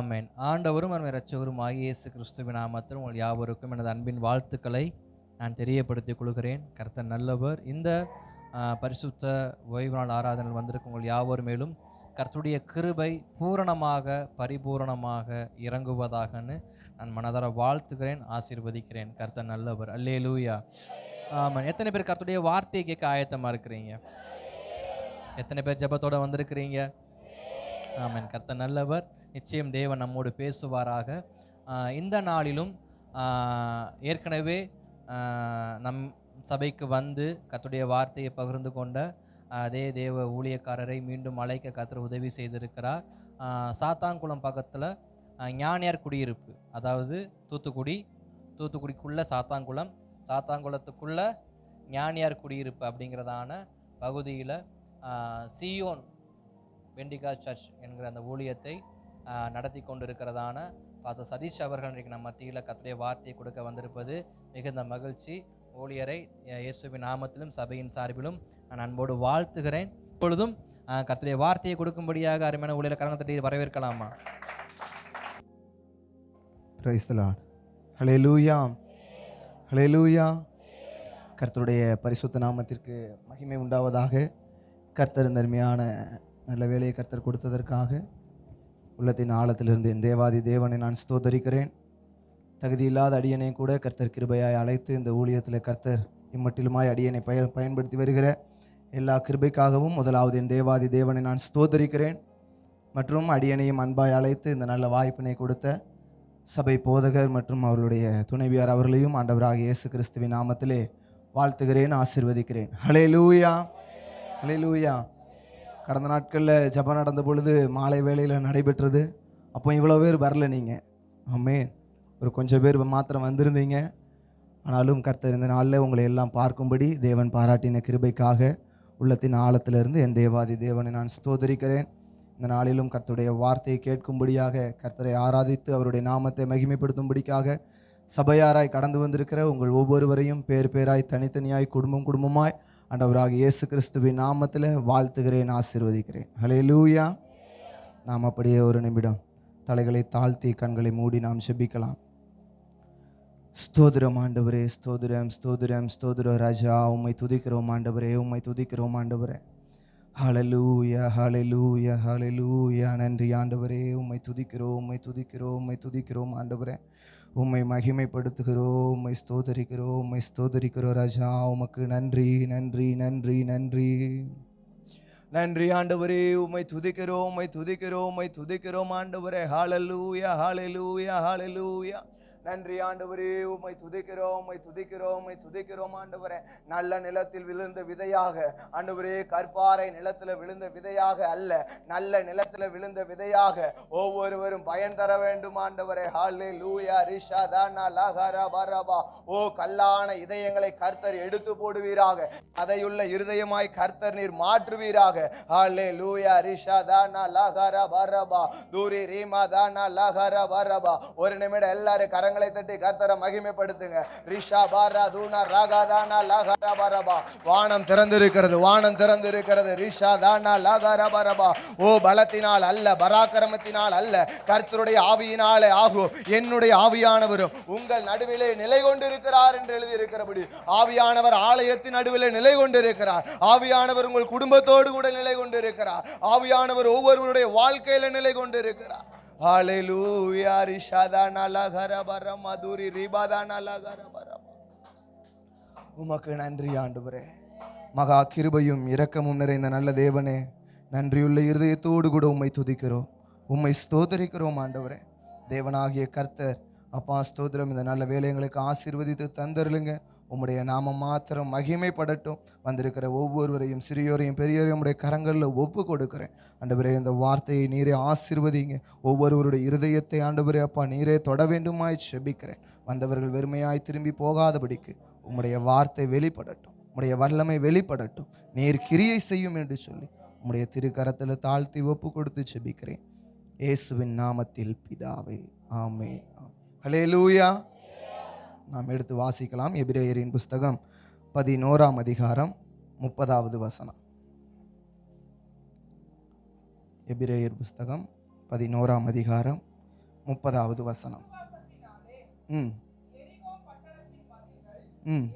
ஆமென். ஆண்டவரும் அருமை இரட்சகரும் ஆகிய இயேசு கிறிஸ்துவின் நாமத்தில் உங்கள் யாவருக்கும் எனது அன்பின் வாழ்த்துக்களை நான் தெரியப்படுத்திக் கொள்கிறேன். கர்த்தர் நல்லவர். இந்த பரிசுத்த ஓய்வு நாள் ஆராதனையில் வந்திருக்கும் உங்கள் யாவர் மேலும் கர்த்தருடைய கிருபை பூரணமாக பரிபூரணமாக இறங்குவதாகன்னு நான் மனதார வாழ்த்துகிறேன், ஆசீர்வதிக்கிறேன். கர்த்தர் நல்லவர். அல்லேலூயா. ஆமாம். எத்தனை பேர் கர்த்தருடைய வார்த்தையை கேட்க ஆயத்தமாக இருக்கிறீங்க? எத்தனை பேர் ஜெபத்தோட வந்திருக்கிறீங்க? ஆமென். கர்த்தர் நல்லவர். நிச்சயம் தேவன் நம்மோடு பேசுவாராக. இந்த நாளிலும் ஏற்கனவே நம் சபைக்கு வந்து கர்த்தருடைய வார்த்தையை பகிர்ந்து கொண்ட அதே தேவ ஊழியக்காரரை மீண்டும் அழைக்க கர்த்தர் உதவி செய்திருக்கிறார். சாத்தான்குளம் பக்கத்தில் ஞானியார் குடியிருப்பு, அதாவது தூத்துக்குடிக்குள்ள சாத்தான்குளத்துக்குள்ள ஞானியார் குடியிருப்பு அப்படிங்கிறதான பகுதியில் சியோன் பெண்டிகா சர்ச் என்கிற அந்த ஊழியத்தை நடத்தி கொண்டிருக்கிறதான பாஸ்டர் சதீஷ் அவர்கள் இன்றைக்கு நம்ம மத்தியில் கர்த்தருடைய வார்த்தையை கொடுக்க வந்திருப்பது மிகுந்த மகிழ்ச்சி. ஊழியரை இயேசுவின் நாமத்திலும் சபையின் சார்பிலும் நான் அன்போடு வாழ்த்துகிறேன். இப்பொழுதும் கர்த்தருடைய வார்த்தையை கொடுக்கும்படியாக அருமையான ஊழியரை கரங்களை தட்டி வரவேற்கலாமா? Praise the Lord. ஹல்லேலூயா, ஹல்லேலூயா. கர்த்தருடைய பரிசுத்த நாமத்திற்கு மகிமை உண்டாவதாக. கர்த்தர் அருமையான நல்ல வேலையை கர்த்தர் கொடுத்ததற்காக உள்ளத்தின் ஆழத்திலிருந்து என் தேவாதி தேவனை நான் ஸ்தோத்தரிக்கிறேன். தகுதியில்லாத அடியனை கூட கர்த்தர் கிருபையாய் அழைத்து இந்த ஊழியத்தில் கர்த்தர் இம்மட்டிலுமாய் அடியனை பயன்படுத்தி வருகிற எல்லா கிருபைக்காகவும் முதலாவது என் தேவாதி தேவனை நான் ஸ்தோத்தரிக்கிறேன். மற்றும் அடியனையும் அன்பாய் அழைத்து இந்த நல்ல வாய்ப்பினை கொடுத்த சபை போதகர் மற்றும் அவர்களுடைய துணைவியார் அவர்களையும் ஆண்டவராகிய இயேசு கிறிஸ்துவின் நாமத்திலே வாழ்த்துகிறேன், ஆசீர்வதிக்கிறேன். ஹல்லேலூயா, ஹல்லேலூயா. கடந்த நாட்களில் ஜெபம் நடந்த பொழுது மாலை வேளையில் நடைபெற்றது. அப்போ இவ்வளோ பேர் வரல. நீங்கள் ஆமென், ஒரு கொஞ்சம் பேர் மாத்திரம் வந்திருந்தீங்க. ஆனாலும் கர்த்தர் இந்த நாளில் உங்களை எல்லாம் பார்க்கும்படி தேவன் பாராட்டின கிருபைக்காக உள்ளத்தின் ஆழத்திலிருந்து என் தேவாதி தேவனை நான் ஸ்தோத்தரிக்கிறேன். இந்த நாளிலும் கர்த்தருடைய வார்த்தையை கேட்கும்படியாக, கர்த்தரை ஆராதித்து அவருடைய நாமத்தை மகிமைப்படுத்தும்படிக்காக சபையாராய் கடந்து வந்திருக்கிற உங்கள் ஒவ்வொருவரையும் பேர் பேராய் தனித்தனியாய் குடும்பமாய் ஆண்டவராகிய இயேசு கிறிஸ்துவின் நாமத்தில் வாழ்த்துகிறேன், ஆசீர்வதிக்கிறேன். ஹல்லேலூயா. நாம் அப்படியே ஒரு நிமிடம் தலைகளை தாழ்த்தி கண்களை மூடி நாம் ஜெபிக்கலாம். ஸ்தோத்திரம் ஆண்டவரே, ஸ்தோத்திரம் ஸ்தோத்திரம் ஸ்தோத்திரம் ராஜா. உம்மை துதிக்கிறோம் ஆண்டவரே, உம்மை துதிக்கிறோம் ஆண்டவரே. ஹல்லேலூயா, ஹல்லேலூயா, ஹல்லேலூயா. நன்றி ஆண்டவரே, உம்மை துதிக்கிறோம், உம்மை துதிக்கிறோம், உம்மை துதிக்கிறோம் ஆண்டவரே. உம்மை மகிமைப்படுத்துகிறோம், உம்மை ஸ்தோத்தரிக்கிறோம், உம்மை ஸ்தோத்தரிக்கிறோம் ராஜா. உமக்கு நன்றி நன்றி நன்றி நன்றி நன்றி ஆண்டவரே. உம்மை துதிக்கிறோம், உம்மை துதிக்கிறோம், உம்மை துதிக்கிறோம் ஆண்டவரே. ஹல்லேலூயா, ஹல்லேலூயா, ஹல்லேலூயா. நன்றி ஆண்டவரே, உம்மை துதிக்கிறோம், உம்மை துதிக்கிறோம், உம்மை துதிக்கிறோம் ஆண்டவரே. நல்ல நிலத்தில் விழுந்த விதையாக ஆண்டவரே, கற்பாறை நிலத்தில் விழுந்த விதையாக அல்ல, நல்ல நிலத்தில் விழுந்த விதையாக ஒவ்வொருவரும் பயன் தர வேண்டும் ஆண்டவரே. ஹல்லேலூயா. ரிஷாதானா லஹரா பரபா. ஓ கல்லான இதயங்களை கர்த்தர் எடுத்து போடுவீராக, அதையுள்ள இருதயமாய் கர்த்தர் நீர் மாற்றுவீராக. ஹல்லேலூயா. ரிஷாதானா லஹரா பரபா தூரி ரீமாதானா லஹரா பரபா. ஒரு நிமிடம் எல்லாரும் கரங்களை தட்டி கர்த்தரை மகிமைப்படுத்துங்க. ரிஷா பாரா தூனா ராகாதானா லஹரா பரபா. வானம் திறந்திருக்கிறது, வானம் திறந்திருக்கிறது. ரிஷா தானா லஹரா பரபா. ஓ பலத்தினால் அல்ல, பராக்கிரமத்தினால் அல்ல, கர்த்தருடைய ஆவியினாலே ஆகும். என்னுடைய ஆவியானவரும் உங்கள் நடுவிலே நிலை கொண்டிருக்கிறார் என்று எழுதியிருக்கிறபடி ஆவியானவர் ஆலயத்தின் நடுவிலே நிலை கொண்டிருக்கிறார். ஆவியானவர் உங்கள் குடும்பத்தோடு கூட நிலை கொண்டிருக்கிறார். ஆவியானவர் ஒவ்வொருவருடைய வாழ்க்கையில நிலை கொண்டிருக்கிறார். ஹல்லேலூயா. ரிஷாதானா லஹரா பரமா தூரி ரிபாதானா லஹரா பரமா. உமக்கு நன்றி ஆண்டவரே. மகா கிருபையும் இரக்கமும் நிறைந்த நல்ல தேவனே, நன்றியுள்ள இருதயத்தோடு கூட உம்மை துதிக்கிறோம், உம்மை ஸ்தோத்தரிக்கிறோம் ஆண்டவரே. தேவனாகிய கர்த்தர் அப்பா ஸ்தோத்திரம். இந்த நல்ல வேலைங்களுக்கு ஆசீர்வதித்து தந்தருளுங்க. உம்முடைய நாமம் மாத்திரம் மகிமைப்படட்டும். வந்திருக்கிற ஒவ்வொருவரையும், சிறியோரையும் பெரியோரையும் உம்முடைய கரங்களில் ஒப்பு கொடுக்கிறேன் ஆண்டவரே. இந்த வார்த்தையை நீரே ஆசீர்வதிங்க. ஒவ்வொருவருடைய இருதயத்தை ஆண்டவரே அப்பா நீரே தொட வேண்டுமாய் செபிக்கிறேன். வந்தவர்கள் வெறுமையாய் திரும்பி போகாதபடிக்கு உம்முடைய வார்த்தை வெளிப்படட்டும், உம்முடைய வல்லமை வெளிப்படட்டும், நீர் கிரியை செய்யும் என்று சொல்லி உம்முடைய திருக்கரத்தில் தாழ்த்தி ஒப்பு கொடுத்து செபிக்கிறேன் இயேசுவின் நாமத்தில் பிதாவே, ஆமென். ஹல்லேலூயா. நாம் எடுத்து வாசிக்கலாம். எபிரேயரின் புஸ்தகம் 11ஆம் அதிகாரம் 30வது வசனம். எபிரேயர் புஸ்தகம் 11ஆம் அதிகாரம் 30வது வசனம். ம் ம்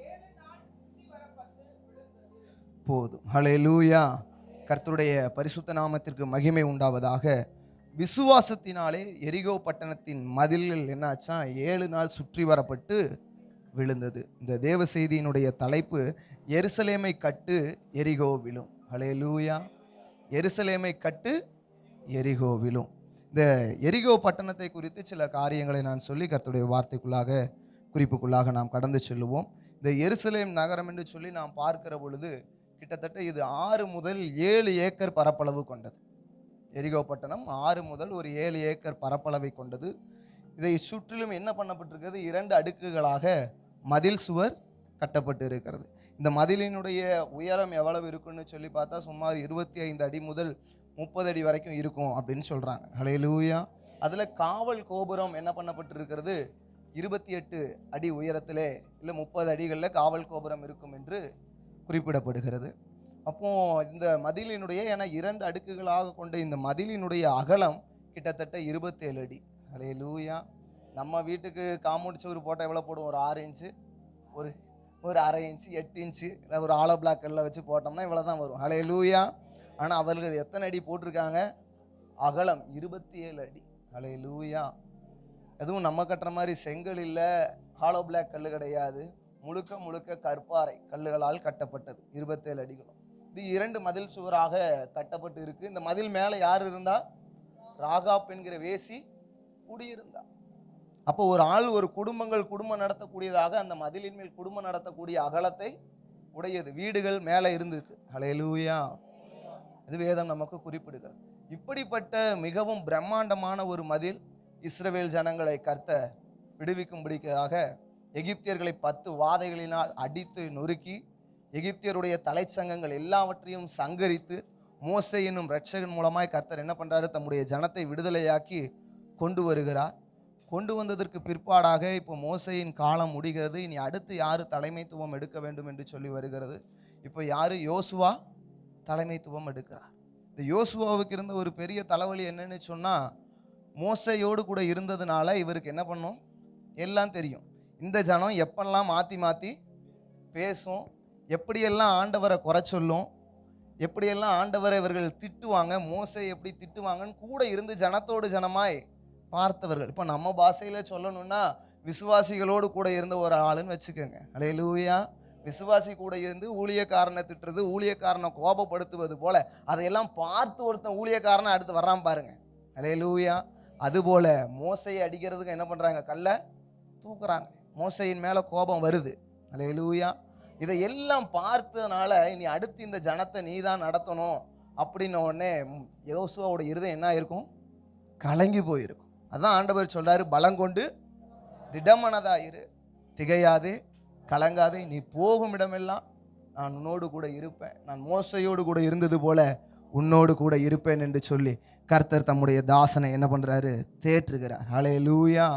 போதும். ஹல்லேலூயா. கர்த்தருடைய பரிசுத்த நாமத்திற்கு மகிமை உண்டாவதாக. விசுவாசத்தினாலே எரிகோ பட்டணத்தின் மதில்கள் என்னாச்சா 7 நாள் சுற்றி வரப்பட்டு விழுந்தது. இந்த தேவ செய்தியினுடைய தலைப்பு எருசலேமை கட்டு எரிகோ விழும். ஹல்லேலூயா. எருசலேமை கட்டு எரிகோ விழும். இந்த எரிகோ பட்டணத்தை குறித்து சில காரியங்களை நான் சொல்லி கர்த்தருடைய வார்த்தைக்குள்ளாக குறிப்புக்குள்ளாக நாம் கடந்து செல்லுவோம். இந்த எருசலேம் நகரம் என்று சொல்லி நாம் பார்க்கிற பொழுது கிட்டத்தட்ட இது 6 முதல் 7 ஏக்கர் பரப்பளவு கொண்டது. எரிகோ பட்டணம் 6 முதல் ஒரு 7 ஏக்கர் பரப்பளவை கொண்டது. இதை சுற்றிலும் என்ன பண்ணப்பட்டிருக்கிறது? 2 அடுக்குகளாக மதில் சுவர் கட்டப்பட்டு இருக்கிறது. இந்த மதிலினுடைய உயரம் எவ்வளவு இருக்குன்னு சொல்லி பார்த்தா சுமார் 25 அடி முதல் 30 அடி வரைக்கும் இருக்கும் அப்படின்னு சொல்கிறாங்க. ஹல்லேலூயா. அதில் காவல் கோபுரம் என்ன பண்ணப்பட்டிருக்கிறது? 28 அடி உயரத்திலே இல்லை 30 அடிகளில் காவல் கோபுரம் இருக்கும் என்று குறிப்பிடப்படுகிறது. அப்போ இந்த மதிலினுடைய ஏன்னா 2 அடுக்குகளாக கொண்ட இந்த மதிலினுடைய அகலம் கிட்டத்தட்ட 27 அடி. ஹல்லேலூயா. நம்ம வீட்டுக்கு காம்பவுண்ட் சுவர் போட்டால் எவ்வளோ போடும்? ஒரு 6 இன்ச்சு, ஒரு 1/2 இன்ச்சு, 8 இன்ச்சு, இல்லை ஒரு ஆலோ பிளாக் கல்லில் வச்சு போட்டோம்னா இவ்வளோ தான் வரும். ஹல்லேலூயா. ஆனால் அவர்கள் எத்தனை அடி போட்டிருக்காங்க? அகலம் 27 அடி. ஹல்லேலூயா. எதுவும் நம்ம கட்டுற மாதிரி செங்கல் இல்லை, ஹாலோ பிளாக் கல் கிடையாது. முழுக்க முழுக்க கற்பாறை கல்லுகளால் கட்டப்பட்டது. 27 அடிகளும். இது 2 மதில் சுவராக கட்டப்பட்டு இருக்கு. இந்த மதில் மேலே யார் இருந்தா? ராகாப் என்கிற வேசி குடியிருந்தா. அப்போ ஒரு ஆள் ஒரு குடும்பம் நடத்தக்கூடியதாக அந்த மதிலின் மேல் குடும்பம் நடத்தக்கூடிய அகலத்தை உடையது. வீடுகள் மேலே இருந்திருக்கு. ஹல்லேலூயா. இது வேதம் நமக்கு குறிப்பிடுகிறது. இப்படிப்பட்ட மிகவும் பிரம்மாண்டமான ஒரு மதில் இஸ்ரவேல் ஜனங்களை கர்த்தர் விடுவிக்கும்படிக்காக எகிப்தியர்களை 10 வாதைகளினால் அடித்து நொறுக்கி எகிப்தியருடைய தலைச்சங்கங்கள் எல்லாவற்றையும் சங்கரித்து மோசே என்னும் இரட்சகன் மூலமாய் கர்த்தர் என்ன பண்றாரு? தம்முடைய ஜனத்தை விடுதலையாக்கி கொண்டு வருகிறார். கொண்டு வந்ததற்கு பிற்பாடாக இப்போ மோசேயின் காலம் முடிகிறது. இனி அடுத்து யார் தலைமைத்துவம் எடுக்க வேண்டும் என்று சொல்லி வருகிறது. இப்போ யார்? யோசுவா தலைமைத்துவம் எடுக்கிறார். இந்த யோசுவாவுக்கு இருந்த ஒரு பெரிய தலைவலி என்னன்னு சொன்னால், மோசையோடு கூட இருந்ததுனால இவருக்கு என்ன பண்ணும்? எல்லாம் தெரியும். இந்த ஜனம் எப்பெல்லாம் மாற்றி மாற்றி பேசும், எப்படியெல்லாம் ஆண்டவரை குறை சொல்லும், எப்படியெல்லாம் ஆண்டவரை இவர்கள் திட்டுவாங்க, மோசை எப்படி திட்டுவாங்கன்னு கூட இருந்து ஜனத்தோடு ஜனமாய் பார்த்தவர்கள். இப்போ நம்ம பாஷையில் சொல்லணும்னா விசுவாசிகளோடு கூட இருந்த ஒரு ஆளுன்னு வச்சுக்கோங்க. ஹல்லேலூயா. விசுவாசி கூட இருந்து ஊழியக்காரனை திட்டுறது, ஊழியக்காரனை கோபப்படுத்துவது போல அதையெல்லாம் பார்த்து ஒருத்தன் ஊழியக்காரனை அடுத்து வர்றான் பாருங்க. ஹல்லேலூயா. அதுபோல மோசையை அடிக்கிறதுக்கு என்ன பண்ணுறாங்க? கல்லை தூக்குறாங்க. மோசையின் மேலே கோபம் வருது. ஹல்லேலூயா. இதை எல்லாம் பார்த்ததுனால இனி அடுத்து இந்த ஜனத்தை நீ தான் நடத்தணும் அப்படின்ன உடனே யோசுவாவோட இருதயம் என்ன இருக்கும்? கலங்கி போயிருக்கும். அதான் ஆண்டவர் சொல்றாரு, பலங்கொண்டு திடமனதாயிரு, திகையாதே, கலங்காதே, நீ போகும் இடமெல்லாம் நான் உன்னோடு கூட இருப்பேன், நான் மோசையோடு கூட இருந்தது போல உன்னோடு கூட இருப்பேன் என்று சொல்லி கர்த்தர் தம்முடைய தாசனை என்ன பண்றாரு? தேற்றுகிறார். ஹல்லேலூயா.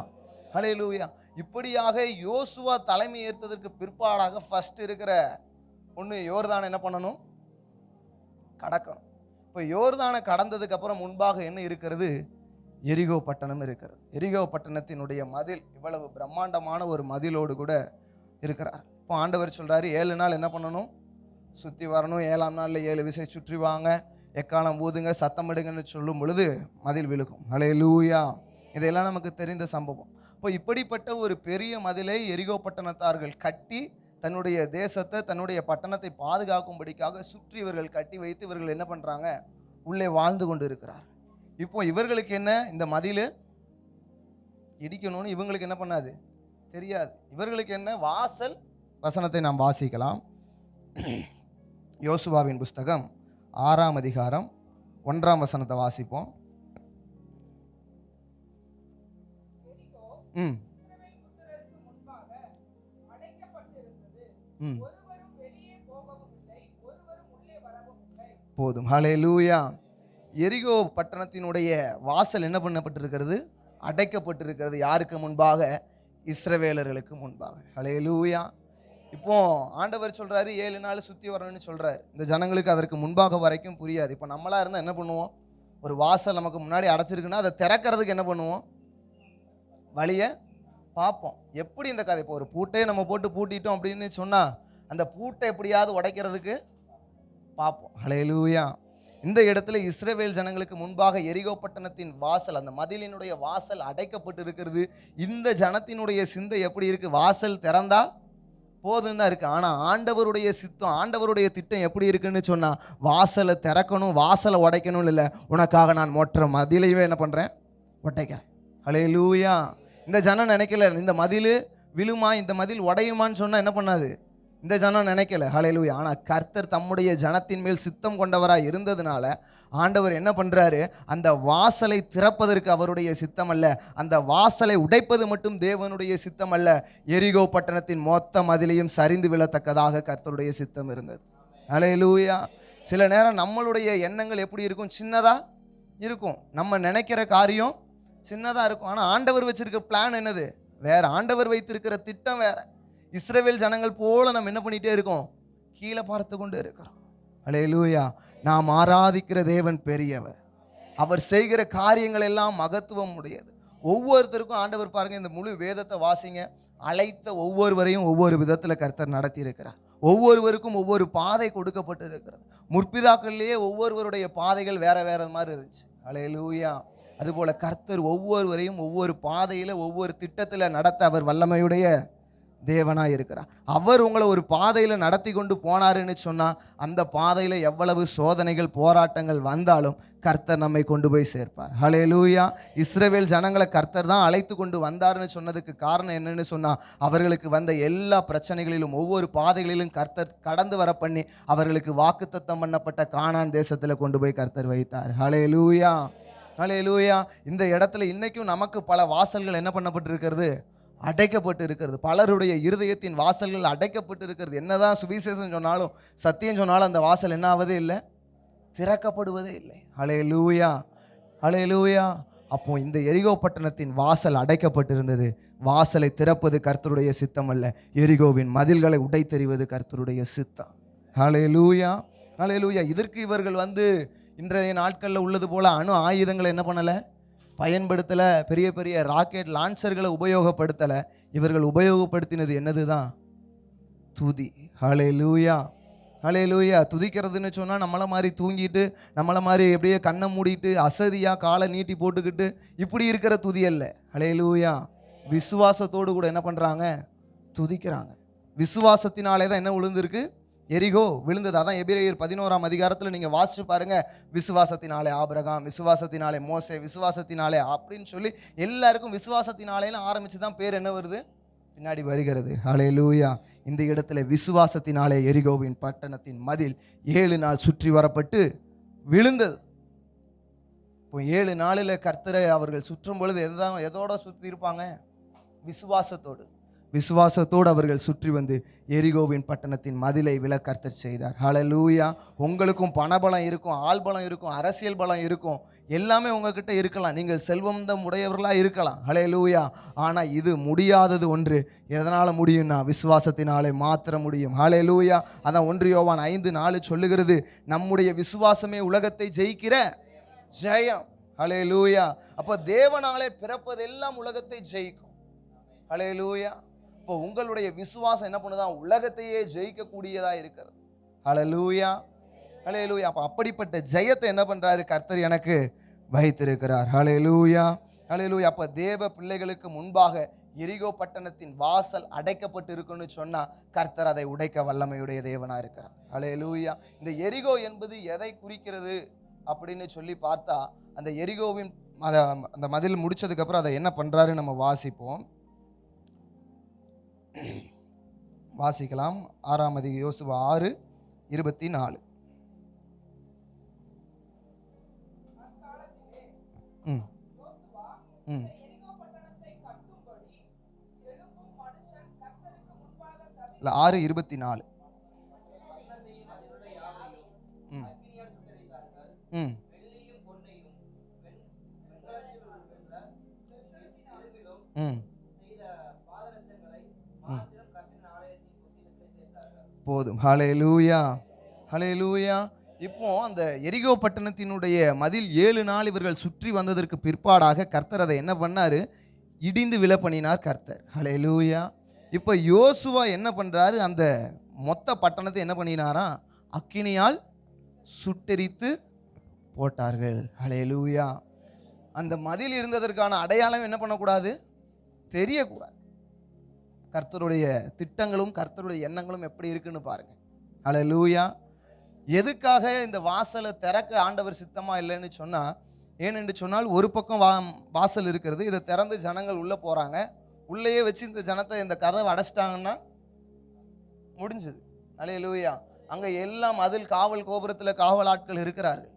ஹல்லேலூயா. இப்படியாக யோசுவா தலைமை ஏற்றதற்கு பிற்பாடாக ஃபர்ஸ்ட் இருக்கிற ஒன்று யோர்தானை என்ன பண்ணணும்? கடக்கணும். இப்போ யோர்தானை கடந்ததுக்கு அப்புறம் முன்பாக என்ன இருக்கிறது? எரிகோ பட்டணம் இருக்கிறது. எரிகோ பட்டணத்தினுடைய மதில் இவ்வளவு பிரம்மாண்டமான ஒரு மதிலோடு கூட இருக்கிறார். இப்போ ஆண்டவர் சொல்றாரு, 7 நாள் என்ன பண்ணணும்? சுற்றி வரணும். 7ஆம் நாளில் 7 விசை சுற்றி வாங்க, எக்காலம் ஊதுங்க, சத்தமிடுங்கன்னு சொல்லும் பொழுது மதில் விழுகும். ஹல்லேலூயா. இதெல்லாம் நமக்கு தெரிந்த சம்பவம். இப்போ இப்படிப்பட்ட ஒரு பெரிய மதிலை எரிகோ பட்டணத்தார்கள் கட்டி தன்னுடைய தேசத்தை, தன்னுடைய பட்டணத்தை பாதுகாக்கும்படிக்காக சுற்றி இவர்கள் கட்டி வைத்து இவர்கள் என்ன பண்ணுறாங்க? உள்ளே வாழ்ந்து கொண்டு இருக்கிறார். இப்போ இவர்களுக்கு என்ன? இந்த மதில் இடிக்கணும்னு இவங்களுக்கு என்ன பண்ணாது? தெரியாது. இவர்களுக்கு என்ன? வாசல் வசனத்தை நாம் வாசிக்கலாம். யோசுவாவின் புஸ்தகம் 6ஆம் அதிகாரம் 1ஆம் வசனத்தை வாசிப்போம். போதும். ஹல்லேலூயா. எரிகோ பட்டணத்தினுடைய வாசல் என்ன பண்ணப்பட்டிருக்கிறது? அடைக்கப்பட்டிருக்கிறது. யாருக்கு முன்பாக? இஸ்ரவேலர்களுக்கு முன்பாக. ஹல்லேலூயா. இப்போ ஆண்டவர் சொல்றாரு 7 நாள் சுற்றி வரணும்னு சொல்றாரு. இந்த ஜனங்களுக்கு அதற்கு முன்பாக வரைக்கும் புரியாது. இப்போ நம்மளா இருந்தால் என்ன பண்ணுவோம்? ஒரு வாசல் நமக்கு முன்னாடி அடைச்சிருக்குன்னா அதை திறக்கிறதுக்கு என்ன பண்ணுவோம்? வழியை பார்ப்போம். எப்படி இந்த கதை, இப்போ ஒரு பூட்டே நம்ம போட்டு பூட்டிட்டோம் அப்படின்னு சொன்னால் அந்த பூட்டை எப்படியாவது உடைக்கிறதுக்கு பார்ப்போம். ஹல்லேலூயா. இந்த இடத்துல இஸ்ரவேல் ஜனங்களுக்கு முன்பாக எரிகோ பட்டணத்தின் வாசல், அந்த மதிலினுடைய வாசல் அடைக்கப்பட்டு இருக்கிறது. இந்த ஜனத்தினுடைய சிந்தை எப்படி இருக்குது? வாசல் திறந்தா போதும் தான் இருக்குது. ஆனால் ஆண்டவருடைய சித்தம், ஆண்டவருடைய திட்டம் எப்படி இருக்குன்னு சொன்னால் வாசலை திறக்கணும், வாசலை உடைக்கணும்னு இல்லை, உனக்காக நான் மொற்ற மதிலையே என்ன பண்ணுறேன்? உடைக்கிறேன். ஹல்லேலூயா. இந்த ஜனம் நினைக்கல இந்த மதில் விழுமா, இந்த மதில் உடையுமான்னு சொன்னால் என்ன பண்ணாது, இந்த ஜனம் நினைக்கல. ஹல்லேலூயா. ஆனால் கர்த்தர் தம்முடைய ஜனத்தின் மேல் சித்தம் கொண்டவராக இருந்ததுனால ஆண்டவர் என்ன பண்ணுறாரு? அந்த வாசலை திறப்பதற்கு அவருடைய சித்தம் அல்ல, அந்த வாசலை உடைப்பது மட்டும் தேவனுடைய சித்தம் அல்ல, எரிகோ பட்டணத்தின் மொத்த மதிலையும் சரிந்து விழத்தக்கதாக கர்த்தருடைய சித்தம் இருந்தது. ஹல்லேலூயா. சில நேரம் நம்மளுடைய எண்ணங்கள் எப்படி இருக்கும்? சின்னதாக இருக்கும். நம்ம நினைக்கிற காரியம் சின்னதாக இருக்கும். ஆனால் ஆண்டவர் வச்சிருக்க பிளான் என்னது வேற, ஆண்டவர் வைத்திருக்கிற திட்டம் வேற. இஸ்ரவேல் ஜனங்கள் போல நம்ம என்ன பண்ணிகிட்டே இருக்கோம்? கீழே பார்த்து கொண்டு இருக்கிறோம். ஹல்லேலூயா. நாம் ஆராதிக்கிற தேவன் பெரியவர், அவர் செய்கிற காரியங்கள் எல்லாம் மகத்துவம் உடையது. ஒவ்வொருத்தருக்கும் ஆண்டவர் பாருங்கள், இந்த முழு வேதத்தை வாசிங்க, அழைத்த ஒவ்வொருவரையும் ஒவ்வொரு விதத்தில் கர்த்தர் நடத்தி இருக்கிறார். ஒவ்வொருவருக்கும் ஒவ்வொரு பாதை கொடுக்கப்பட்டு இருக்கிறது. முற்பிதாக்கள்லேயே ஒவ்வொருவருடைய பாதைகள் வேற வேற மாதிரி இருந்துச்சு. ஹல்லேலூயா. அதுபோல் கர்த்தர் ஒவ்வொருவரையும் ஒவ்வொரு பாதையில் ஒவ்வொரு திட்டத்தில் நடத்த அவர் வல்லமையுடைய தேவனாக இருக்கிறார். அவர் உங்களை ஒரு பாதையில் நடத்தி கொண்டு போனாருன்னு சொன்னால் அந்த பாதையில் எவ்வளவு சோதனைகள் போராட்டங்கள் வந்தாலும் கர்த்தர் நம்மை கொண்டு போய் சேர்ப்பார். ஹல்லேலூயா. இஸ்ரவேல் ஜனங்களை கர்த்தர் தான் அழைத்து கொண்டு வந்தாருன்னு சொன்னதுக்கு காரணம் என்னன்னு சொன்னால் அவர்களுக்கு வந்த எல்லா பிரச்சனைகளிலும் ஒவ்வொரு பாதைகளிலும் கர்த்தர் கடந்து வர பண்ணி அவர்களுக்கு வாக்குத்தத்தம் பண்ணப்பட்ட கானான் தேசத்தில் கொண்டு போய் கர்த்தர் வைத்தார். ஹல்லேலூயா. ஹல்லேலூயா. இந்த இடத்துல இன்றைக்கும் நமக்கு பல வாசல்கள் என்ன பண்ணப்பட்டு இருக்கிறது? அடைக்கப்பட்டு இருக்கிறது. பலருடைய இருதயத்தின் வாசல்கள் அடைக்கப்பட்டு இருக்கிறது. என்னதான் சுவிசேஷம் சொன்னாலும் சத்தியம் சொன்னாலும் அந்த வாசல் என்ன ஆவதே இல்லை, திறக்கப்படுவதே இல்லை. ஹல்லேலூயா. ஹல்லேலூயா. அப்போ இந்த எரிகோ பட்டணத்தின் வாசல் அடைக்கப்பட்டிருந்தது. வாசலை திறப்பது கர்த்தருடைய சித்தம் அல்ல, எரிகோவின் மதில்களை உடைத்தெறிவது கர்த்தருடைய சித்தம். ஹல்லேலூயா. ஹல்லேலூயா. இதற்கு இவர்கள் இன்றைய நாட்களில் உள்ளது போல அணு ஆயுதங்களை என்ன பண்ணலை, பயன்படுத்தலை, பெரிய பெரிய ராக்கெட் லான்ச்சர்களை உபயோகப்படுத்தலை. இவர்கள் உபயோகப்படுத்தினது என்னது தான்? துதி. ஹல்லேலூயா. ஹல்லேலூயா. துதிக்கிறதுன்னு சொன்னால் நம்மளை மாதிரி தூங்கிட்டு, நம்மளை மாதிரி எப்படியே கண்ணை மூடிட்டு அசதியாக காலை நீட்டி போட்டுக்கிட்டு இப்படி இருக்கிற துதி அல்ல. ஹல்லேலூயா. விசுவாசத்தோடு கூட என்ன பண்ணுறாங்க? துதிக்கிறாங்க. விசுவாசத்தினாலே தான் என்ன விழுந்திருக்கு? எரிகோ விழுந்தது. அதான் எபிரேயர் 11ஆம் அதிகாரத்தில் நீங்கள் வாசிச்சு பாருங்கள். விசுவாசத்தினாலே ஆபிரகாம், விசுவாசத்தினாலே மோசே, விசுவாசத்தினாலே அப்படின்னு சொல்லி எல்லாருக்கும் விசுவாசத்தினாலேன்னு ஆரம்பித்து தான் பேர் என்ன வருது? பின்னாடி வருகிறது. ஹல்லேலூயா. இந்த இடத்துல விசுவாசத்தினாலே எரிகோவின் பட்டணத்தின் மதில் 7 நாள் சுற்றி வரப்பட்டு விழுந்தது. இப்போ 7 நாளில் கர்த்தரை அவர்கள் சுற்றும் பொழுது எதோட சுற்றி இருப்பாங்க? விசுவாசத்தோடு. விசுவாசத்தோடு அவர்கள் சுற்றி வந்து எரிகோவின் பட்டணத்தின் மதிலை விழ கர்த்தர் செய்தார். ஹல்லேலூயா. உங்களுக்கும் பணபலம் இருக்கும், ஆள் பலம் இருக்கும், அரசியல் பலம் இருக்கும், எல்லாமே உங்ககிட்ட இருக்கலாம், நீங்கள் செல்வந்தம் உடையவர்களாக இருக்கலாம். ஹல்லேலூயா. ஆனால் இது முடியாதது ஒன்று. எதனால் முடியும்னா விசுவாசத்தினாலே மாத்திர முடியும். ஹல்லேலூயா. அதான் 1 யோவான் 5:4 சொல்லுகிறது, நம்முடைய விசுவாசமே உலகத்தை ஜெயிக்கிற ஜெயம். ஹல்லேலூயா. அப்போ தேவனாலே பிறப்பதெல்லாம் உலகத்தை ஜெயிக்கும். ஹல்லேலூயா. இப்போ உங்களுடைய விசுவாசம் என்ன பண்ணுதான்? உலகத்தையே ஜெயிக்கக்கூடியதாக இருக்கிறது. ஹல்லேலூயா. ஹல்லேலூயா. அப்போ அப்படிப்பட்ட ஜெயத்தை என்ன பண்ணுறாரு? கர்த்தர் எனக்கு வைத்திருக்கிறார். ஹல்லேலூயா. ஹல்லேலூயா. அப்போ தேவ பிள்ளைகளுக்கு முன்பாக எரிகோ பட்டணத்தின் வாசல் அடைக்கப்பட்டு இருக்குன்னு சொன்னால் கர்த்தர் அதை உடைக்க வல்லமையுடைய தேவனாக இருக்கிறார். ஹல்லேலூயா. இந்த எரிகோ என்பது எதை குறிக்கிறது அப்படின்னு சொல்லி பார்த்தா, அந்த எரிகோவின் அந்த மதில் முடிச்சதுக்கப்புறம் அதை என்ன பண்ணுறாரு நம்ம வாசிப்போம். வாசிக்கலாம். 6ஆம் அதிகாரம் யோசுவா 6:24. இல்லை 6:24. போதும். ஹல்லேலூயா. ஹல்லேலூயா. இப்போ அந்த எரிகோ பட்டணத்தினுடைய மதில் 7 நாள் இவர்கள் சுற்றி வந்ததற்கு பிற்பாடாக கர்த்தர் அதை என்ன பண்ணாரு? இடிந்து விழ பண்ணினார் கர்த்தர். ஹல்லேலூயா. இப்போ யோசுவா என்ன பண்றாரு? அந்த மொத்த பட்டணத்தை என்ன பண்ணினாராம்? அக்கினியால் சுட்டெரித்து போட்டார்கள். ஹல்லேலூயா. அந்த மதில் இருந்ததற்கான அடையாளம் என்ன பண்ணக்கூடாது? தெரியக்கூடாது. கர்த்தருடைய திட்டங்களும் கர்த்தருடைய எண்ணங்களும் எப்படி இருக்குன்னு பாருங்க. ஹல்லேலூயா. எதுக்காக இந்த வாசலை திறக்க ஆண்டவர் சித்தமா இல்லைன்னு சொன்னா, ஏனென்று சொன்னால் ஒரு பக்கம் வாசல் இருக்கிறது, இதை திறந்து ஜனங்கள் உள்ள போறாங்க. உள்ளேயே வச்சு இந்த ஜனத்தை இந்த கதவை அடைச்சிட்டாங்கன்னா முடிஞ்சது. ஹல்லேலூயா. அங்க எல்லாம் மதில் காவல் கோபுரத்தில் காவல் ஆட்கள் இருக்கிறார்கள்.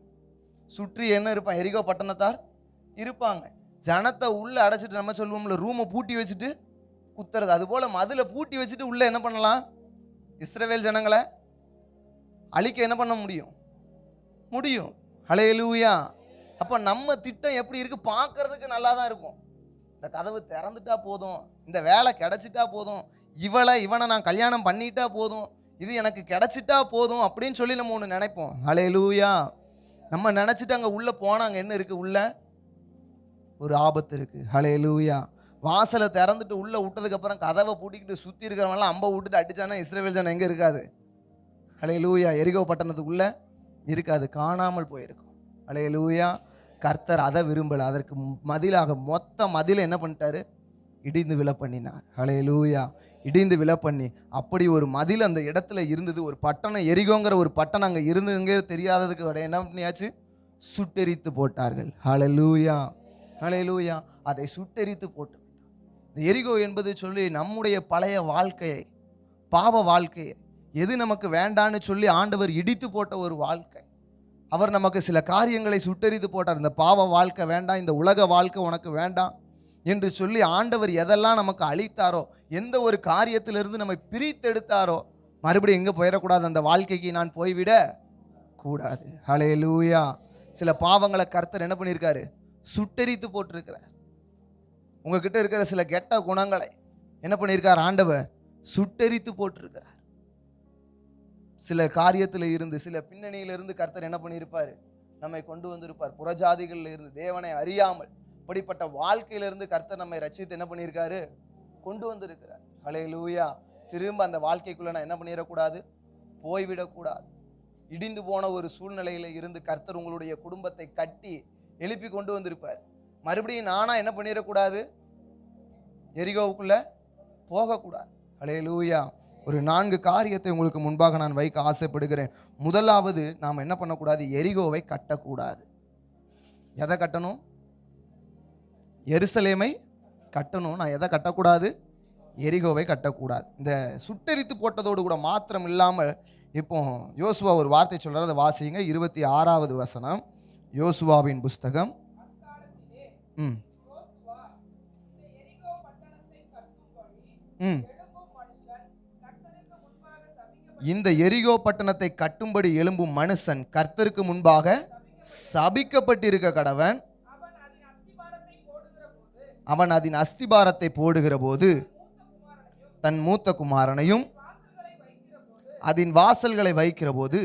சுற்றி என்ன இருப்பான்? எரிகோ பட்டணத்தார் இருப்பாங்க. ஜனத்தை உள்ள அடைச்சிட்டு நம்ம சொல்லுவோம்ல, ரூமை பூட்டி வச்சுட்டு குத்துறது, அதுபோல மதிலை பூட்டி வச்சுட்டு உள்ள என்ன பண்ணலாம்? இஸ்ரவேல் ஜனங்களை அழிக்க என்ன பண்ண முடியும்? முடியும். ஹல்லேலூயா. அப்போ நம்ம திட்டம் எப்படி இருக்கு? பார்க்கறதுக்கு நல்லா தான் இருக்கும். இந்த கதவு திறந்துட்டா போதும், இந்த வேலை கிடைச்சிட்டா போதும், இவனை நான் கல்யாணம் பண்ணிட்டா போதும், இது எனக்கு கிடைச்சிட்டா போதும் அப்படின்னு சொல்லி நம்ம ஒன்று நினைப்போம். ஹல்லேலூயா. நம்ம நினச்சிட்டு அங்கே உள்ளே போனால் அங்கே என்ன இருக்குது? உள்ள ஒரு ஆபத்து இருக்குது. ஹல்லேலூயா. வாசலை திறந்துட்டு உள்ளே விட்டதுக்கப்புறம் கதவை பூட்டிக்கிட்டு சுற்றி இருக்கிறவங்களாம் அம்பை விட்டுட்டு அடித்தானா இஸ்ரவேல் ஜனம் எங்கே இருக்காது? ஹல்லேலூயா. எரிகோ பட்டணத்துக்குள்ளே இருக்காது, காணாமல் போயிருக்கும். ஹல்லேலூயா. கர்த்தர் அதை விரும்பலை. அதற்கு மதிலாக மொத்த மதிலை என்ன பண்ணிட்டாரு? இடிந்து விழ பண்ணினார். ஹல்லேலூயா. இடிந்து விழ பண்ணி அப்படி ஒரு மதில் அந்த இடத்துல இருந்தது. ஒரு பட்டணம், எரிகோங்கிற ஒரு பட்டணம் அங்கே இருந்துங்க தெரியாததுக்கு என்ன பண்ணியாச்சு? சுட்டெரித்து போட்டார்கள். ஹல்லேலூயா. ஹல்லேலூயா. அதை சுட்டெரித்து போட்டு இந்த எரிகோ என்பது சொல்லி நம்முடைய பழைய வாழ்க்கையை, பாவ வாழ்க்கையை, எது நமக்கு வேண்டான்னு சொல்லி ஆண்டவர் இடித்து போட்ட ஒரு வாழ்க்கை. அவர் நமக்கு சில காரியங்களை சுட்டெரித்து போட்டார். இந்த பாவ வாழ்க்கை வேண்டாம், இந்த உலக வாழ்க்கை உனக்கு வேண்டாம் என்று சொல்லி ஆண்டவர் எதெல்லாம் நமக்கு அளித்தாரோ, எந்த ஒரு காரியத்திலிருந்து நம்மை பிரித்தெடுத்தாரோ, மறுபடியும் எங்கே போயிடக்கூடாது? அந்த வாழ்க்கைக்கு நான் போய்விட கூடாது. ஹல்லேலூயா. சில பாவங்களை கர்த்தர் என்ன பண்ணியிருக்காரு? சுட்டெரித்து போட்டிருக்கிறார். உங்ககிட்ட இருக்கிற சில கெட்ட குணங்களை என்ன பண்ணியிருக்கார்? ஆண்டவர் சுட்டெரித்து போட்டிருக்கிறார். சில காரியத்தில் இருந்து, சில பின்னணியிலிருந்து கர்த்தர் என்ன பண்ணியிருப்பார்? நம்மை கொண்டு வந்திருப்பார். புறஜாதிகளில் இருந்து, தேவனை அறியாமல் அப்படிப்பட்ட வாழ்க்கையிலிருந்து கர்த்தர் நம்மை ரட்சித்து என்ன பண்ணியிருக்காரு? கொண்டு வந்திருக்கிறார். ஹல்லேலூயா. திரும்ப அந்த வாழ்க்கைக்குள்ள நான் என்ன பண்ணிடக்கூடாது? போய்விடக்கூடாது. இடிந்து போன ஒரு சூழ்நிலையில இருந்து கர்த்தர் உங்களுடைய குடும்பத்தை கட்டி எழுப்பி கொண்டு வந்திருப்பார். மறுபடியும் நானா என்ன பண்ணிடக்கூடாது? எரிகோவுக்குள்ள போகக்கூடாது. ஹல்லேலூயா. ஒரு 4 காரியத்தை உங்களுக்கு முன்பாக நான் வைக்க ஆசைப்படுகிறேன். முதலாவது, நாம் என்ன பண்ணக்கூடாது? எரிகோவை கட்டக்கூடாது. எதை கட்டணும்? எருசலேமை கட்டணும். நான் எதை கட்டக்கூடாது? எரிகோவை கட்டக்கூடாது. இந்த சுட்டெரித்து போட்டதோடு கூட மாத்திரம் இல்லாமல், இப்போ யோசுவா ஒரு வார்த்தை சொல்றாரு, அதை வாசிங்க. 26வது வசனம், யோசுவாவின் புஸ்தகம். இந்த எரிகோ பட்டணத்தை கட்டும்படி எழும்பும் மனுஷன் கர்த்தருக்கு முன்பாக சபிக்கப்பட்டிருக்க கடவன். அவன் அதன் அஸ்திபாரத்தை போடுகிற போது தன் மூத்த குமாரனையும் அதன் வாசல்களை வைக்கிற போது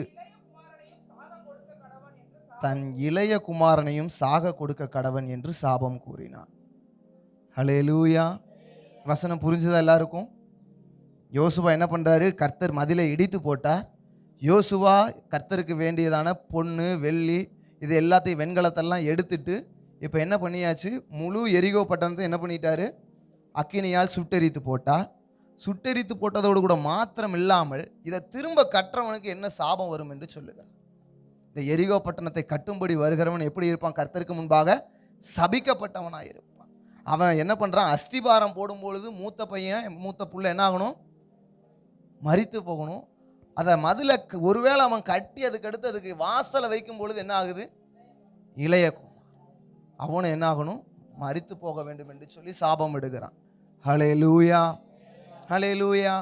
தன் இளைய குமாரனையும் சாக கொடுக்க கடவன் என்று சாபம் கூறினான். ஹல்லேலூயா. வசனம் புரிஞ்சுதா எல்லாருக்கும்? யோசுவா என்ன பண்றாரு? கர்த்தர் மதிலை இடித்து போட்டார். யோசுவா கர்த்தருக்கு வேண்டியதான பொண்ணு, வெள்ளி, இது எல்லாத்தையும், வெண்கலத்தெல்லாம் எடுத்துட்டு இப்போ என்ன பண்ணியாச்சு? முழு எரிகோ பட்டணத்தை என்ன பண்ணிட்டாரு? அக்கினியால் சுட்டெரித்து போட்டார். சுட்டெரித்து போட்டதோடு கூட மாத்திரம் இல்லாமல், இதை திரும்ப கட்டுறவனுக்கு என்ன சாபம் வரும் என்று சொல்லுகிறார். இந்த எரிகோ பட்டணத்தை கட்டும்படி வருகிறவன் எப்படி இருப்பான்? கர்த்தருக்கு முன்பாக சபிக்கப்பட்டவனாக இருப்பான். அவன் என்ன பண்ணுறான்? அஸ்திபாரம் போடும்பொழுது மூத்த பையன், மூத்த புள்ள என்ன ஆகணும்? மரித்து போகணும். அதை மதில ஒருவேளை அவன் கட்டி அதுக்கு அதுக்கு வாசலை வைக்கும் பொழுது என்ன ஆகுது? இளைய குமார் அவனை என்ன ஆகணும்? மரித்து போக வேண்டும் என்று சொல்லி சாபம் எடுக்கிறான். ஹல்லேலூயா. ஹல்லேலூயா.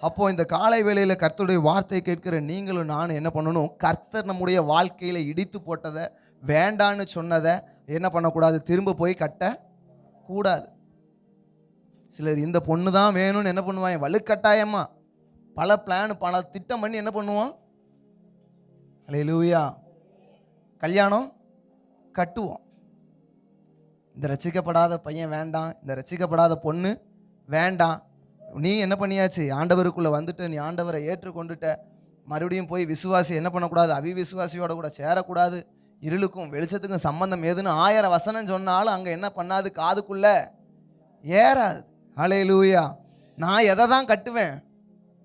அப்போ இந்த காலை வேளையில் கர்த்தருடைய வார்த்தையை கேட்கிற நீங்களும் நானும் என்ன பண்ணணும்? கர்த்தர் நம்முடைய வாழ்க்கையில் இடித்து போட்டதை, வேண்டான்னு சொன்னதை என்ன பண்ணக்கூடாது? திரும்ப போய் கட்டக்கூடாது. சிலர் இந்த பொண்ணு தான் வேணும்னு என்ன பண்ணுவாங்க? வலுக்கட்டாயமா பல பிளான், பல திட்டம் பண்ணி என்ன பண்ணுவோம்? ஹல்லேலூயா. கல்யாணம் கட்டுவோம். இந்த ரட்சிக்கப்படாத பையன் வேண்டாம், இந்த ரட்சிக்கப்படாத பொண்ணு வேண்டாம். நீ என்ன பண்ணியாச்சு, ஆண்டவருக்குள்ளே வந்துட்டு நீ ஆண்டவரை ஏற்றுக்கொண்டுட்ட. மறுபடியும் போய் விசுவாசி என்ன பண்ணக்கூடாது, அவிவிசுவாசியோட கூட சேரக்கூடாது. இருளுக்கும் வெளிச்சத்துக்கும் சம்பந்தம் ஏதுன்னு 1000 வசனம் சொன்னாலும் அங்கே என்ன பண்ணாது, காதுக்குள்ளே ஏறாது. ஹல்லேலூயா. நான் எதை தான் கட்டுவேன்,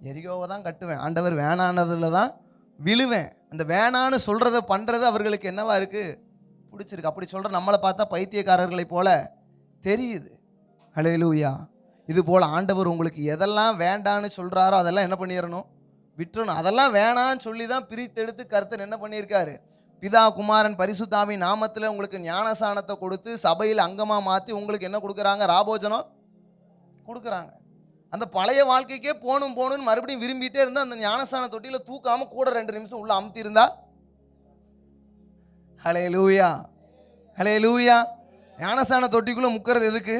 எரிகோவை தான் கட்டுவேன். ஆண்டவர் வேணானதில் தான் விழுவேன். அந்த வேணான்னு சொல்கிறத பண்ணுறது அவர்களுக்கு என்னவா இருக்குது, பிடிச்சிருக்கு. அப்படி சொல்கிற நம்மளை பார்த்தா பைத்தியக்காரர்களை போல தெரியுது. ஹல்லேலூயா. இது போல் ஆண்டவர் உங்களுக்கு எதெல்லாம் வேண்டான்னு சொல்கிறாரோ அதெல்லாம் என்ன பண்ணிடணும், விட்டுறணும். அதெல்லாம் வேணான்னு சொல்லி தான் பிரித்தெடுத்து கர்த்தர் என்ன பண்ணியிருக்காரு, பிதா குமாரன் பரிசுத்தாவின் நாமத்தில் உங்களுக்கு ஞானசானத்தை கொடுத்து சபையில் அங்கமாக மாற்றி உங்களுக்கு என்ன கொடுக்குறாங்க, ராபோஜனம் கொடுக்குறாங்க. அந்த பழைய வாழ்க்கைக்கே போகணும்னு மறுபடியும் விரும்பிட்டே இருந்தால் அந்த ஞானசான தொட்டியில் தூக்காமல் கூட 2 நிமிஷம் உள்ள அமுத்தி இருந்தா, ஹல்லேலூயா ஹல்லேலூயா. ஞானசான தொட்டிக்குள்ளே முக்கிறது எதுக்கு,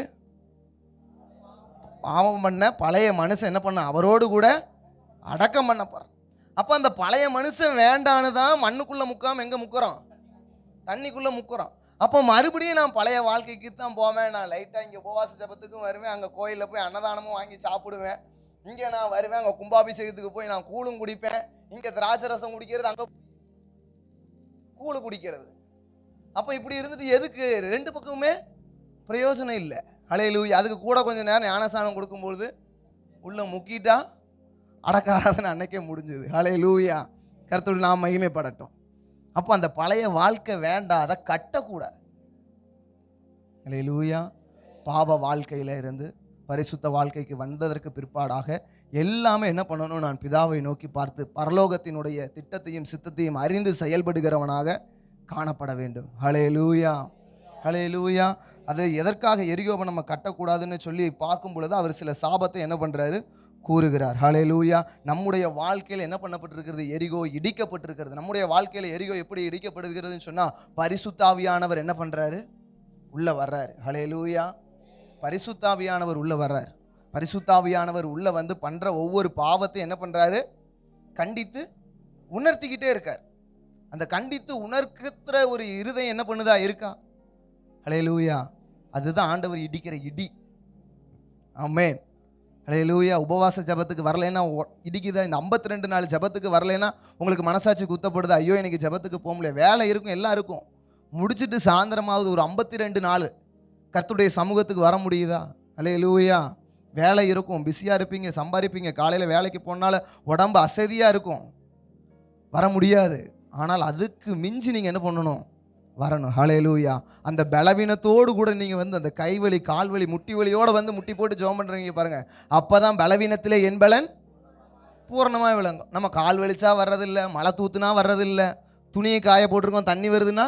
பாவம் பண்ண பழைய மனுஷன் என்ன பண்ண அவரோடு கூட அடக்கம் பண்ண போகிறான். அப்போ அந்த பழைய மனுஷன் வேண்டான்னு தான் மண்ணுக்குள்ளே முக்காமல் எங்கே முக்கிறோம், தண்ணிக்குள்ளே முக்கிறோம். அப்போ மறுபடியும் நான் பழைய வாழ்க்கைக்கு தான் போவேன். நான் லைட்டாக இங்கே உபவாச ஜபத்துக்கும் வருவேன், அங்கே கோயிலில் போய் அன்னதானமும் வாங்கி சாப்பிடுவேன். இங்கே நான் வருவேன், அங்கே கும்பாபிஷேகத்துக்கு போய் நான் கூழும் குடிப்பேன். இங்கே திராட்சை ரசம் குடிக்கிறது, அங்கே கூழு குடிக்கிறது. அப்போ இப்படி இருந்துட்டு எதுக்கு, 2 பக்கமுமே பிரயோஜனம் இல்லை. ஹல்லேலூயா. அதுக்கு கூட கொஞ்சம் நேரம் ஞானஸ்நானம் கொடுக்கும்பொழுது உள்ளே முக்கிட்டா அடக்க ஆராதனை அன்னைக்கே முடிஞ்சது. ஹல்லேலூயா. கர்த்தருடைய நாமம் மகிமைப்படட்டும். அப்போ அந்த பழைய வாழ்க்கை வேண்டாம், அதை கட்டக்கூடாது. ஹல்லேலூயா. பாவ வாழ்க்கையில் இருந்து பரிசுத்த வாழ்க்கைக்கு வந்ததற்கு பிற்பாடாக எல்லாமே என்ன பண்ணணும், நான் பிதாவை நோக்கி பார்த்து பரலோகத்தினுடைய திட்டத்தையும் சித்தத்தையும் அறிந்து செயல்படுகிறவனாக காணப்பட வேண்டும். ஹல்லேலூயா ஹல்லேலூயா. அது எதற்காக எரிகோவை நம்ம கட்டக்கூடாதுன்னு சொல்லி பார்க்கும் பொழுது அவர் சில சாபத்தை என்ன பண்ணுறாரு, கூறுகிறார். ஹல்லேலூயா. நம்முடைய வாழ்க்கையில் என்ன பண்ணப்பட்டிருக்கிறது, எரிகோ இடிக்கப்பட்டிருக்கிறது. நம்முடைய வாழ்க்கையில் எரிகோ எப்படி இடிக்கப்படுகிறதுன்னு சொன்னால் பரிசுத்தாவியானவர் என்ன பண்ணுறாரு, உள்ளே வர்றாரு. ஹல்லேலூயா. பரிசுத்தாவியானவர் உள்ளே வர்றார். பரிசுத்தாவியானவர் உள்ளே வந்து பண்ணுற ஒவ்வொரு பாவத்தை என்ன பண்ணுறாரு, கண்டித்து உணர்த்திக்கிட்டே இருக்கார். அந்த கண்டித்து உணர்க்கிற ஒரு இருதயம் என்ன பண்ணுதா இருக்கா. ஹல்லேலூயா. அதுதான் ஆண்டவர் இடிக்கிற இடி. ஆமென். ஹல்லேலூயா. உபவாச ஜபத்துக்கு வரலைன்னா இடிக்குதா, இந்த 52 நாள் ஜபத்துக்கு வரலைன்னா உங்களுக்கு மனசாட்சி குத்தப்படுது, ஐயோ எனக்கு ஜபத்துக்கு போக முடியல, வேலை இருக்கும் எல்லாம் இருக்கும், முடிச்சுட்டு சாயந்தரமாவது ஒரு 52 நாள் கர்த்தருடைய சமூகத்துக்கு வர முடியுதா. ஹல்லேலூயா. வேலை இருக்கும், பிஸியாக இருப்பீங்க, சம்பாதிப்பீங்க, காலையில் வேலைக்கு போனால உடம்பு அசதியாக இருக்கும், வர முடியாது. ஆனால் அதுக்கு மிஞ்சி நீங்கள் என்ன பண்ணணும், வரணும். ஹல்லேலூயா. அந்த பலவீனத்தோடு கூட நீங்கள் வந்து அந்த கைவலி கால்வலி முட்டி வலியோடு வந்து முட்டி போட்டு ஜெபம் பண்ணுறீங்க பாருங்கள், அப்போ தான் பலவீனத்திலே என் பலன் பூரணமாக விளங்கும். நம்ம கால் வலிச்சா வர்றதில்லை, மழை தூத்துனா வர்றதில்லை, துணியை காய போட்டிருக்கோம் தண்ணி வருதுன்னா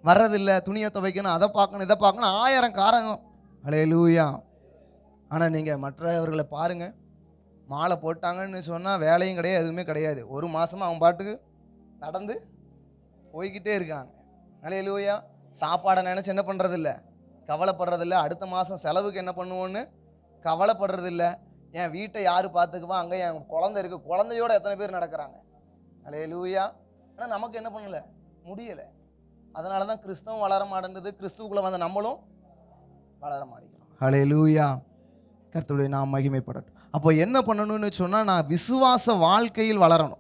வர்றதில்லை, துணியை துவைக்கணும், அதை பார்க்கணும், இதை பார்க்கணும், 1000 காரணம். ஹல்லேலூயா. ஆனால் நீங்கள் மற்றவர்களை பாருங்கள், மாலை போட்டாங்கன்னு சொன்னால் வேலையும் கிடையாது, எதுவுமே கிடையாது. 1 மாதமாக அவன் பாட்டுக்கு நடந்து போய்கிட்டே இருக்காங்க. ஹல்லேலூயா. சாப்பாடை நினச்சி என்ன பண்ணுறதில்ல, கவலைப்படுறதில்ல. அடுத்த மாதம் செலவுக்கு என்ன பண்ணுவோன்னு கவலைப்படுறதில்ல. என் வீட்டை யார் பார்த்துக்குவா, அங்கே என் குழந்தை இருக்குது, குழந்தையோடு எத்தனை பேர் நடக்கிறாங்க. ஹல்லேலூயா. ஆனால் நமக்கு என்ன பண்ணலை, முடியலை. அதனால தான் கிறிஸ்தவம் வளர மாட்டேன்றது, கிறிஸ்துவுக்குள்ளே வந்த நம்மளும் வளர மாட்டேங்கிறோம். ஹல்லேலூயா. கர்த்தருடைய நாம் மகிமைப்படட்டும். அப்போ என்ன பண்ணணும்னு சொன்னால், நான் விசுவாச வாழ்க்கையில் வளரணும்.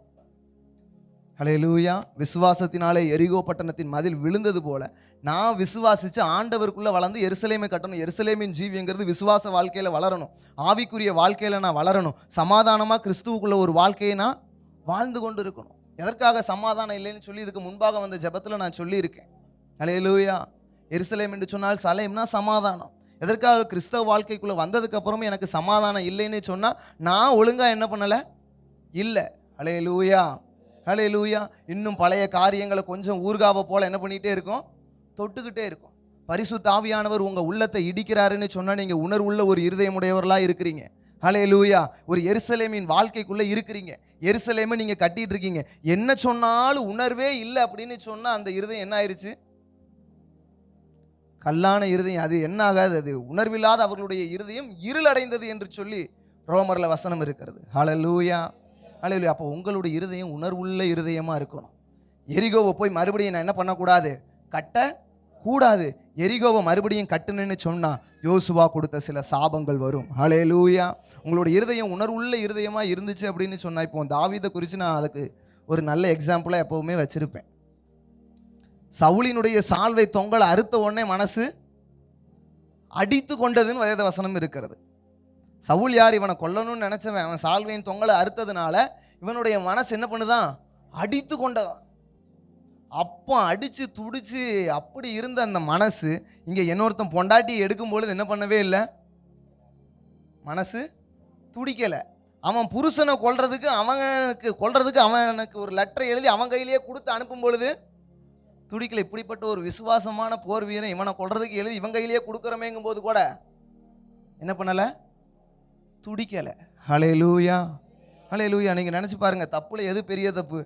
ஹல்லேலூயா. விசுவாசத்தினாலே எரிகோ பட்டணத்தின் மதில் விழுந்தது போல நான் விசுவாசித்து ஆண்டவருக்குள்ளே வளர்ந்து எருசலேமை கட்டணும். எருசலேமின் ஜீவியங்கிறது விசுவாச வாழ்க்கையில் வளரணும், ஆவிக்குரிய வாழ்க்கையில் நான் வளரணும். சமாதானமாக கிறிஸ்துவுக்குள்ள ஒரு வாழ்க்கையை நான் வாழ்ந்து கொண்டு இருக்கணும். எதற்காக சமாதானம் இல்லைன்னு சொல்லி இதுக்கு முன்பாக வந்த ஜெபத்தில் நான் சொல்லியிருக்கேன். ஹல்லேலூயா. எருசலேம் என்று சொன்னால் சலேம்னா சமாதானம். எதற்காக கிறிஸ்தவ வாழ்க்கைக்குள்ளே வந்ததுக்கப்புறமும் எனக்கு சமாதானம் இல்லைன்னு சொன்னால் நான் ஒழுங்காக என்ன பண்ணலை, இல்லை. ஹல்லேலூயா ஹல்லேலூயா. இன்னும் பழைய காரியங்களை கொஞ்சம் ஊர்காவை போல் என்ன பண்ணிகிட்டே இருக்கோம், தொட்டுக்கிட்டே இருக்கும். பரிசுத்த ஆவியானவர் உங்கள் உள்ளத்தை இடிக்கிறாருன்னு சொன்னால் நீங்கள் உணர்வுள்ள ஒரு இருதயமுடையவர்களாக இருக்கிறீங்க. ஹல்லேலூயா. ஒரு எருசலேமின் வாழ்க்கைக்குள்ளே இருக்கிறீங்க. எருசலேமை நீங்கள் கட்டிகிட்டு இருக்கீங்க. என்ன சொன்னாலும் உணர்வே இல்லை அப்படின்னு சொன்னால் அந்த இருதயம் என்ன ஆயிடுச்சு, கல்லான இருதயம். அது என்ன ஆகாது, அது உணர்வில்லாத அவர்களுடைய இருதயம் இருளடைந்தது என்று சொல்லி ரோமரில் வசனம் இருக்கிறது. ஹல்லேலூயா ஹல்லேலூயா. அப்போ உங்களுடைய இருதயம் உணர்வுள்ள இருதயமாக இருக்கணும். எரிகோவை போய் மறுபடியும் நான் என்ன பண்ணக்கூடாது, கட்ட கூடாது. எரிகோவை மறுபடியும் கட்டுன்னு சொன்னா யோசுவா கொடுத்த சில சாபங்கள் வரும். ஹல்லேலூயா. உங்களோட இருதயம் உணர்வுள்ள இருதயமா இருந்துச்சு அப்படின்னு சொன்னா, இப்போ தாவீதை குறித்து நான் அதுக்கு ஒரு நல்ல எக்ஸாம்பிளாக எப்போவுமே வச்சிருப்பேன். சவுலினுடைய சால்வை தொங்கலை அறுத்த உடனே மனசு அடித்து கொண்டதுன்னு வேத வசனம் இருக்கிறது. சவுல் யார்? இவனை கொல்லணும்னு நினைச்சவன். அவன் சால்வையின் தொங்கலை அறுத்ததுனால இவனுடைய மனசு என்ன பண்ணுதான்? அடித்து கொண்டதான். அப்போ அடித்து துடிச்சு அப்படி இருந்த அந்த மனசு இங்கே இன்னொருத்தன் பொண்டாட்டி எடுக்கும்பொழுது என்ன பண்ணவே இல்லை? மனசு துடிக்கலை. அவன் புருஷனை கொல்றதுக்கு அவனுக்கு ஒரு லெட்டரை எழுதி அவன் கையிலேயே கொடுத்து அனுப்பும் பொழுது துடிக்கலை. இப்படிப்பட்ட ஒரு விசுவாசமான போர் வீரன் இவனை கொல்றதுக்கு எழுதி இவன் கையிலேயே கொடுக்குறமேங்கும் போது கூட என்ன பண்ணலை? துடிக்கலை. ஹல்லேலூயா, ஹல்லேலூயா. நீங்கள் நினச்சி பாருங்கள், தப்புல எது பெரிய தப்பு?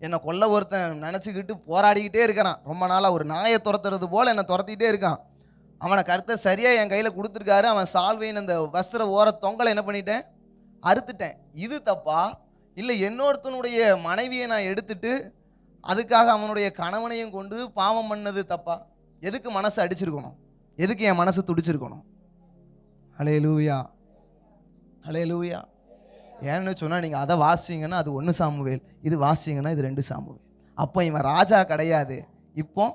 என்னை கொல்ல ஒருத்தன் நினச்சிக்கிட்டு போராடிக்கிட்டே இருக்கிறான். ரொம்ப நாளாக ஒரு நாயை துரத்துறது போல் என்னை துரத்திக்கிட்டே இருக்கான். அவனை கர்த்தர் சரியாக என் கையில் கொடுத்துருக்காரு. அவன் சால்வையின் அந்த வஸ்திர ஓர தொங்கலை என்ன பண்ணிட்டேன்? அறுத்துட்டேன். இது தப்பா? இல்லை இன்னொருத்தனுடைய மனைவியை நான் எடுத்துட்டு அதுக்காக அவனுடைய கணவனையும் கொண்டு பாவம் பண்ணது தப்பா? எதுக்கு மனசு அடிச்சிருக்கணும்? எதுக்கு என் மனசு துடிச்சிருக்கணும்? ஹல்லேலூயா, ஹல்லேலூயா. ஏன்னு சொன்னால் நீங்கள் அதை வாசிங்கன்னா அது 1 சாமுவேல், இது வாசிங்கன்னா இது 2 சாமுவேல். அப்போ இவன் ராஜா கிடையாது, இப்போ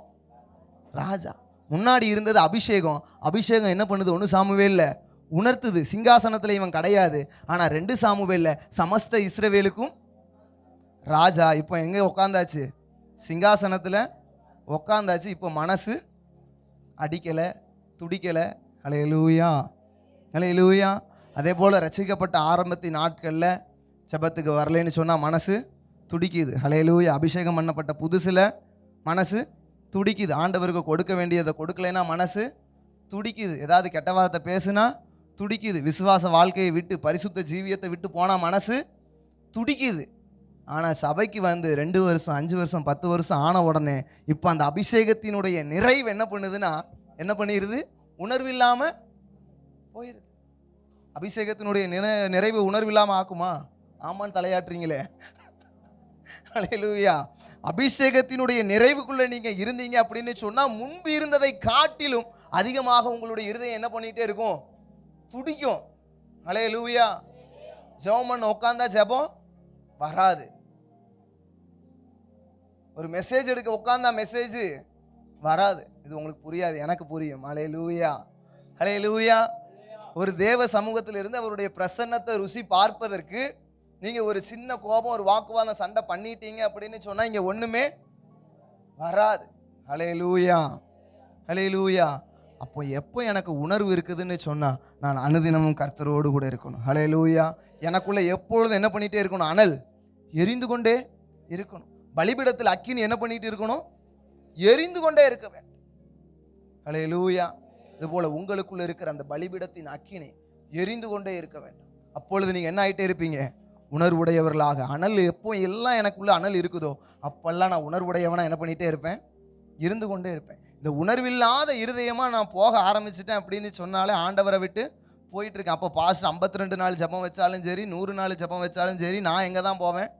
ராஜா. முன்னாடி இருந்தது அபிஷேகம். அபிஷேகம் என்ன பண்ணுது? 1 சாமுவேலில் உணர்த்துது. சிங்காசனத்தில் இவன் கிடையாது. ஆனால் 2 சாமுவேலில் சமஸ்த இஸ்ரவேலுக்கும் ராஜா. இப்போ எங்கே உட்காந்தாச்சு? சிங்காசனத்தில் உட்காந்தாச்சு. இப்போ மனசு அடிக்கலை, துடிக்கலை. ஹல்லேலூயா, ஹல்லேலூயா. அதே போல் ரட்சிக்கப்பட்ட ஆரம்பத்தின் நாட்களில் ஜெபத்துக்கு வரலைன்னு சொன்னால் மனசு துடிக்குது. ஹல்லேலூயா. அபிஷேகம் பண்ணப்பட்ட புதுசில் மனசு துடிக்குது. ஆண்டவருக்கு கொடுக்க வேண்டியதை கொடுக்கலைன்னா மனசு துடிக்குது. ஏதாவது கெட்ட வார்த்தை பேசுனா துடிக்குது. விசுவாச வாழ்க்கையை விட்டு பரிசுத்த ஜீவியத்தை விட்டு போனால் மனசு துடிக்குது. ஆனால் சபைக்கு வந்து 2 வருஷம் 5 வருஷம் 10 வருஷம் ஆன உடனே இப்போ அந்த அபிஷேகத்தினுடைய நிறைவு என்ன பண்ணுதுன்னா என்ன பண்ணிடுது? உணர்வு இல்லாமல் போயிடுது. அபிஷேகத்தினுடைய நிறைவு உணர்வு இல்லாமல் ஆக்குமா? ஆமான்னு தலையாட்டுறீங்களே. ஹல்லேலூயா. அபிஷேகத்தினுடைய நிறைவுக்குள்ளே நீங்கள் இருந்தீங்க அப்படின்னு சொன்னால் முன்பு இருந்ததை காட்டிலும் அதிகமாக உங்களுடைய இருதயம் என்ன பண்ணிகிட்டே இருக்கும்? துடிக்கும். ஹல்லேலூயா. ஜெபம் பண்ண உட்காந்தா ஜெபம் வராது. ஒரு மெசேஜ் எடுக்க உட்காந்தா மெசேஜ் வராது. இது உங்களுக்கு புரியாது, எனக்கு புரியும். ஹல்லேலூயா, ஹல்லேலூயா. ஒரு தேவ சமூகத்தில் இருந்து அவருடைய பிரசன்னத்தை ருசி பார்ப்பதற்கு நீங்கள் ஒரு சின்ன கோபம், ஒரு வாக்குவாதம், சண்டை பண்ணிட்டீங்க அப்படின்னு சொன்னால் இங்கே ஒன்றுமே வராது. ஹல்லேலூயா, ஹல்லேலூயா. அப்போ எப்போ எனக்கு உணர்வு இருக்குதுன்னு சொன்னால் நான் அனுதினமும் கர்த்தரோடு கூட இருக்கணும். ஹல்லேலூயா. எனக்குள்ளே எப்பொழுதும் என்ன பண்ணிகிட்டே இருக்கணும்? அனல் எரிந்து கொண்டே இருக்கணும். பலிபீடத்தில் அக்கினி என்ன பண்ணிட்டு இருக்கணும்? எரிந்து கொண்டே இருக்க வேண்டும். ஹல்லேலூயா. இதுபோல் உங்களுக்குள்ள இருக்கிற அந்த பலிபீடத்தின் அக்கினி எரிந்து கொண்டே இருக்க வேண்டும். அப்பொழுது நீங்கள் என்ன ஆகிட்டே இருப்பீங்க? உணர்வுடையவர்களாக. அனல் எப்போ எல்லாம் எனக்குள்ள அனல் இருக்குதோ அப்பெல்லாம் நான் உணர்வுடையவனா என்ன பண்ணிகிட்டே இருப்பேன்? இருந்து கொண்டே இருப்பேன். இந்த உணர்வில்லாத இருதயமாக நான் போக ஆரம்பிச்சிட்டேன் அப்படின்னு சொன்னாலே ஆண்டவரை விட்டு போயிட்டுருக்கேன். அப்போ பாஸ்ட் 52 நாள் ஜெபம் வச்சாலும் சரி, 100 நாள் ஜெபம் வச்சாலும் சரி, நான் எங்கே தான் போவேன்?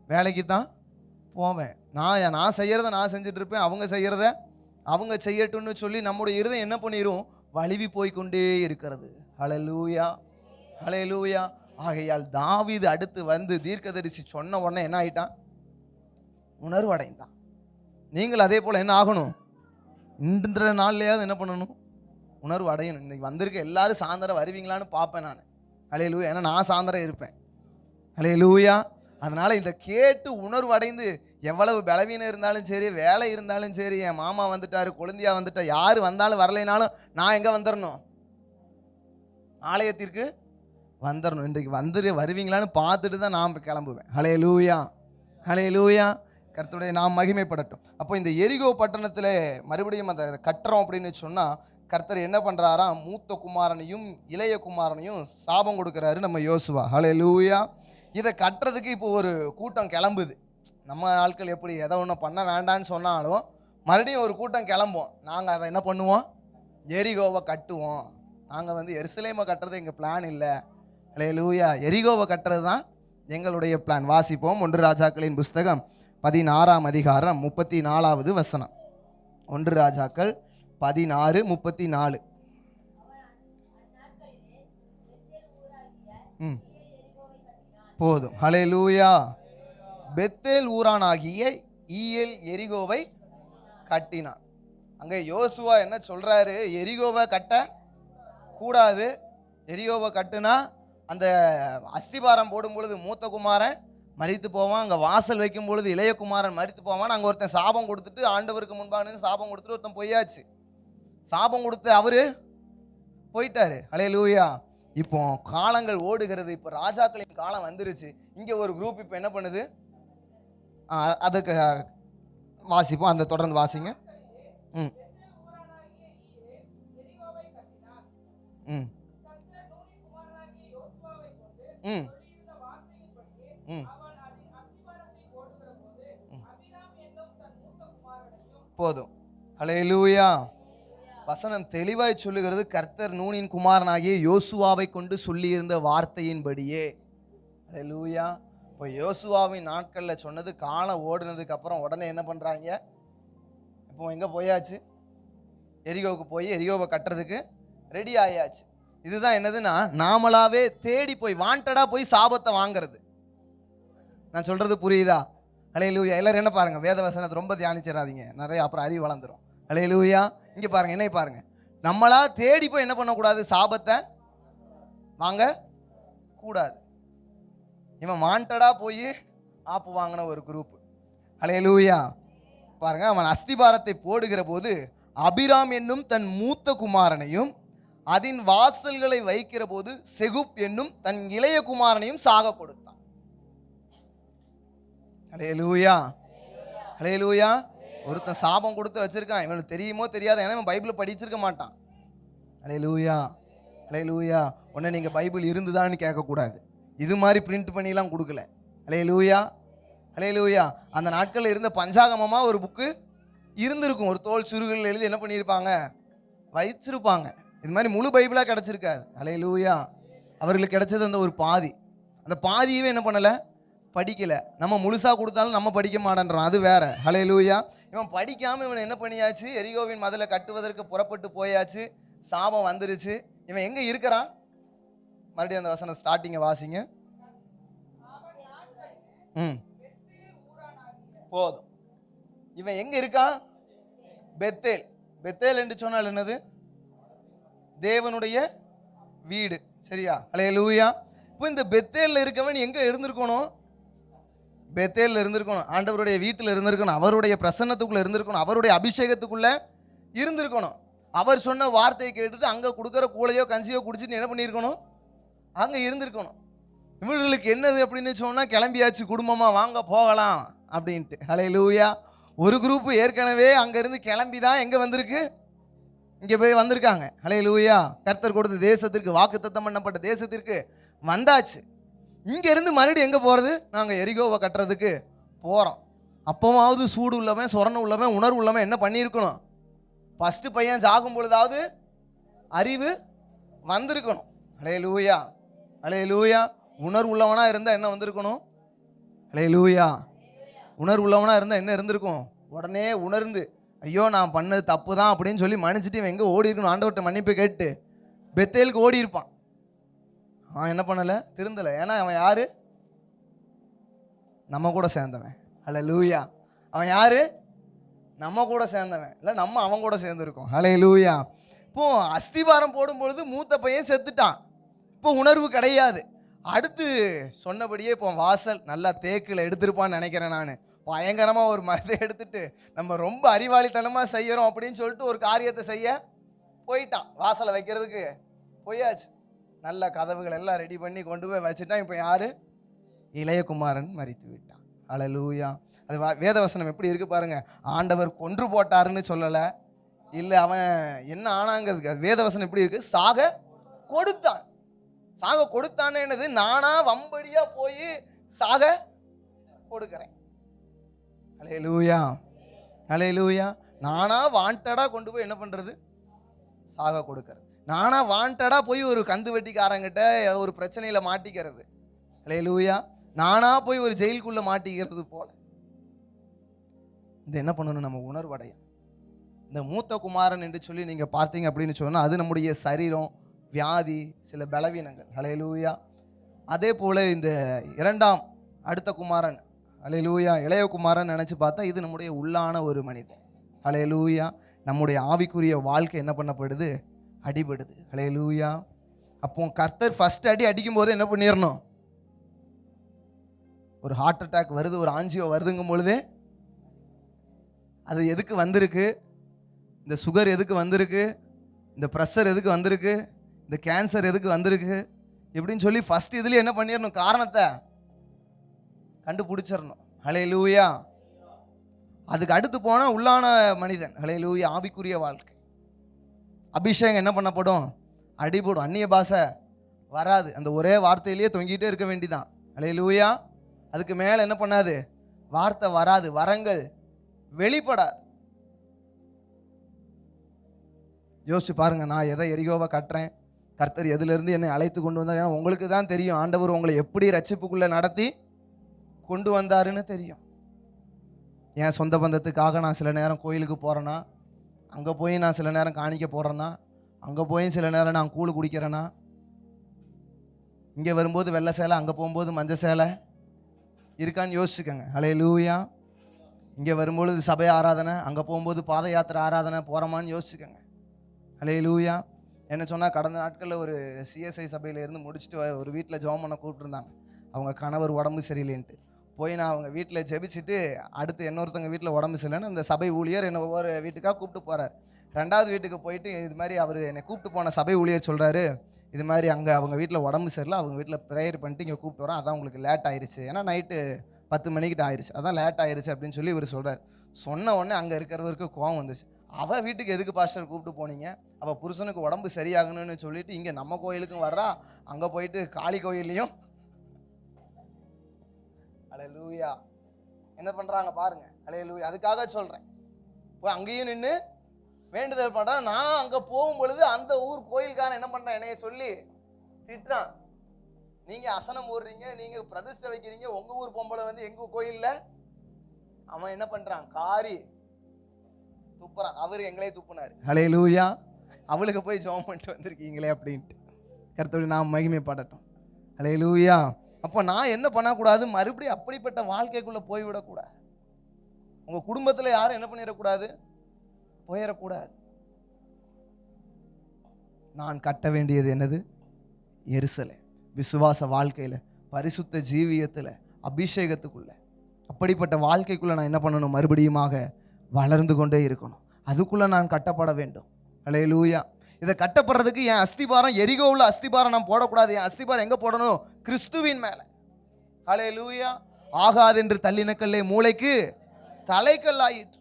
வேலைக்கு தான் போவேன். நான் செய்கிறத நான் செஞ்சுட்டு இருப்பேன், அவங்க செய்கிறத அவங்க செய்யட்டும்னு சொல்லி நம்முடைய இருதயம் என்ன பண்ணிடும்? வலிவி போய்கொண்டே இருக்கிறது. ஹல்லேலூயா, ஹல்லேலூயா. ஆகையால் தாவீது அடுத்து வந்து தீர்க்கதரிசி சொன்ன உடனே என்ன ஆயிட்டான்? உணர்வு அடைந்தான். நீங்கள் அதே போல் என்ன ஆகணும்? இன்ற நாள்லையாவது என்ன பண்ணணும்? உணர்வு அடையணும். இன்னைக்கு வந்திருக்க எல்லாரும் சாயந்தரம் வருவீங்களான்னு பார்ப்பேன் நான். ஹல்லேலூயா. ஏன்னா நான் சாயந்தரம் இருப்பேன். ஹல்லேலூயா. அதனால் இந்த கேட்டு உணர்வு அடைந்து எவ்வளவு பலவீனம் இருந்தாலும் சரி, வேலை இருந்தாலும் சரி, என் மாமா வந்துட்டார், கொழுந்தியா வந்துட்டா, யார் வந்தாலும் வரலைனாலும் நான் எங்கே வந்துடணும்? ஆலயத்திற்கு வந்துடணும். இன்றைக்கு வருவீங்களான்னு பார்த்துட்டு தான் நான் கிளம்புவேன். ஹல்லேலூயா, ஹல்லேலூயா. கர்த்தருடைய நாம் மகிமைப்படட்டும். அப்போ இந்த எரிகோ பட்டணத்தில் மறுபடியும் அதை கட்டுறோம் அப்படின்னு சொன்னால் கர்த்தர் என்ன பண்ணுறாராம்? மூத்த குமாரனையும் இளைய குமாரனையும் சாபம் கொடுக்குறாரு நம்ம யோசுவா. ஹல்லேலூயா. இதை கட்டுறதுக்கு இப்போ ஒரு கூட்டம் கிளம்புது. நம்ம ஆட்கள் எப்படி எதை ஒன்று பண்ண வேண்டான்னு சொன்னாலும் மறுபடியும் ஒரு கூட்டம் கிளம்புவோம். நாங்கள் அதை என்ன பண்ணுவோம்? எரிகோவை கட்டுவோம். நாங்கள் எருசலேமை கட்டுறது எங்கள் பிளான் இல்லை. ஹல்லேலூயா. எரிகோவை கட்டுறது தான் எங்களுடைய பிளான். வாசிப்போம். 1 ராஜாக்களின் புஸ்தகம் 16ஆம் அதிகாரம் 34வது வசனம். 1 ராஜாக்கள் 16:34. போதும். ஹல்லேலூயா. பெத்தேல் ஊரானாகிய ஈயேல் எரிகோவை கட்டினான். அங்கே யோசுவா என்ன சொல்றாரு? எரிகோவை கட்ட கூடாது. எரிகோவை கட்டுனா அந்த அஸ்திபாரம் போடும் பொழுது மூத்த குமாரன் மரித்து போவான். அங்கே வாசல் வைக்கும் பொழுது இளைய குமாரன் மரித்து போவான். அங்கே ஒருத்தன் சாபம் கொடுத்துட்டு ஆண்டவருக்கு முன்பாக சாபம் கொடுத்துட்டு ஒருத்தன் பொய்யாச்சு. சாபம் கொடுத்து அவரு போயிட்டாரு. ஹல்லேலூயா. இப்போ காலங்கள் ஓடுகிறது. இப்போ ராஜாக்களின் காலம் வந்துருச்சு. இங்கே ஒரு குரூப் இப்போ என்ன பண்ணுது? அதுக்கு வாசிப்போம். அந்த தொடர்ந்து வாசிங்க. ம் ம் ம் ம் போதும். ஹல்லேலூயா. வசனம் தெளிவாய் சொல்லுகிறது, கர்த்தர் நூனின் குமாரனாகிய யோசுவாவை கொண்டு சொல்லியிருந்த வார்த்தையின்படியே. ஹல்லேலூயா. இப்போ யோசுவாவின் நாட்களில் சொன்னது காலம் ஓடுனதுக்கு அப்புறம் உடனே என்ன பண்ணுறாங்க? இப்போ எங்கே போயாச்சு? எரிகோவுக்கு போய் எரிகோவை கட்டுறதுக்கு ரெடி ஆயாச்சு. இதுதான் என்னதுன்னா, நாமளாவே தேடி போய் வாண்டடாக போய் சாபத்தை வாங்கிறது. நான் சொல்கிறது புரியுதா? ஹல்லேலூயா. எல்லாரும் என்ன பாருங்கள், வேத வசனத்தை ரொம்ப தியானிச்சிடாதீங்க, நிறைய அப்புறம் அறிவு வளர்ந்துடும். ஹல்லேலூயா. இங்கே பாருங்கள், என்னை பாருங்கள். நம்மளா தேடி போய் என்ன பண்ணக்கூடாது? சாபத்தை வாங்க கூடாது. இவன் வாண்டடாக போய் ஆப்பு வாங்கின ஒரு குரூப். ஹல்லேலூயா. பாருங்க, அவன் அஸ்திபாரத்தை போடுகிற போது அபிராம் என்னும் தன் மூத்த குமாரனையும் அதன் வாசல்களை வைக்கிற போது செகுப் என்னும் தன் இளைய குமாரனையும் சாக கொடுத்தான். ஹல்லேலூயா. ஹல்லேலூயா. ஒருத்தன் சாபம் கொடுத்து வச்சிருக்கான். இவனுக்கு தெரியுமோ தெரியாத, ஏன்னா இவன் பைபிள் படிச்சிருக்க மாட்டான். ஹல்லேலூயா. ஹல்லேலூயா. உடனே நீங்கள் பைபிள் இருந்துதான்னு கேட்கக்கூடாது. இது மாதிரி பிரிண்ட் பண்ணிலாம் கொடுக்கல. ஹல்லேலூயா. ஹல்லேலூயா. அந்த நாட்களில் இருந்த பஞ்சாகமமாக ஒரு புக்கு இருந்திருக்கும். ஒரு தோல் சுருகள் எழுதி என்ன பண்ணியிருப்பாங்க? வச்சிருப்பாங்க. இது மாதிரி முழு பைபிளாக கிடச்சிருக்காது. ஹல்லேலூயா. அவர்களுக்கு கிடைச்சது அந்த ஒரு பாதி. அந்த பாதியவே என்ன பண்ணலை? படிக்கலை. நம்ம முழுசாக கொடுத்தாலும் நம்ம படிக்க மாட்டேன்றோம், அது வேற. ஹல்லேலூயா. இவன் படிக்காமல் இவன் என்ன பண்ணியாச்சு? எரிகோவின் மதிலை கட்டுவதற்கு புறப்பட்டு போயாச்சு. சாபம் வந்துருச்சு. இவன் எங்கே இருக்கிறான்? மறுபடியும் அந்த வசனம் ஸ்டார்டிங்கை வாசிங்க. போதும். இவன் எங்கே இருக்கான்? பெத்தேல். பெத்தேல் என்று சொன்னால் என்னது? தேவனுடைய வீடு. சரியா? ஹல்லேலூயா. இப்போ இந்த பெத்தேலில் இருக்கவன் எங்கே இருந்திருக்கணும்? பெத்தேலில் இருந்திருக்கணும். ஆண்டவருடைய வீட்டில் இருந்திருக்கணும். அவருடைய பிரசன்னத்துக்குள்ளே இருந்திருக்கணும். அவருடைய அபிஷேகத்துக்குள்ளே இருந்திருக்கணும். அவர் சொன்ன வார்த்தையை கேட்டுட்டு அங்கே கொடுக்குற கூளையோ கஞ்சியோ குடிச்சிட்டு என்ன பண்ணியிருக்கணும்? அங்கே இருந்திருக்கணும். இவர்களுக்கு என்னது அப்படின்னு சொன்னால், கிளம்பியாச்சு குடும்பமாக, வாங்க போகலாம் அப்படின்ட்டு. ஹல்லேலூயா. ஒரு குரூப்பு ஏற்கனவே அங்கேருந்து கிளம்பி தான் எங்கே வந்திருக்கு? இங்கே போய் வந்திருக்காங்க. ஹல்லேலூயா. கர்த்தர் கொடுத்த தேசத்திற்கு, வாக்குத்தத்தம் பண்ணப்பட்ட தேசத்திற்கு வந்தாச்சு. இங்கேருந்து மறுபடியும் எங்கே போகிறது? நாங்கள் எரிகோவை கட்டுறதுக்கு போகிறோம். அப்போவாவது சூடு உள்ளவன், சொரணை உள்ளவன், உணர்வு உள்ளவன் என்ன பண்ணியிருக்கணும்? ஃபஸ்ட்டு பையன் சாகும் பொழுதாவது அறிவு வந்திருக்கணும். ஹல்லேலூயா. ஹல்லேலூயா. உணர்வு உள்ளவனாக இருந்தால் என்ன வந்திருக்கணும்? ஹல்லேலூயா. உணர்வு உள்ளவனாக இருந்தால் என்ன இருந்திருக்கும்? உடனே உணர்ந்து, ஐயோ நான் பண்ணது தப்பு தான் அப்படின்னு சொல்லி மன்னிச்சுட்டு இவன் எங்கே ஓடி இருக்கணும்? ஆண்டவர்கிட்ட மன்னிப்பு கேட்டு பெத்தேலுக்கு ஓடி இருப்பான். அவன் என்ன பண்ணலை? திருந்தலை. ஏன்னா அவன் யாரு? நம்ம கூட சேர்ந்தவன். ஹல்லேலூயா. அவன் யாரு? நம்ம கூட சேர்ந்தவன். இல்லை, நம்ம அவன் கூட சேர்ந்துருக்கோம். ஹல்லேலூயா. இப்போ அஸ்திபாரம் போடும்பொழுது மூத்த பையன் செத்துட்டான். இப்போ உணர்வு கிடையாது. அடுத்து சொன்னபடியே இப்போ வாசல் நல்லா தேக்கில் எடுத்திருப்பான்னு நினைக்கிறேன். நான் பயங்கரமாக ஒரு மரத்தை எடுத்துட்டு நம்ம ரொம்ப அறிவாளித்தனமாக செய்கிறோம் அப்படின்னு சொல்லிட்டு ஒரு காரியத்தை செய்ய போயிட்டான். வாசலை வைக்கிறதுக்கு போயாச்சு. நல்ல கதவுகள் எல்லாம் ரெடி பண்ணி கொண்டு போய் வச்சுட்டான். இப்போ யாரு? இளையகுமாரன் மரித்து விட்டான். ஹல்லேலூயா. அது வேதவசனம் எப்படி இருக்குது பாருங்க. ஆண்டவர் கொன்று போட்டாருன்னு சொல்லலை, இல்லை அவன் என்ன ஆனாங்கிறதுக்கு. அது வேதவசனம் எப்படி இருக்குது? சாக கொடுத்தான். சாக கொடுத்தான்னு என்னது? நானா வம்படியா போய் சாக கொடுக்கிறேன். ஹல்லேலூயா. ஹல்லேலூயா. நானா வாண்டடா கொண்டு போய் என்ன பண்றது? சாக கொடுக்கிறது. நானா வாண்டடா போய் ஒரு கந்து வெட்டிக்காரங்கிட்ட ஒரு பிரச்சனையில மாட்டிக்கிறது. ஹல்லேலூயா. நானா போய் ஒரு ஜெயிலுக்குள்ள மாட்டிக்கிறது போல. இது என்ன பண்ணணும்? நம்ம உணர்வடையும். இந்த மூத்த குமாரன் என்று சொல்லி நீங்கள் பார்த்தீங்க அப்படின்னு சொன்னால் அது நம்முடைய சரீரம், வியாதி, சில பலவீனங்கள். ஹல்லேலூயா. அதே போல் இந்த இரண்டாம் அடுத்த குமாரன், ஹல்லேலூயா, இளைய குமாரன் நினச்சி பார்த்தா இது நம்முடைய உள்ளான ஒரு மனிதன். ஹல்லேலூயா. நம்முடைய ஆவிக்குரிய வாழ்க்கை என்ன பண்ணப்படுது? அடிபடுது. ஹல்லேலூயா. அப்போ கர்த்தர் ஃபர்ஸ்ட் அடி அடிக்கும் போது என்ன பண்ணிடணும்? ஒரு ஹார்ட் அட்டாக் வருது, ஒரு ஆஞ்சியோ வருதுங்கும் பொழுதே அது எதுக்கு வந்திருக்கு? இந்த சுகர் எதுக்கு வந்திருக்கு? இந்த ப்ரெஷர் எதுக்கு வந்திருக்கு? இந்த கேன்சர் எதுக்கு வந்திருக்கு? எப்படின்னு சொல்லி ஃபர்ஸ்ட் இதுலேயே என்ன பண்ணிடணும்? காரணத்தை கண்டுபிடிச்சிடணும். ஹல்லேலூயா. அதுக்கு அடுத்து போனால் உள்ளான மனிதன், ஹல்லேலூயா, ஆவிக்குரிய வாழ்க்கை, அபிஷேகம் என்ன பண்ணப்படும்? அடிபடும். அந்நிய பாஷை வராது. அந்த ஒரே வார்த்தையிலேயே தொங்கிட்டே இருக்க வேண்டிதான். ஹல்லேலூயா. அதுக்கு மேலே என்ன பண்ணாது? வார்த்தை வராது, வரங்கள் வெளிப்படாது. யோசிச்சு பாருங்க, நான் எதை எரிகோவை கட்டுறேன், கர்த்தர் எதிலிருந்து என்னை அழைத்து கொண்டு வந்தார். ஏன்னா உங்களுக்கு தான் தெரியும் ஆண்டவர் உங்களை எப்படி ரட்சிப்புக்குள்ளே நடத்தி கொண்டு வந்தாருன்னு தெரியும். என் சொந்த பந்தத்துக்காக நான் சில நேரம் கோயிலுக்கு போகிறேன்னா, அங்கே போய் நான் சில நேரம் காணிக்க போடுறேன்னா, அங்கே போய் சில நேரம் நான் கூழ் குடிக்கிறேன்னா, இங்கே வரும்போது வெள்ளை சேலை, அங்கே போகும்போது மஞ்சள் சேலை இருக்கான்னு யோசிச்சுக்கோங்க. ஹல்லேலூயா. இங்கே வரும்பொழுது சபை ஆராதனை, அங்கே போகும்போது பாத யாத்திரை ஆராதனை போகிறோமான்னு யோசிச்சுக்கோங்க. ஹல்லேலூயா. என்ன சொன்னால், கடந்த நாட்களில் ஒரு சிஎஸ்ஐ சபையில் இருந்து முடிச்சுட்டு ஒரு வீட்டில் ஜெபம் பண்ண கூப்பிட்டுருந்தாங்க. அவங்க கணவர் உடம்பு சரியில்லைன்ட்டு போய் நான் அவங்க வீட்டில் ஜெபிச்சுட்டு அடுத்து இன்னொருத்தவங்க வீட்டில் உடம்பு சரியில்லைன்னு அந்த சபை ஊழியர் என்னை ஒவ்வொரு வீட்டுக்காக கூப்பிட்டு போகிறார். ரெண்டாவது வீட்டுக்கு போயிட்டு இது மாதிரி அவர் என்னை கூப்பிட்டு போன சபை ஊழியர் சொல்கிறாரு, இது மாதிரி அங்கே அவங்க வீட்டில் உடம்பு சரியில்லை, அவங்க வீட்டில் ப்ரேயர் பண்ணிட்டு இங்கே கூப்பிட்டு வரோம், அதான் உங்களுக்கு லேட் ஆயிடுச்சு, ஏன்னா நைட்டு 10 மணிக்கிட்ட ஆயிடுச்சு, அதான் லேட் ஆயிடுச்சு அப்படின்னு சொல்லி இவர் சொல்கிறார். சொன்ன உடனே அங்கே இருக்கிறவருக்கு கோவம் வந்துச்சு. அவள் வீட்டுக்கு எதுக்கு பாஸ்டர் கூப்பிட்டு போனீங்க? அவள் புருஷனுக்கு உடம்பு சரியாகணும்னு சொல்லிட்டு இங்கே நம்ம கோயிலுக்கும் வர்றா, அங்கே போயிட்டு காளி கோயிலையும் ஹல்லேலூயா என்ன பண்ணுறாங்க பாருங்க. ஹல்லேலூயா. அதுக்காக சொல்கிறேன், போய் அங்கேயும் நின்று வேண்டுதல் பண்ணுறான். நான் அங்கே போகும் பொழுது அந்த ஊர் கோயில்காரன் என்ன பண்ணுறான், என்னைய சொல்லி திட்டுறான். நீங்கள் அசனம் போடுறீங்க, நீங்கள் பிரதிஷ்டை வைக்கிறீங்க, உங்கள் ஊர் பொம்பளை வந்து எங்கள் கோயிலில் அவன் என்ன பண்ணுறான், காரி துப்புறான். அவர் எங்களே துப்புனார். ஹல்லேலூயா. அவளுக்கு போய் ஜெபம் பண்ணிட்டு வந்திருக்கீங்களே அப்படின்ட்டு கர்த்தருடைய நாமம் மகிமைப்படட்டும். ஹல்லேலூயா. அப்போ நான் என்ன பண்ணக்கூடாது? மறுபடியும் அப்படிப்பட்ட வாழ்க்கைக்குள்ளே போய்விடக்கூடாது. உங்கள் குடும்பத்தில் யாரும் என்ன பண்ணிடக்கூடாது? போயிடக்கூடாது. நான் கட்ட வேண்டியது என்னது? எருசலேம். விசுவாச வாழ்க்கையில், பரிசுத்த ஜீவியத்தில், அபிஷேகத்துக்குள்ள, அப்படிப்பட்ட வாழ்க்கைக்குள்ளே நான் என்ன பண்ணணும்? மறுபடியுமாக வளர்ந்து கொண்டே இருக்கணும். அதுக்குள்ளே நான் கட்டப்பட வேண்டும். ஹல்லேலூயா. இதை கட்டப்படுறதுக்கு என் அஸ்திபாரம் எரிகோவில் அஸ்திபாரம் நான் போடக்கூடாது. என் அஸ்திபாரம் எங்கே போடணும்? கிறிஸ்துவின் மேலே. ஹல்லேலூயா. ஆகாதென்று தள்ளினக்கல்லே மூளைக்கு தலைக்கல்லாயிற்று.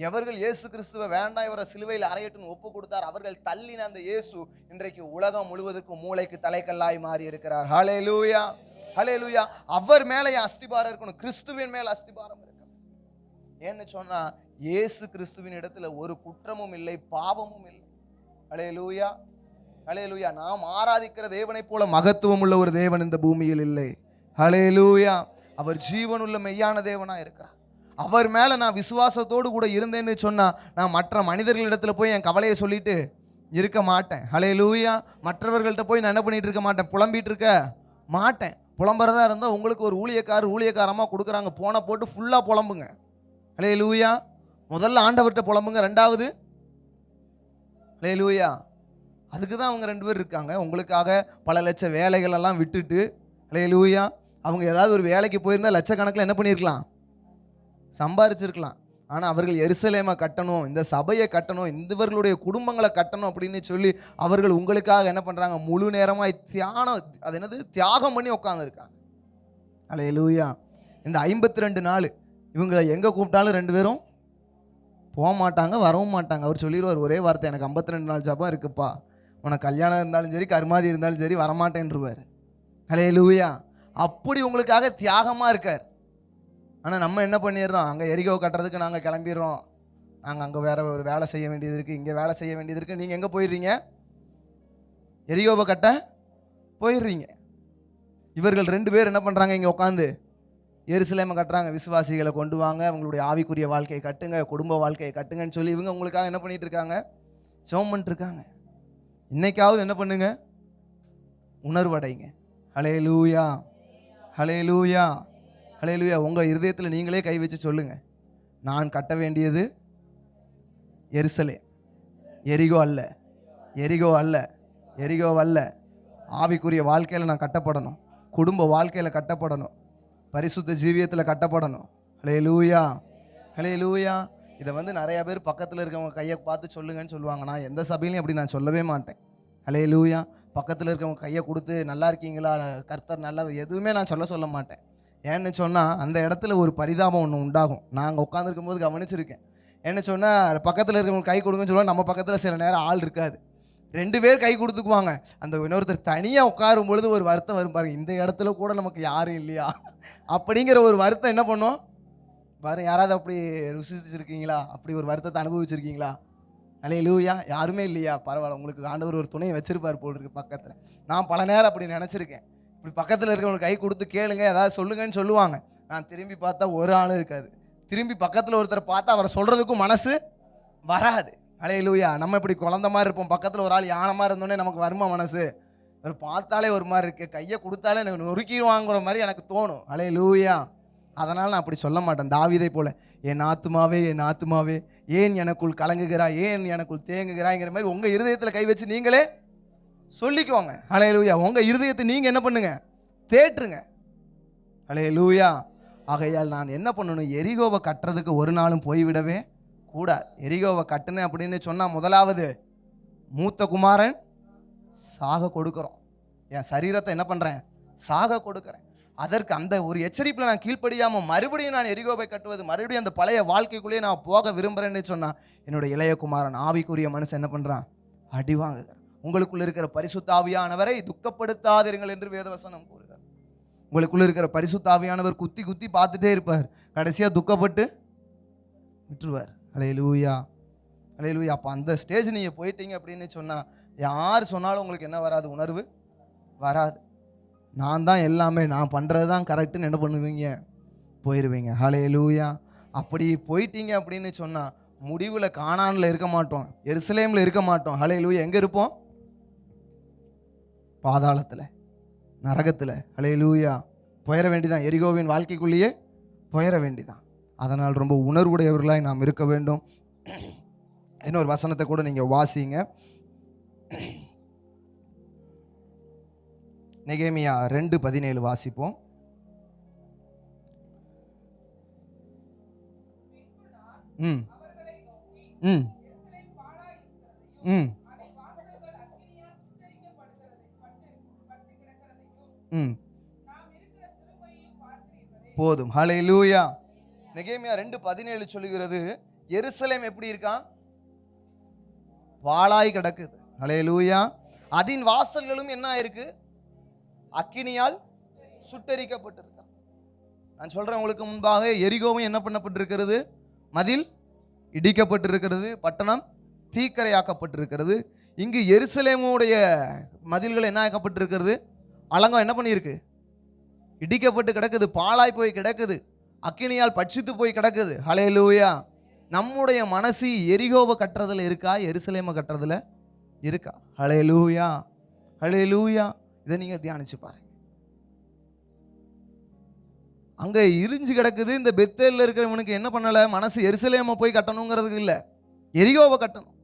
எவர்கள் இயேசு கிறிஸ்துவை வேண்டாம் இவரை சிலுவையில் அறையட்டுன்னு ஒப்பு கொடுத்தார், அவர்கள் தள்ளின அந்த இயேசு இன்றைக்கு உலகம் முழுவதுக்கும் மூளைக்கு தலைக்கல்லாய் மாறி இருக்கிறார். ஹல்லேலூயா. ஹல்லேலூயா. அவர் மேலே என் அஸ்திபாரம் இருக்கணும், கிறிஸ்துவின் மேலே அஸ்திபாரம் இருக்கணும். ஏன்னு சொன்னா, இயேசு கிறிஸ்துவின் இடத்துல ஒரு குற்றமும் இல்லை, பாவமும் இல்லை. ஹல்லேலூயா. ஹல்லேலூயா. நாம் ஆராதிக்கிற தேவனைப் போல மகத்துவம் உள்ள ஒரு தேவன் இந்த பூமியில் இல்லை. ஹல்லேலூயா. அவர் ஜீவனுள்ள மெய்யான தேவனாக இருக்கிறார். அவர் மேலே நான் விசுவாசத்தோடு கூட இருந்தேன்னு சொன்னால், நான் மற்ற மனிதர்களிடத்துல போய் என் கவலையை சொல்லிட்டு இருக்க மாட்டேன். ஹல்லேலூயா. மற்றவர்கள்ட்ட போய் நான் என்ன பண்ணிட்டு இருக்க மாட்டேன்? புலம்பிட்டு இருக்க மாட்டேன். புலம்புறதா இருந்தால் உங்களுக்கு ஒரு ஊழியக்காரமாக கொடுக்குறாங்க, போன போட்டு ஃபுல்லாக புலம்புங்க. ஹல்லேலூயா. முதல்ல ஆண்டவர்கிட்ட புலம்புங்க, ரெண்டாவது ஹல்லேலூயா. அதுக்கு தான் அவங்க 2 பேர் இருக்காங்க. உங்களுக்காக பல லட்சம் வேலைகளெல்லாம் விட்டுட்டு, ஹல்லேலூயா, அவங்க ஏதாவது ஒரு வேலைக்கு போயிருந்தால் லட்சக்கணக்கில் என்ன பண்ணியிருக்கலாம்? சம்பாரிச்சிருக்கலாம். ஆனால் அவர்கள் எருசலேமை கட்டணும், இந்த சபையை கட்டணும், இந்தவர்களுடைய குடும்பங்களை கட்டணும் அப்படின்னு சொல்லி அவர்கள் உங்களுக்காக என்ன பண்ணுறாங்க? முழு நேரமாக அது என்னது, தியாகம் பண்ணி உட்காந்துருக்காங்க. ஹல்லேலூயா. இந்த 52 நாள் இவங்களை எங்கே கூப்பிட்டாலும் 2 பேரும் போக மாட்டாங்க, வரவும் மாட்டாங்க. அவர் சொல்லிடுவார் ஒரே வார்த்தை, எனக்கு 52 நாள் ஜபம் இருக்குப்பா, உனக்கு கல்யாணம் இருந்தாலும் சரி, கருமாதி இருந்தாலும் சரி, வரமாட்டேன்ருவார். ஹல்லேலூயா. அப்படி உங்களுக்காக தியாகமாக இருக்கார். ஆனால் நம்ம என்ன பண்ணிடுறோம்? அங்கே எரிகோ கட்டுறதுக்கு நாங்கள் கிளம்பிடுறோம், நாங்கள் அங்கே வேறு ஒரு வேலை செய்ய வேண்டியது இருக்குது, இங்கே வேலை செய்ய வேண்டியது இருக்குது. நீங்கள் எங்கே போயிடுறீங்க? எரிகோவை கட்ட போயிடுறீங்க. இவர்கள் 2 பேர் என்ன பண்ணுறாங்க? இங்கே உட்காந்து எருசலேமை கட்டுறாங்க, விசுவாசிகளை கொண்டு வாங்க, அவங்களுடைய ஆவிக்குரிய வாழ்க்கையை கட்டுங்க, குடும்ப வாழ்க்கையை கட்டுங்கன்னு சொல்லி இவங்க உங்களுக்காக என்ன பண்ணிட்டு இருக்காங்க? ஜெபம் பண்ணிட்டு இருக்காங்க. இன்னைக்காவது என்ன பண்ணுங்க? உணர்வடைங்க. ஹல்லேலூயா, ஹல்லேலூயா, ஹல்லேலூயா. உங்கள் இருதயத்தில் நீங்களே கை வச்சு சொல்லுங்க, நான் கட்ட வேண்டியது எருசலேம், எரிகோ அல்ல, எரிகோ அல்ல, எரிகோ அல்ல. ஆவிக்குரிய வாழ்க்கையில் நான் கட்டப்படணும், குடும்ப வாழ்க்கையில் கட்டப்படணும், பரிசுத்த ஜீவியத்தில் கட்டப்படணும். ஹல்லேலூயா, ஹல்லேலூயா. இதை நிறைய பேர் பக்கத்தில் இருக்கவங்க கையை பார்த்து சொல்லுங்கன்னு சொல்லுவாங்க. நான் எந்த சபையிலையும் அப்படி நான் சொல்லவே மாட்டேன். ஹல்லேலூயா. பக்கத்தில் இருக்கவங்க கையை கொடுத்து நல்லா இருக்கீங்களா, கர்த்தர் நல்லா, எதுவுமே நான் சொல்ல மாட்டேன். ஏன்னு சொன்னால் அந்த இடத்துல ஒரு பரிதாபம் ஒன்று உண்டாகும். நாங்கள் உட்காந்துருக்கும் போது கவனிச்சிருக்கேன். என்ன சொன்னால் பக்கத்தில் இருக்கவங்க கை கொடுங்கன்னு சொல்லுவாங்க, நம்ம பக்கத்தில் சில நேரம் ஆள் இருக்காது, 2 பேர் கை கொடுத்துக்குவாங்க. அந்த இன்னொருத்தர் தனியாக உட்காரும் பொழுது ஒரு வருத்தம் வரும் பாருங்க, இந்த இடத்துல கூட நமக்கு யாரும் இல்லையா அப்படிங்கிற ஒரு வருத்தம் என்ன பண்ணும் பாரு. யாராவது அப்படி ருசிச்சிருக்கீங்களா? அப்படி ஒரு வருத்தத்தை அனுபவிச்சிருக்கீங்களா? ஹல்லேலூயா. யாருமே இல்லையா? பரவாயில்ல, உங்களுக்கு ஆண்டவர் ஒரு துணையை வச்சிருப்பார் போல் இருக்கு பக்கத்தில். நான் பல நேரம் அப்படி நினச்சிருக்கேன். இப்படி பக்கத்தில் இருக்கிறவங்களுக்கு கை கொடுத்து கேளுங்க, ஏதாவது சொல்லுங்கன்னு சொல்லுவாங்க. நான் திரும்பி பார்த்தா ஒரு ஆளும் இருக்காது. திரும்பி பக்கத்தில் ஒருத்தரை பார்த்தா அவரை சொல்கிறதுக்கும் மனசு வராது. ஹல்லேலூயா. நம்ம இப்படி குழந்த மாதிரி இருப்போம், பக்கத்தில் ஒரு ஆள் யானை மாதிரி இருந்தோடனே நமக்கு வருமா மனசு? ஒரு பார்த்தாலே ஒரு மாதிரி இருக்குது, கையை கொடுத்தாலே எனக்கு நொறுக்கிடுவாங்கிற மாதிரி எனக்கு தோணும். ஹல்லேலூயா. அதனால் நான் அப்படி சொல்ல மாட்டேன். தாவீதை போல, என் ஆத்துமாவே, என் ஆத்துமாவே ஏன் எனக்குள் கலங்குகிறாய், ஏன் எனக்குள் தேங்குகிறாய்ங்கிற மாதிரி உங்கள் இருதயத்தில் கை வச்சு நீங்களே சொல்லிக்குவாங்க. ஹல்லேலூயா. உங்கள் இருதயத்தை நீங்கள் என்ன பண்ணுங்க? தேற்றுங்க. ஹல்லேலூயா. ஆகையால் நான் என்ன பண்ணணும்? எரிகோவை கட்டுறதுக்கு ஒரு நாளும் போய்விடவே கூடாது. எரிகோவை கட்டுனேன் அப்படின்னு சொன்னால் முதலாவது மூத்த குமாரன் சாக கொடுக்குறோம். என் சரீரத்தை என்ன பண்ணுறேன்? சாக கொடுக்குறேன். அதற்கு அந்த ஒரு எச்சரிப்பில் நான் கீழ்ப்படியாமல் மறுபடியும் நான் எரிகோவை கட்டுவது, மறுபடியும் அந்த பழைய வாழ்க்கைக்குள்ளேயே நான் போக விரும்புகிறேன்னு சொன்னால் என்னுடைய இளைய குமாரன் ஆவிக்குரிய மனுஷன் என்ன பண்ணுறான்? அடி வாங்குகிறார். உங்களுக்குள்ள இருக்கிற பரிசுத்த ஆவியானவரை துக்கப்படுத்தாதீர்கள் என்று வேதவசனம் கூறுகிறார். உங்களுக்குள்ள இருக்கிற பரிசுத்த ஆவியானவர் குத்தி குத்தி பார்த்துட்டே இருப்பார், கடைசியாக துக்கப்பட்டு விட்டுருவார். ஹல்லேலூயா, ஹல்லேலூயா. அப்போ அந்த ஸ்டேஜ் நீங்கள் போயிட்டீங்க அப்படின்னு சொன்னால் யார் சொன்னாலும் உங்களுக்கு என்ன வராது? உணர்வு வராது. நான் தான் எல்லாமே, நான் பண்ணுறது தான் கரெக்டுன்னு என்ன பண்ணுவீங்க? போயிடுவீங்க. ஹல்லேலூயா. அப்படி போயிட்டீங்க அப்படின்னு சொன்னால் முடிவில் கானானில் இருக்க மாட்டோம், எருசலேமில் இருக்க மாட்டோம். ஹல்லேலூயா. எங்கே இருப்போம்? பாதாளத்தில், நரகத்தில். ஹல்லேலூயா. போயிட வேண்டிதான், எரிகோவின் வாழ்க்கைக்குள்ளேயே போயிட வேண்டிதான். அதனால் ரொம்ப உணர்வுடையவர்களாய் நாம் இருக்க வேண்டும். இன்னொரு வசனத்தை கூட நீங்கள் வாசிங்க. நெகேமியா 2:17 வாசிப்போம். ம் ம் ம் ம் போதும். ஹல்லேலூயா. நெகேமியா 2:17 சொல்லுகிறது, எருசலேம் எப்படி இருக்கான்? பாழாய் கிடக்குது. ஹல்லேலூயா. அதன் வாசல்களும் என்ன ஆயிருக்கு? அக்கினியால் சுட்டெரிக்கப்பட்டிருக்கா. நான் சொல்றேன் உங்களுக்கு முன்பாக, எரிகோவும் என்ன பண்ணப்பட்டிருக்கிறது? மதில் இடிக்கப்பட்டிருக்கிறது, பட்டணம் தீக்கரையாக்கப்பட்டிருக்கிறது. இங்கு எருசலேமுடைய மதில்கள் என்ன ஆக்கப்பட்டிருக்கிறது? அலங்கம் என்ன பண்ணியிருக்கு? இடிக்கப்பட்டு கிடக்குது, பாழாய் போய் கிடக்குது, அக்கினியால் பட்சித்து போய் கிடக்குது. ஹல்லேலூயா. நம்முடைய மனசு எரிகோவை கட்டுறதுல இருக்கா, எருசலேமை கட்டுறதுல இருக்கா? ஹல்லேலூயா, ஹல்லேலூயா. இதை நீங்கள் தியானிச்சு பாருங்க. அங்கே இரிஞ்சு கிடக்குது. இந்த பெத்தேலில் இருக்கிறவனுக்கு என்ன பண்ணலை? மனசு எருசலேமை போய் கட்டணுங்கிறதுக்கு இல்லை, எரிகோவை கட்டணும்.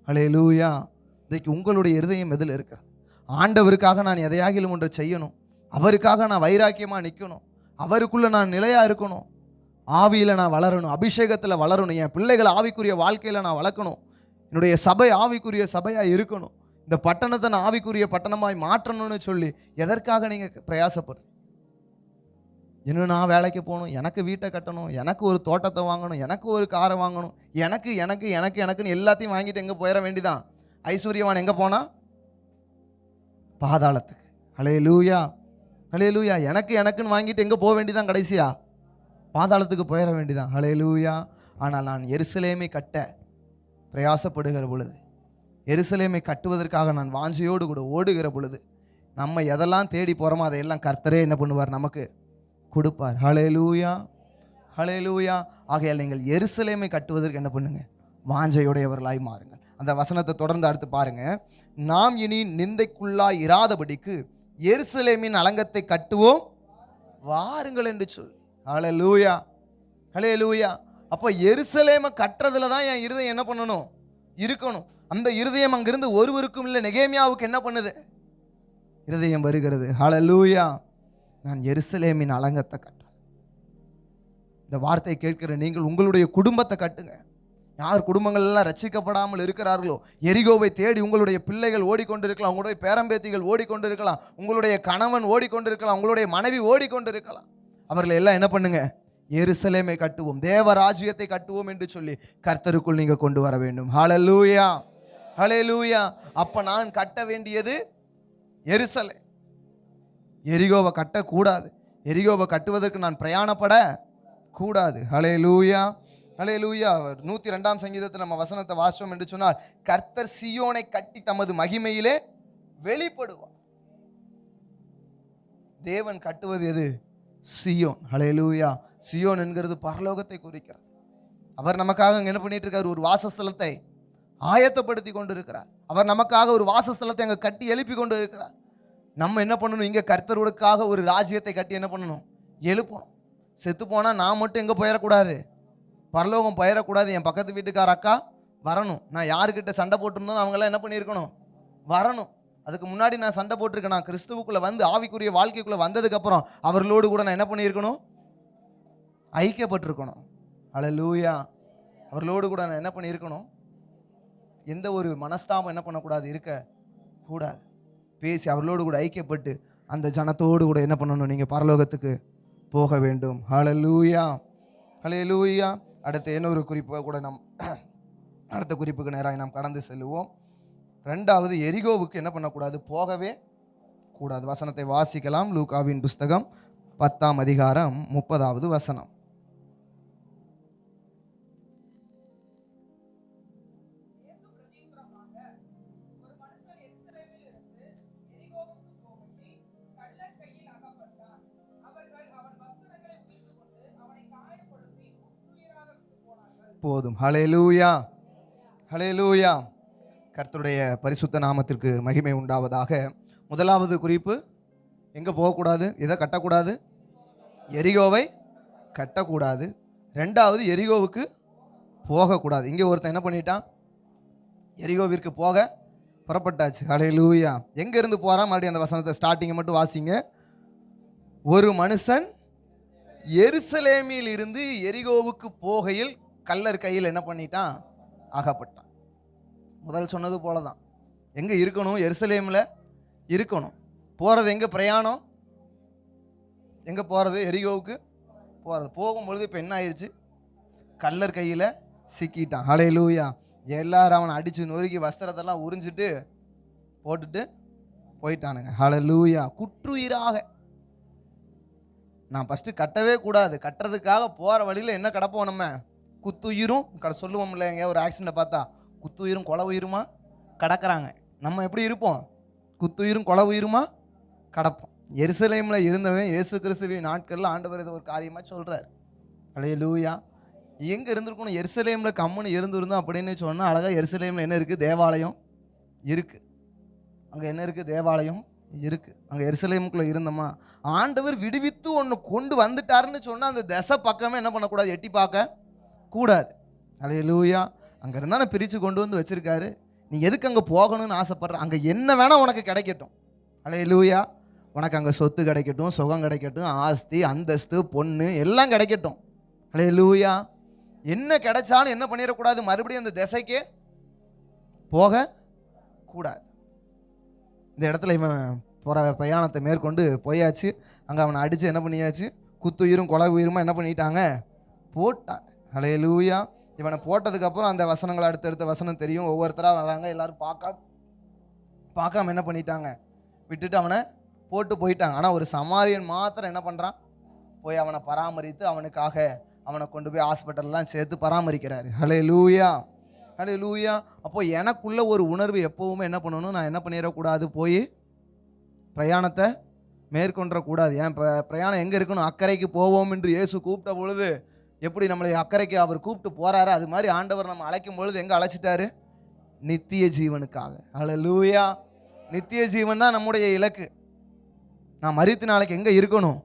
ஹல்லேலூயா. இன்றைக்கு உங்களுடைய இருதயம் எதில் இருக்கிறது? ஆண்டவருக்காக நான் எதையாகிலும் ஒன்றை செய்யணும், அவருக்காக நான் வைராக்கியமாக நிற்கணும், அவருக்குள்ளே நான் நிலையாக இருக்கணும், ஆவியில் நான் வளரணும், அபிஷேகத்தில் வளரணும், என் பிள்ளைகள் ஆவிக்குரிய வாழ்க்கையில் நான் வளர்க்கணும், என்னுடைய சபை ஆவிக்குரிய சபையாக இருக்கணும், இந்த பட்டணத்தை நான் ஆவிக்குரிய பட்டணமாய் மாற்றணும்னு சொல்லி எதற்காக நீங்கள் பிரயாசப்படுறீங்க? இன்னும் நான் வேலைக்கு போகணும், எனக்கு வீட்டை கட்டணும், எனக்கு ஒரு தோட்டத்தை வாங்கணும், எனக்கு ஒரு காரை வாங்கணும், எனக்கு எனக்கு எனக்கு எனக்குன்னு எல்லாத்தையும் வாங்கிட்டு எங்கே போயிட வேண்டிதான்? ஐஸ்வர்யவான் எங்கே போனா? பாதாளத்துக்கு. ஹல்லேலூயா, ஹல்லேலூயா. எனக்கு எனக்குன்னு வாங்கிட்டு எங்கே போக வேண்டிதான்? கடைசியா பாதாளத்துக்கு போயிட வேண்டிதான். ஹல்லேலூயா. ஆனால் நான் எருசலேமை கட்ட பிரயாசப்படுகிற பொழுது, எருசலேமை கட்டுவதற்காக நான் வாஞ்சையோடு கூட ஓடுகிற பொழுது, நம்ம எதெல்லாம் தேடி போகிறோமோ அதையெல்லாம் கர்த்தரே என்ன பண்ணுவார்? நமக்கு கொடுப்பார். ஹல்லேலூயா, ஹல்லேலூயா. ஆகையால் நீங்கள் எருசலேமை கட்டுவதற்கு என்ன பண்ணுங்க? வாஞ்சையுடையவர்களாய் மாறுங்கள். அந்த வசனத்தை தொடர்ந்து அடுத்து பாருங்க. நாம் இனி நிந்தைக்குள்ளாய் இராதபடிக்கு எருசலேமின் அலங்கத்தை கட்டுவோம் வாருங்கள் என்று சொல்லி. ஹல்லேலூயா, ஹல்லேலூயா. அப்போ எருசலேமை கட்டுறதுல தான் என் இருதயம் என்ன பண்ணணும்? இருக்கணும். அந்த இருதயம் அங்கிருந்து ஒருவருக்கும் இல்லை. நெகேமியாவுக்கு என்ன பண்ணுது? இருதயம் வருகிறது. ஹல்லேலூயா. நான் எருசலேமின் அலங்கத்தை கட்டுறேன். இந்த வார்த்தையை கேட்கிற நீங்கள் உங்களுடைய குடும்பத்தை கட்டுங்க. யார் குடும்பங்கள் எல்லாம் ரட்சிக்கப்படாமல் இருக்கிறார்களோ, எரிகோவை தேடி உங்களுடைய பிள்ளைகள் ஓடிக்கொண்டிருக்கலாம், உங்களுடைய பேரம்பேத்திகள் ஓடிக்கொண்டிருக்கலாம், உங்களுடைய கணவன் ஓடிக்கொண்டிருக்கலாம், உங்களுடைய மனைவி ஓடிக்கொண்டிருக்கலாம். அவர்களை எல்லாம் என்ன பண்ணுங்க? எருசலேமை கட்டுவோம், தேவராஜ்யத்தை கட்டுவோம் என்று சொல்லி கர்த்தருக்குள் நீங்க கொண்டு வர வேண்டும். ஹல்லேலூயா, ஹல்லேலூயா. அப்ப நான் கட்ட வேண்டியது எருசலேம். எரிகோவை கட்டக்கூடாது. எரிகோவை கட்டுவதற்கு நான் பிரயாணப்பட கூடாது. ஹல்லேலூயா, ஹல்லேலூயா. 102ஆம் சங்கீதத்தில் நம்ம வசனத்தை வாசிச்சோம் என்று சொன்னால், கர்த்தர் சீயோனை கட்டி தமது மகிமையிலே வெளிப்படுவார். தேவன் கட்டுவது எது? சீயோன். ஹல்லேலூயா. சீயோன் என்கிறது பரலோகத்தை குறிக்கிறது. அவர் நமக்காக என்ன பண்ணிட்டு இருக்கார்? ஒரு வாசஸ்தலத்தை ஆயத்தப்படுத்தி கொண்டு இருக்கிறார். அவர் நமக்காக ஒரு வாசஸ்தலத்தை அங்கே கட்டி எழுப்பி கொண்டு இருக்கிறார். நம்ம என்ன பண்ணணும்? இங்கே கர்த்தருக்காக ஒரு ராஜ்யத்தை கட்டி என்ன பண்ணணும்? எழுப்பணும். செத்து போனால் நான் மட்டும் எங்கே போயிடக்கூடாது? பரலோகம் போயிடக்கூடாது. என் பக்கத்து வீட்டுக்கார அக்கா வரணும். நான் யாருக்கிட்ட சண்டை போட்டிருந்தோம் அவங்களாம் என்ன பண்ணியிருக்கணும்? வரணும். அதுக்கு முன்னாடி நான் சண்டை போட்டிருக்கேன். நான் கிறிஸ்துவுக்குள்ளே வந்து ஆவிக்குரிய வாழ்க்கைக்குள்ளே வந்ததுக்கப்புறம் அவர்களோடு கூட நான் என்ன பண்ணியிருக்கணும்? ஐக்கியப்பட்டிருக்கணும். ஹல்லேலூயா. அவர்களோடு கூட நான் என்ன பண்ணியிருக்கணும்? எந்த ஒரு மனஸ்தாபம் என்ன பண்ணக்கூடாது? இருக்க கூடாது. பேசி அவர்களோடு கூட ஐக்கியப்பட்டு அந்த ஜனத்தோடு கூட என்ன பண்ணணும்? நீங்கள் பரலோகத்துக்கு போக வேண்டும். ஹல்லேலூயா, ஹல்லேலூயா. அடுத்த இன்னொரு குறிப்பை கூட நாம் அடுத்த குறிப்புக்கு நேராக நாம் கடந்து செல்லுவோம். ரெண்டாவது, எரிகோவுக்கு என்ன பண்ணக்கூடாது? போகவே கூடாது. வசனத்தை வாசிக்கலாம். லூக்காவின் புஸ்தகம் 10ஆம் அதிகாரம் 30வது வசனம். போதும். ஹல்லேலூயா, ஹல்லேலூயா. கர்த்தருடைய பரிசுத்த நாமத்திற்கு மகிமை உண்டாவதாக. முதலாவது குறிப்பு, எங்கே போகக்கூடாது? எதை கட்டக்கூடாது? எரிகோவை கட்டக்கூடாது. ரெண்டாவது, எரிகோவுக்கு போகக்கூடாது. இங்கே ஒருத்தன் என்ன பண்ணிட்டான்? எரிகோவிற்கு போக புறப்பட்டாச்சு. ஹல்லேலூயா. எங்கேருந்து போகிறான்? மறுபடியும் அந்த வசனத்தை ஸ்டார்டிங்கை மட்டும் வாசிங்க. ஒரு மனுஷன் எருசலேமில் இருந்து எரிகோவுக்கு போகையில் கள்ளர் கையில் என்ன பண்ணிட்டான்? அகப்பட்டான். முதல் சொன்னது போல தான். எங்கே இருக்கணும்? எருசலேமில் இருக்கணும். போகிறது எங்கே? பிரயாணம் எங்கே போகிறது? எரிகோவுக்கு போகிறது. போகும்பொழுது இப்போ என்ன ஆயிடுச்சு? கள்ளர் கையில் சிக்கிட்டான். ஹல்லேலூயா. எல்லாரும் அவனை அடித்து நொறுக்கி வஸ்திரத்தெல்லாம் உறிஞ்சிட்டு போட்டுட்டு போயிட்டானுங்க. ஹல்லேலூயா. குற்றுயிராக. நான் ஃபஸ்ட்டு கட்டவே கூடாது. கட்டுறதுக்காக போகிற வழியில் என்ன கிடப்போம்? நம்ம குத்துயிரும் சொல்லுவோம் இல்லைங்க. ஒரு ஆக்சிடெண்ட்டை பார்த்தா குத்துயிரும் கொலை உயிருமா கடக்கிறாங்க. நம்ம எப்படி இருப்போம்? குத்துயிரும் கொலை உயிருமா கடப்போம். எருசலேமில் இருந்தவன் இயேசு கிறிஸ்துவின் நாட்களில் ஆண்டவர் இதை ஒரு காரியமாக சொல்கிறார். ஹல்லேலூயா. எங்கே இருந்திருக்கணும்? எருசலேமில் கம்முன்னு இருந்திருந்தோம் அப்படின்னு சொன்னால் அழகாக எருசலேமில் என்ன இருக்குது? தேவாலயம் இருக்குது. அங்கே என்ன இருக்குது? தேவாலயம் இருக்குது. அங்கே எருசலேமுக்குள்ளே இருந்தோமா, ஆண்டவர் விடுவித்து ஒன்று கொண்டு வந்துட்டாருன்னு சொன்னால் அந்த திசை பக்கமே என்ன பண்ணக்கூடாது? எட்டி பார்க்க கூடாது. ஹல்லேலூயா. அங்கே இருந்தால் பிரித்து கொண்டு வந்து வச்சுருக்காரு. நீ எதுக்கு அங்கே போகணும்னு ஆசைப்படுற? அங்கே என்ன வேணால் உனக்கு கிடைக்கட்டும். ஹல்லேலூயா. உனக்கு அங்கே சொத்து கிடைக்கட்டும், சுகம் கிடைக்கட்டும், ஆஸ்தி, அந்தஸ்து, பொண்ணு எல்லாம் கிடைக்கட்டும். ஹல்லேலூயா. என்ன கிடைச்சாலும் என்ன பண்ணிடக்கூடாது? மறுபடியும் அந்த திசைக்கே போக கூடாது. இந்த இடத்துல இவன் பிரயாணத்தை மேற்கொண்டு போயாச்சு. அங்கே அவனை அடித்து என்ன பண்ணியாச்சு? குத்துயிரும் கொலை உயிருமா என்ன பண்ணிட்டாங்க? போட்டாங்க. ஹல்லேலூயா. இவனை போட்டதுக்கப்புறம் அந்த வசனங்கள் அடுத்தடுத்த வசனம் தெரியும். ஒவ்வொருத்தராக வராங்க. எல்லோரும் பார்க்காம என்ன பண்ணிட்டாங்க? விட்டுட்டு அவனை போட்டு போயிட்டாங்க. ஆனால் ஒரு சமாரியன் மாத்திரம் என்ன பண்ணுறான்? போய் அவனை பராமரித்து அவனுக்காக அவனை கொண்டு போய் ஹாஸ்பிட்டல்லாம் சேர்த்து பராமரிக்கிறாரு. ஹல்லேலூயா, ஹல்லேலூயா. அப்போ எனக்குள்ள ஒரு உணர்வு எப்போவுமே என்ன பண்ணணும்? நான் என்ன பண்ணிடக்கூடாது? போய் பிரயாணத்தை மேற்கொண்டக்கூடாது. ஏன் பிரயாணம் எங்கே இருக்கணும்? அக்கறைக்கு போவோம் என்று இயேசு கூப்பிட்ட பொழுது எப்படி நம்மளை அக்கறைக்கு அவர் கூப்பிட்டு போகிறாரு, அது மாதிரி ஆண்டவர் நம்ம அழைக்கும் பொழுது எங்கே அழைச்சிட்டாரு? நித்திய ஜீவனுக்காக. ஹல்லேலூயா. நித்திய ஜீவன் தான் நம்முடைய இலக்கு. நான் மரித்து நாளைக்கு எங்கே இருக்கணும்?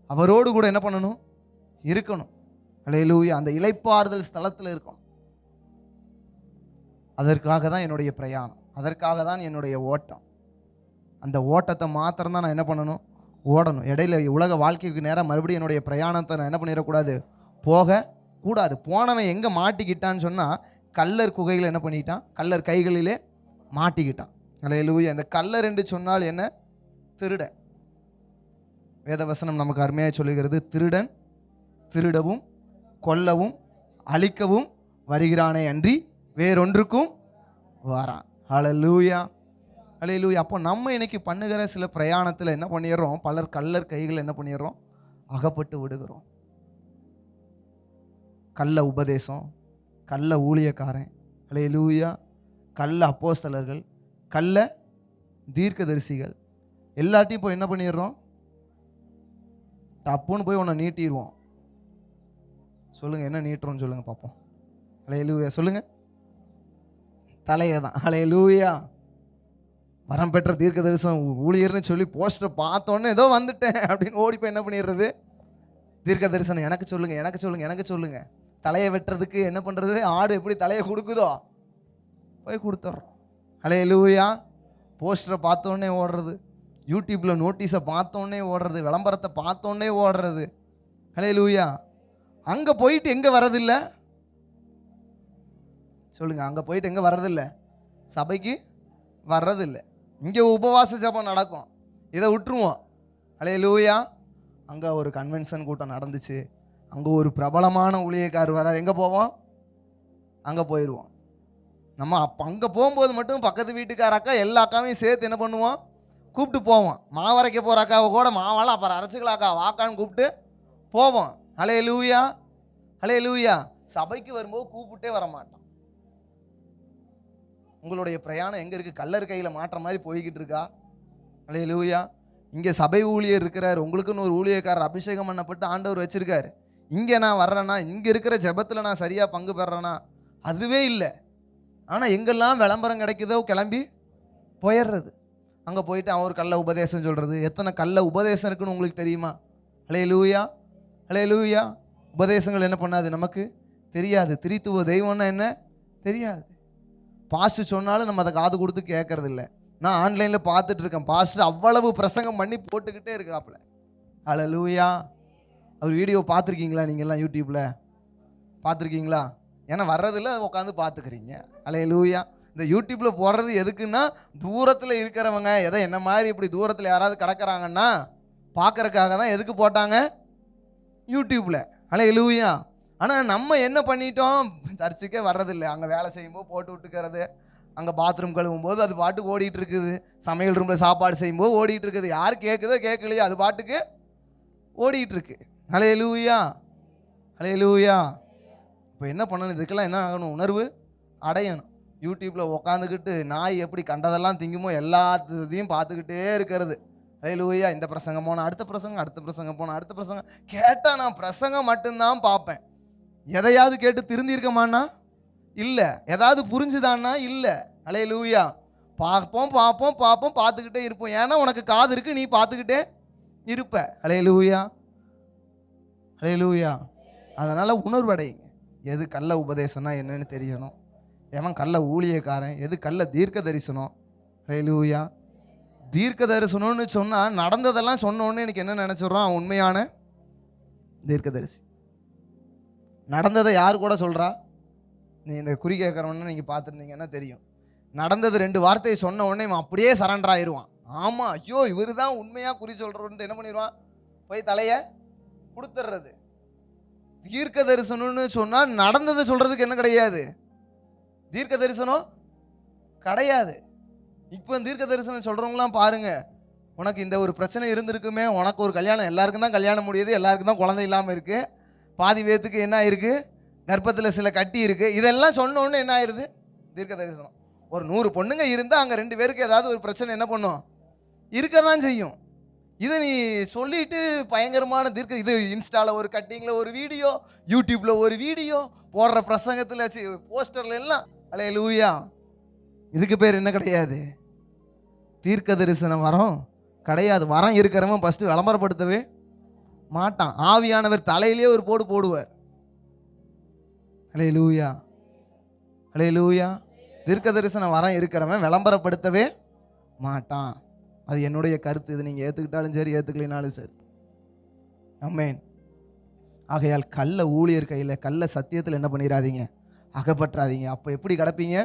அவரோடு கூட என்ன பண்ணணும்? இருக்கணும். ஹல்லேலூயா. அந்த இளைப்பாறுதல் ஸ்தலத்தில் இருக்கணும். அதற்காக தான் என்னுடைய பிரயாணம், அதற்காக தான் என்னுடைய ஓட்டம். அந்த ஓட்டத்தை மாத்திரம் தான் நான் என்ன பண்ணணும்? ஓடணும். இடையில உலக வாழ்க்கைக்கு நேரம் மறுபடியும் என்னுடைய பிரயாணத்தை நான் என்ன பண்ணிடக்கூடாது? போகக்கூடாது. போனவன் எங்கே மாட்டிக்கிட்டான்னு சொன்னால், கல்லர் குகையில் என்ன பண்ணிட்டான்? கல்லர் கைகளிலே மாட்டிக்கிட்டான். ஹல்லேலூயா. இந்த கல்லர் என்று சொன்னால் என்ன? திருடன். வேதவசனம் நமக்கு அருமையாக சொல்லுகிறது, திருடன் திருடவும் கொல்லவும் அழிக்கவும் வருகிறானே அன்றி வேறொன்றுக்கும் வாரான். ஹல்லேலூயா. ஹல்லேலூயா. அப்போ நம்ம இன்னைக்கு பண்ணுகிற சில பிரயாணத்தில் என்ன பண்ணிடுறோம்? பலர் கல்லர் கைகள் என்ன பண்ணிடுறோம்? அகப்பட்டு விடுகிறோம். கள்ள உபதேசம், கள்ள ஊழியக்காரன், ஹல்லேலூயா, கள்ள அப்போஸ்தலர்கள், கள்ள தீர்க்கதரிசிகள் எல்லாத்தையும் போய் என்ன பண்ணிடுறோம்? டப்புன்னு போய் உன்னை நீட்டிடுவோம். சொல்லுங்கள், என்ன நீட்டுறோன்னு சொல்லுங்கள் பார்ப்போம். ஹல்லேலூயா. சொல்லுங்கள். தலையை தான். ஹல்லேலூயா. வரம் பெற்ற தீர்க்க தரிசனம் ஊழியர்னு சொல்லி போஸ்டர் பார்த்தோன்னே ஏதோ வந்துட்டேன் அப்படின்னு ஓடி போய் என்ன பண்ணிடுறது? தீர்க்க தரிசனம் எனக்கு சொல்லுங்கள், எனக்கு சொல்லுங்கள், எனக்கு சொல்லுங்கள். தலையை வெட்டுறதுக்கு என்ன பண்ணுறது? ஆடு எப்படி தலையை கொடுக்குதோ போய் கொடுத்துட்றோம். ஹல்லேலூயா. போஸ்டரை பார்த்தோன்னே ஓடுறது, யூடியூப்பில் நோட்டீஸை பார்த்தோன்னே ஓடுறது, விளம்பரத்தை பார்த்தோன்னே ஓடுறது. ஹல்லேலூயா. அங்கே போயிட்டு எங்கே வர்றதில்லை? சொல்லுங்கள். அங்கே போயிட்டு எங்கே வர்றதில்லை? சபைக்கு வர்றதில்லை. இங்கே உபவாச ஜெபம் நடக்கும், இதை விட்டுருவோம். ஹல்லேலூயா. அங்கே ஒரு கன்வென்ஷன் கூட்டம் நடந்துச்சு, அங்கே ஒரு பிரபலமான ஊழியக்காரர் வரார், எங்கே போவோம்? அங்கே போயிடுவோம். நம்ம அப்போ அங்கே போகும்போது மட்டும் பக்கத்து வீட்டுக்கார அக்கா எல்லா அக்காவையும் சேர்த்து என்ன பண்ணுவோம்? கூப்பிட்டு போவோம். மாவரைக்க போகிற அக்காவை கூட மாவாலாம் அப்புறம் அரைச்சிக்கலாக்கா வாக்கான்னு கூப்பிட்டு போவோம். ஹல்லேலூயா. ஹல்லேலூயா. சபைக்கு வரும்போது கூப்பிட்டே வரமாட்டோம். உங்களுடைய பிரயாணம் எங்கே இருக்குது? கல்லர் கையில் மாற்ற மாதிரி போய்கிட்டு இருக்கா? ஹல்லேலூயா. இங்கே சபை ஊழியர் இருக்கிறார், உங்களுக்குன்னு ஒரு ஊழியக்காரர் அபிஷேகம் பண்ணப்பட்டு ஆண்டவர் வச்சுருக்காரு. இங்கே நான் வர்றேன்னா, இங்கே இருக்கிற ஜெபத்தில் நான் சரியாக பங்கு பெறேன்னா, அதுவே இல்லை. ஆனால் எங்கெல்லாம் விளம்பரம் கிடைக்குதோ கிளம்பி போயிடுறது. அங்கே போயிட்டு அவன் ஒரு கள்ள உபதேசம் சொல்கிறது. எத்தனை கள்ள உபதேசம் இருக்குன்னு உங்களுக்கு தெரியுமா? ஹல்லேலூயா. ஹல்லேலூயா. உபதேசங்கள் என்ன பண்ணாது? நமக்கு தெரியாது. திரித்துவ தெய்வம்னா என்ன தெரியாது. பாஸ்டர் சொன்னாலும் நம்ம அதை காது கொடுத்து கேட்கறது இல்லை. நான் ஆன்லைனில் பார்த்துட்டு இருக்கேன், பாஸ்டர் அவ்வளவு பிரசங்கம் பண்ணி போட்டுக்கிட்டே இருக்காப்புல. ஹல்லேலூயா. அவர் வீடியோ பார்த்துருக்கீங்களா? நீங்கள்லாம் யூடியூப்பில் பார்த்துருக்கீங்களா? ஏன்னா வர்றதில்ல, உட்காந்து பார்த்துக்கிறீங்க. ஹல்லேலூயா. இந்த யூடியூப்பில் போடுறது எதுக்குன்னா, தூரத்தில் இருக்கிறவங்க எதை என்ன மாதிரி இப்படி தூரத்தில் யாராவது கிடக்கிறாங்கன்னா பார்க்குறக்காக தான். எதுக்கு போட்டாங்க? யூடியூப்பில். ஹல்லேலூயா. ஆனால் நம்ம என்ன பண்ணிட்டோம்? சர்ச்சுக்கே வர்றதில்லை. அங்கே வேலை செய்யும்போது போட்டு விட்டுக்கிறது, அங்கே பாத்ரூம் கழுவும் போது அது பாட்டுக்கு ஓடிட்டு இருக்குது, சமையல் ரூமில் சாப்பாடு செய்யும்போது ஓடிட்டு இருக்குது. யார் கேட்குதோ கேட்கலையோ அது பாட்டுக்கு ஓடிட்டு இருக்கு. ஹல்லேலூயா. ஹல்லேலூயா. இப்போ என்ன பண்ணணும்? இதுக்கெல்லாம் என்ன ஆகணும்? உணர்வு அடையணும். யூடியூப்பில் உட்காந்துக்கிட்டு நாய் எப்படி கண்டதெல்லாம் திங்குமோ எல்லாத்தையும் பார்த்துக்கிட்டே இருக்கிறது. ஹல்லேலூயா. இந்த பிரசங்கம் போனால் அடுத்த பிரசங்கம், அடுத்த பிரசங்கம் போனால் அடுத்த பிரசங்கம். கேட்டால் நான் பிரசங்கம் மட்டும்தான் பார்ப்பேன். எதையாவது கேட்டு திருந்திருக்கமானா? இல்லை. ஏதாவது புரிஞ்சுதான்னா? இல்லை. ஹல்லேலூயா. பார்ப்போம் பார்ப்போம் பார்ப்போம், பார்த்துக்கிட்டே இருப்போம். ஏன்னா உனக்கு காது இருக்குது, நீ பார்த்துக்கிட்டே இருப்ப. ஹல்லேலூயா. ஹல்லேலூயா. அதனால் உணர்வடைங்க. எது கள்ள உபதேசம்னா என்னன்னு தெரியணும், எவன் கள்ள ஊழியக்காரன், எது கள்ள தீர்க்க தரிசனம். ஹல்லேலூயா. தீர்க்க தரிசனம்னு சொன்னால் நடந்ததெல்லாம் சொன்னோன்னு எனக்கு என்ன நினச்சிட்றோம்? அவன் உண்மையான தீர்க்க தரிசி. நடந்ததை யார் கூட சொல்கிறா? நீ இந்த குறி கேட்குறவன்னு நீங்கள் பார்த்துருந்தீங்கன்னா தெரியும். நடந்தது 2 வார்த்தையை சொன்ன உடனே இவன் அப்படியே சரண்டர் ஆயிடுவான். ஆமாம், ஐயோ இவர் தான் உண்மையாக குறி சொல்கிறோன்ட்டு என்ன பண்ணிடுவான்? போய் தலையை கொடுத்துட்றது. தீர்க்க தரிசனம்னு சொன்னால் நடந்ததை சொல்கிறதுக்கு என்ன கிடையாது? தீர்க்க தரிசனம் கிடையாது. இப்போ தீர்க்க தரிசனம் சொல்கிறவங்களாம் பாருங்கள், உனக்கு இந்த ஒரு பிரச்சனை இருந்திருக்குமே, உனக்கு ஒரு கல்யாணம், எல்லாருக்கும் தான் கல்யாணம் முடியுது, எல்லாருக்கும் தான் குழந்தை இல்லாமல் இருக்குது, பாதி பேத்துக்கு என்ன இருக்குது? கர்ப்பத்தில் சில கட்டி இருக்குது. இதெல்லாம் சொன்னோன்னு என்ன ஆயிடுது? தீர்க்க தரிசனம். ஒரு 100 பொண்ணுங்க இருந்தால் அங்கே 2 பேருக்கு ஏதாவது ஒரு பிரச்சனை என்ன பண்ணும்? இருக்க தான் செய்யும். இதை நீ சொல்லிட்டு பயங்கரமான தீர்க்க, இது இன்ஸ்டாவில் ஒரு கட்டிங்கில் ஒரு வீடியோ, யூடியூப்பில் ஒரு வீடியோ, போடுற பிரசங்கத்தில் போஸ்டரில் எல்லாம் அல்லேலூயா. இதுக்கு பேர் என்ன கிடையாது? தீர்க்க தரிசன வரம் கிடையாது. வரம் இருக்கிறவன் ஃபஸ்ட்டு விளம்பரப்படுத்தவே மாட்டான். ஆவியானவர் தலையிலே ஒரு போடு போடுவார். அல்லேலூயா, அல்லேலூயா. தீர்க்க தரிசன வரம் இருக்கிறவன் விளம்பரப்படுத்தவே மாட்டான். அது என்னுடைய கருத்து. இது நீங்கள் ஏற்றுக்கிட்டாலும் சரி, ஏற்றுக்கலினாலும் சரி. ஆமென். ஆகையால் கள்ள ஊழியர் கையில், கள்ள சத்தியத்தில் என்ன பண்ணிடாதீங்க, அகப்பற்றாதீங்க. அப்போ எப்படி கிடப்பீங்க?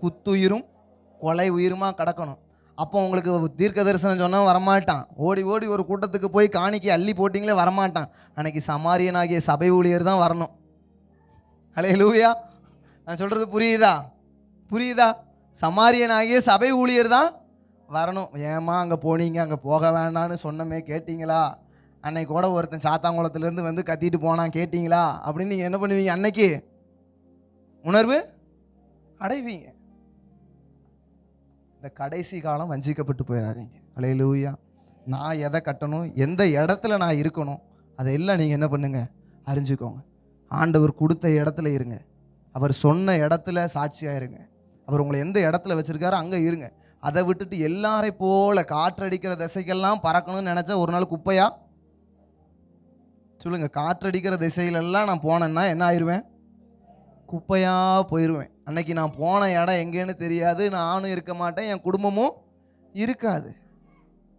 குத்துயிரும் கொலை உயிருமா கிடக்கணும். அப்போ உங்களுக்கு தீர்க்க தரிசனம் சொன்னால் வரமாட்டான். ஓடி ஓடி ஒரு கூட்டத்துக்கு போய் காணிக்கை அள்ளி போட்டிங்களே வரமாட்டான். அன்னைக்கு சமாரியனாகிய சபை ஊழியர் தான் வரணும். அல்லேலூயா. நான் சொல்கிறது புரியுதா? புரியுதா? சமாரியனாகிய சபை ஊழியர் தான் வரணும். ஏமா அங்கே போனீங்க, அங்கே போக வேண்டான்னு சொன்னமே கேட்டிங்களா? அன்னைக்கு கூட ஒருத்தன் சாத்தாங்குளத்துலேருந்து வந்து கத்திட்டு போனான், கேட்டிங்களா? அப்படின்னு நீங்கள் என்ன பண்ணுவீங்க? அன்னைக்கு உணர்வு அடைவீங்க. இந்த கடைசி காலம் வஞ்சிக்கப்பட்டு போயிடாதீங்க. அல்லேலூயா. நான் எதை கட்டணும், எந்த இடத்துல நான் இருக்கணும், அதையெல்லாம் நீங்கள் என்ன பண்ணுங்க, அறிஞ்சுக்கோங்க. ஆண்டவர் கொடுத்த இடத்துல இருங்க. அவர் சொன்ன இடத்துல சாட்சியாக இருங்க. அவர் உங்களை எந்த இடத்துல வச்சுருக்காரோ அங்கே இருங்க. அதை விட்டுட்டு எல்லாரை போல காற்றடிக்கிற திசைக்கெல்லாம் பறக்கணும்னு நினச்சா ஒரு நாள் குப்பையா சொல்லுங்க. காற்றடிக்கிற திசையிலெல்லாம் நான் போனேன்னா என்ன ஆயிடுவேன்? குப்பையாக போயிடுவேன். அன்னைக்கு நான் போன இடம் எங்கேன்னு தெரியாது, நானும் இருக்க மாட்டேன், என் குடும்பமும் இருக்காது.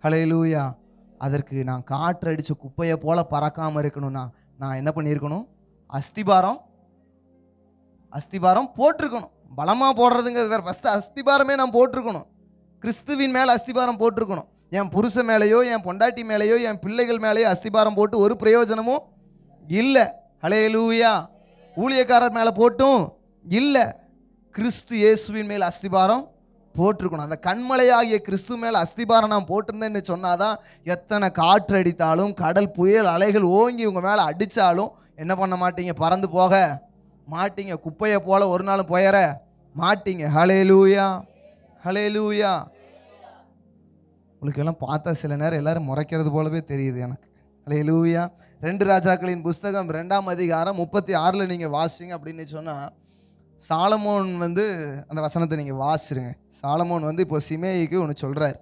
ஹல்லேலூயா. அதற்கு நான் காற்றடித்த குப்பையை போல் பறக்காமல் இருக்கணும்னா நான் என்ன பண்ணியிருக்கணும்? அஸ்திபாரம் போட்டிருக்கணும். பலமாக போடுறதுங்கிறது வேறு. ஃபஸ்ட்டு அஸ்திபாரமே நான் போட்டிருக்கணும். கிறிஸ்துவின் மேலே அஸ்திபாரம் போட்டிருக்கணும். என் புருஷன் மேலேயோ, என் பொண்டாட்டி மேலேயோ, என் பிள்ளைகள் மேலேயோ அஸ்திபாரம் போட்டு ஒரு பிரயோஜனமும் இல்லை. ஹல்லேலூயா. ஊழியக்காரர் மேலே போட்டும் இல்லை. கிறிஸ்து இயேசுவின் மேல் அஸ்திபாரம் போட்டிருக்கணும். அந்த கண்மலையாகிய கிறிஸ்து மேலே அஸ்திபாரம் நான் போட்டிருந்தேன்னு சொன்னாதான் எத்தனை காற்று அடித்தாலும், கடல் புயல் அலைகள் ஓங்கி உங்கள் மேலே அடித்தாலும் என்ன பண்ண மாட்டீங்க? பறந்து போக மாட்டீங்க. குப்பையை போல் ஒரு நாள் போயிட மாட்டீங்க. ஹல்லேலூயா, ஹல்லேலூயா. உங்களுக்கு எல்லாம் பார்த்தா சில நேரம் எல்லாரும் முறைக்கிறது போலவே தெரியுது எனக்கு. ஹல்லேலூயா. 2 ராஜாக்களின் புஸ்தகம் 2ஆம் அதிகாரம் 36 நீங்கள் வாசிங்க அப்படின்னு சொன்னால், சாலமோன் வந்து அந்த வசனத்தை நீங்கள் வாசிருங்க. சாலமோன் வந்து இப்போ சிமேயிக்கு ஒன்று சொல்கிறார்.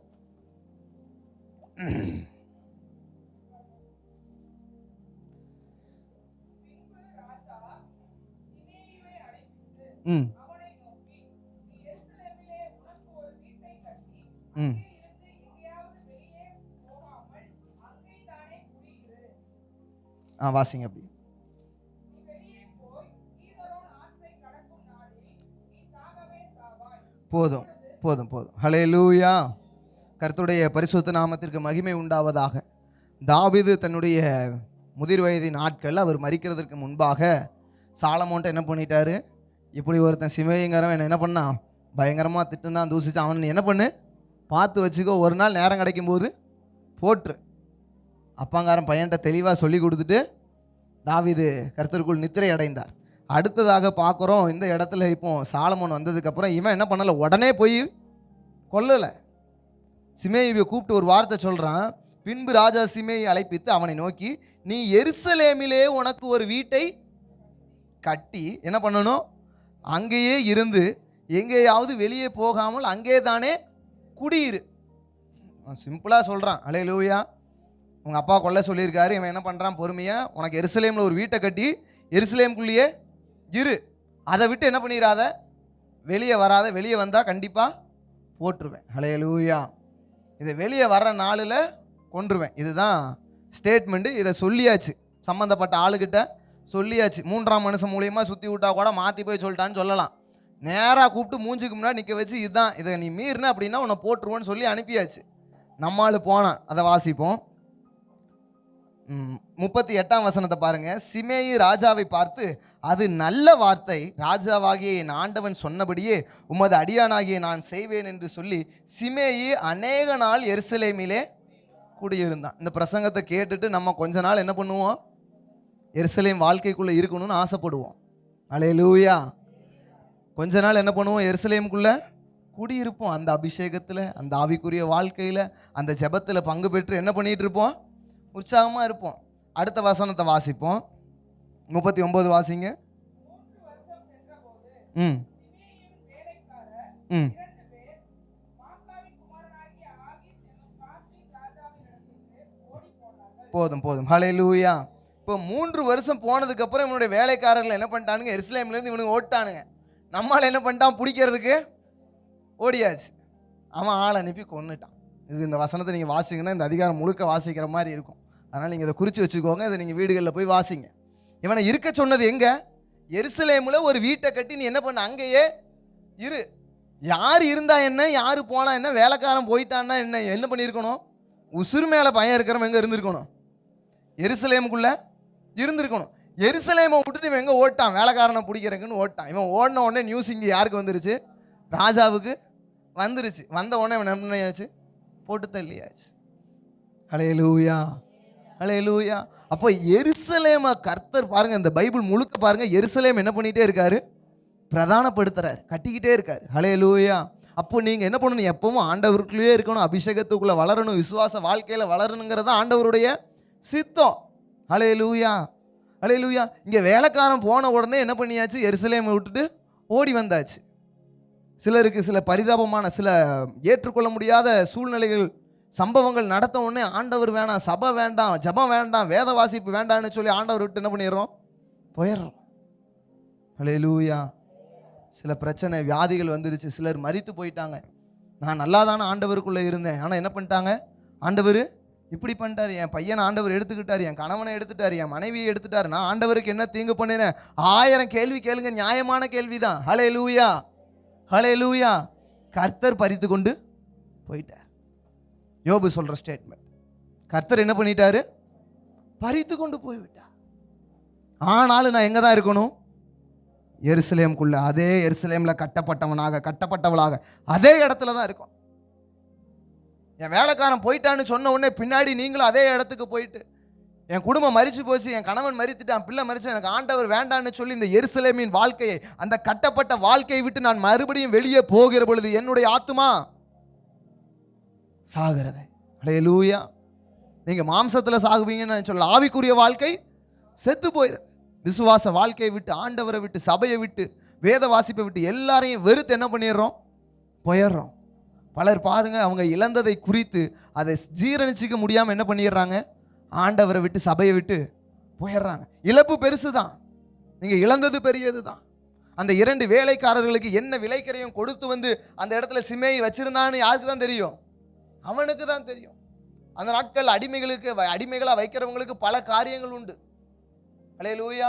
ம் ம் வாசிங்க அப்படி. போதும் போதும் போதும். ஹல்லேலூயா. கர்த்தருடைய பரிசுத்த நாமத்திற்கு மகிமை உண்டாவதாக. தாவீது தன்னுடைய முதிர் வயதின் நாட்கள் அவர் மரிக்கிறதுக்கு முன்பாக சாலமோன்ட்ட என்ன பண்ணிட்டாரு? இப்படி ஒருத்தன் சிமேயிங்கிறவன் என்ன பண்ணான்? பயங்கரமாக திட்டுனா, தூசிச்சு. அவன் என்ன பண்ணு, பார்த்து வச்சுக்கோ, ஒரு நாள் நேரம் கிடைக்கும்போது போட்டுரு. அப்பாங்காரன் பையன்கிட்ட தெளிவாக சொல்லி கொடுத்துட்டு தாவீது கர்த்தருக்குள் நித்திரை அடைந்தார். அடுத்ததாக பார்க்குறோம், இந்த இடத்துல இப்போ சாலமோன் வந்ததுக்கப்புறம் இவன் என்ன பண்ணலை? உடனே போய் கொல்லலை. சிமேயியை கூப்பிட்டு ஒரு வார்த்தை சொல்கிறான். பின்பு ராஜா சிமேயை அழைப்பித்து அவனை நோக்கி, நீ எருசலேமிலே உனக்கு ஒரு வீட்டை கட்டி என்ன பண்ணணும்? அங்கேயே இருந்து எங்கேயாவது வெளியே போகாமல் அங்கே தானே குடியிரு. சிம்பிளாக சொல்கிறான். அல்லேலூயா. உங்கள் அப்பா கொல்ல சொல்லியிருக்காரு. இவன் என்ன பண்ணுறான்? பொறுமையாக உனக்கு எருசலேமில் ஒரு வீட்டை கட்டி எருசலேமுக்குள்ளேயே இரு. அதை விட்டு என்ன பண்ணிடாத, வெளியே வராத. வெளியே வந்தால் கண்டிப்பாக போட்டுருவேன். அல்லேலூயா. இதை வெளியே வர்ற நாளில் கொன்றுவேன். இதுதான் ஸ்டேட்மெண்ட்டு. இதை சொல்லியாச்சு, சம்மந்தப்பட்ட ஆளுக்கிட்ட சொல்லியாச்சு. 3ஆம் மனுஷன் மூலியமாக சுற்றி விட்டா கூட மாற்றி போய் சொல்லிட்டான்னு சொல்லலாம். நேராக கூப்பிட்டு மூஞ்சுக்கு முன்னாடி நிற்க வச்சு, இதுதான், இதை நீ மீறின அப்படின்னா உன்னை போட்டுருவோன்னு சொல்லி அனுப்பியாச்சு. நம்மால் போனான். அதை வாசிப்போம். 38ஆம் வசனத்தை பாருங்க. சிமேயி ராஜாவை பார்த்து, அது நல்ல வார்த்தை, ராஜாவாகிய என் ஆண்டவன் சொன்னபடியே உமது அடியானாகிய நான் செய்வேன் என்று சொல்லி சிமேயி அநேக நாள் எருசலேமிலே குடியிருந்தான். இந்த பிரசங்கத்தை கேட்டுட்டு நம்ம கொஞ்ச நாள் என்ன பண்ணுவோம்? எருசலேம் வாழ்க்கைக்குள்ளே இருக்கணும்னு ஆசைப்படுவோம். அல்லேலூயா. கொஞ்ச நாள் என்ன பண்ணுவோம்? எருசலேமுக்குள்ளே குடியிருப்போம். அந்த அபிஷேகத்தில், அந்த ஆவிக்குரிய வாழ்க்கையில், அந்த ஜெபத்தில் பங்கு பெற்று என்ன பண்ணிகிட்டு இருப்போம்? உற்சாகமாக இருப்போம். அடுத்த வசனத்தை வாசிப்போம். 39 வாசிங்க. ம் ம் போதும் போதும். ஹல்லேலூயா. இப்போ 3 வருஷம் போனதுக்கு அப்புறம் இவனுடைய வேலைக்காரர்கள் என்ன பண்ணிட்டானுங்க? எருசலேம்லேருந்து இவனுங்க ஓட்டானுங்க. நம்மால் என்ன பண்ணிட்டான்? பிடிக்கிறதுக்கு ஓடியாச்சு. அவன் ஆள் அனுப்பி கொன்னுட்டான். இது இந்த வசனத்தை நீங்கள் வாசிங்கன்னா இந்த அதிகாரம் முழுக்க வாசிக்கிற மாதிரி இருக்கும். அதனால் நீங்கள் இதை குறித்து வச்சுக்கோங்க. இதை நீங்கள் வீடுகளில் போய் வாசிங்க. இவனை இருக்க சொன்னது எங்கே? எருசலேமில் ஒரு வீட்டை கட்டி நீ என்ன பண்ண? அங்கேயே இரு. யார் இருந்தா என்ன, யார் போனா என்ன, வேலைக்காரன் போயிட்டான்னா என்ன, என்ன பண்ணியிருக்கணும்? உசுறு மேலே பயம் இருக்கிறவன் எங்கே இருந்திருக்கணும்? எருசலேமுக்குள்ள இருந்திருக்கணும். எருசலேமை விட்டுட்டு இவன் எங்கே ஓட்டான்? வேலைக்காரனை பிடிக்கிறதுக்குன்னு ஓட்டான். இவன் ஓடின உடனே நியூஸ் இங்கே யாருக்கு வந்துருச்சு? ராஜாவுக்கு வந்துருச்சு. வந்த உடனே இவன் என்ன பண்ணியாச்சு? போட்டு தள்ளியாச்சு. ஹல்லேலூயா, ஹல்லேலூயா. அப்போ எருசலேமை கர்த்தர் பாருங்க, இந்த பைபிள் முழுக்க பாருங்க, எருசலேம் என்ன பண்ணிட்டே இருக்காரு? பிரதானப்படுத்துறாரு, கட்டிக்கிட்டே இருக்காரு. ஹல்லேலூயா. அப்போ நீங்கள் என்ன பண்ணணும்? எப்பவும் ஆண்டவருக்குள்ளேயே இருக்கணும், அபிஷேகத்துக்குள்ளே வளரணும், விசுவாச வாழ்க்கையில் வளரணுங்கிறது ஆண்டவருடைய சித்தம். ஹல்லேலூயா, ஹல்லேலூயா. இங்கே வேலைக்காரன் போன உடனே என்ன பண்ணியாச்சு? எருசலேமை விட்டுட்டு ஓடி வந்தாச்சு. சிலருக்கு சில பரிதாபமான, சில ஏற்றுக்கொள்ள முடியாத சூழ்நிலைகள், சம்பவங்கள் நடத்த உடனே ஆண்டவர் வேணாம், சபை வேண்டாம், ஜபம் வேண்டாம், வேத வாசிப்பு வேண்டாம்னு சொல்லி ஆண்டவர் விட்டு என்ன பண்ணிடுறோம்? போயிடுறோம். ஹல்லேலூயா. சில பிரச்சனை, வியாதிகள் வந்துருச்சு, சிலர் மரித்து போயிட்டாங்க. நான் நல்லா தானே ஆண்டவருக்குள்ளே இருந்தேன், ஆனால் என்ன பண்ணிட்டாங்க? ஆண்டவர் இப்படி பண்ணிட்டார், என் பையனை ஆண்டவர் எடுத்துக்கிட்டார், என் கணவனை எடுத்துட்டார், என் மனைவியை எடுத்துட்டார், நான் ஆண்டவருக்கு என்ன தீங்கு பண்ணினேன்? 1000 கேள்வி கேளுங்க, நியாயமான கேள்வி தான். ஹல்லேலூயா, ஹல்லேலூயா. கர்த்தர் பறித்து கொண்டு போயிட்டார். யோபு சொல்ற ஸ்டேட்மெண்ட். கர்த்தர் என்ன பண்ணிட்டாரு? பறித்து கொண்டு போய்விட்டார். ஆனாலும் நான் எங்க தான் இருக்கணும்? எருசலேமுக்குள்ள, அதே எருசலேமில் கட்டப்பட்டவளாக அதே இடத்துல தான் இருக்கும். என் வேலைக்காரன் போயிட்டான்னு சொன்ன உடனே பின்னாடி நீங்களும் அதே இடத்துக்கு போயிட்டு, என் குடும்பம் மரிச்சு போச்சு, என் கணவன் மரித்துட்டான், பிள்ளை மரிச்சு, எனக்கு ஆண்டவர் வேண்டான்னு சொல்லி இந்த எருசலேமின் வாழ்க்கையை, அந்த கட்டப்பட்ட வாழ்க்கையை விட்டு நான் மறுபடியும் வெளியே போகிற பொழுது என்னுடைய ஆத்துமா சாகிறது. ஹல்லேலூயா. நீங்க மாம்சத்தில் சாகுவீங்கன்னு சொல்ல, ஆவிக்குரிய வாழ்க்கை செத்து போயிடுது. விசுவாச வாழ்க்கையை விட்டு, ஆண்டவரை விட்டு, சபையை விட்டு, வேத வாசிப்பை விட்டு எல்லாரையும் வெறுத்து என்ன பண்ணிடுறோம்? போயிடுறோம். பலர் பாருங்க, அவங்க இழந்ததை குறித்து அதை ஜீரணிச்சிக்க முடியாமல் என்ன பண்ணிடுறாங்க? ஆண்டவரை விட்டு, சபையை விட்டு போயிடுறாங்க. இழப்பு பெருசு தான், நீங்க இழந்தது பெரியது தான். அந்த 2 வேலைக்காரர்களுக்கு என்ன விலைக்கரையும் கொடுத்து வந்து அந்த இடத்துல சிமையை வச்சிருந்தான்னு யாருக்கு தான் தெரியும்? அவனுக்கு தான் தெரியும். அந்த நாட்கள் அடிமைகளா வைக்கிறவங்களுக்கு பல காரியங்கள் உண்டு. ஹல்லேலூயா.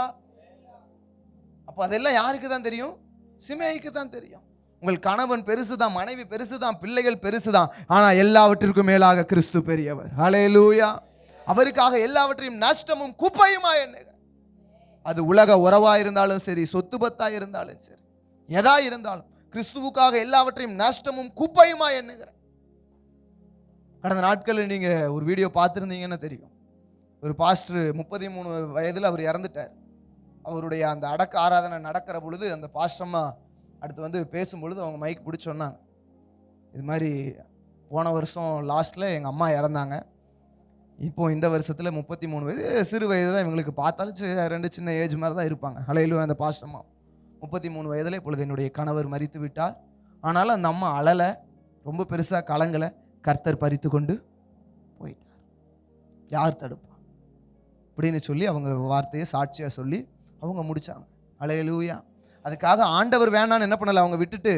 அப்போ அதெல்லாம் யாருக்கு தான் தெரியும்? சிமேயிக்கு தான் தெரியும். உங்கள் கணவன் பெருசுதான், மனைவி பெருசுதான், பிள்ளைகள் பெருசுதான், ஆனால் எல்லாவற்றிற்கும் மேலாக கிறிஸ்து பெரியவர். ஹல்லேலூயா. அவருக்காக எல்லாவற்றையும் நஷ்டமும் குப்பையுமா எண்ணுக. அது உலக உறவா இருந்தாலும் சரி, சொத்து பத்தா இருந்தாலும் சரி, எதா இருந்தாலும் கிறிஸ்துவுக்காக எல்லாவற்றையும் நஷ்டமும் குப்பையுமா எண்ணுகிற. கடந்த நாட்களில் நீங்கள் ஒரு வீடியோ பார்த்துருந்தீங்கன்னு தெரியும். ஒரு பாஸ்டர் 33 வயதில் அவர் இறந்துட்டார். அவருடைய அந்த அடக்க ஆராதனை நடக்கிற பொழுது அந்த பாஸ்டர்மா அடுத்து வந்து பேசும்பொழுது அவங்க மைக் பிடிச்சி சொன்னாங்க, இது மாதிரி போன வருஷம் லாஸ்ட்டில் எங்கள் அம்மா இறந்தாங்க, இப்போ இந்த வருஷத்தில் 33 வயது, சிறு வயது தான் இவங்களுக்கு, பார்த்தாலும் 2 சின்ன ஏஜ் மாதிரி தான் இருப்பாங்க. ஹல்லேலூயா. அந்த பாஸ்டர்மா 33 வயதில் இப்பொழுது என்னுடைய கணவர் மரித்து விட்டார். ஆனாலும் அந்த அம்மா அழலை, ரொம்ப பெருசாக கலங்கலை. கர்த்தர் பறித்து கொண்டு போயிட்டார், யார் தடுப்பா அப்படின்னு சொல்லி அவங்க வார்த்தையை சாட்சியாக சொல்லி அவங்க முடித்தாங்க. ஹல்லேலூயா. அதுக்காக ஆண்டவர் வேணான்னு என்ன பண்ணலை, அவங்க விட்டுட்டு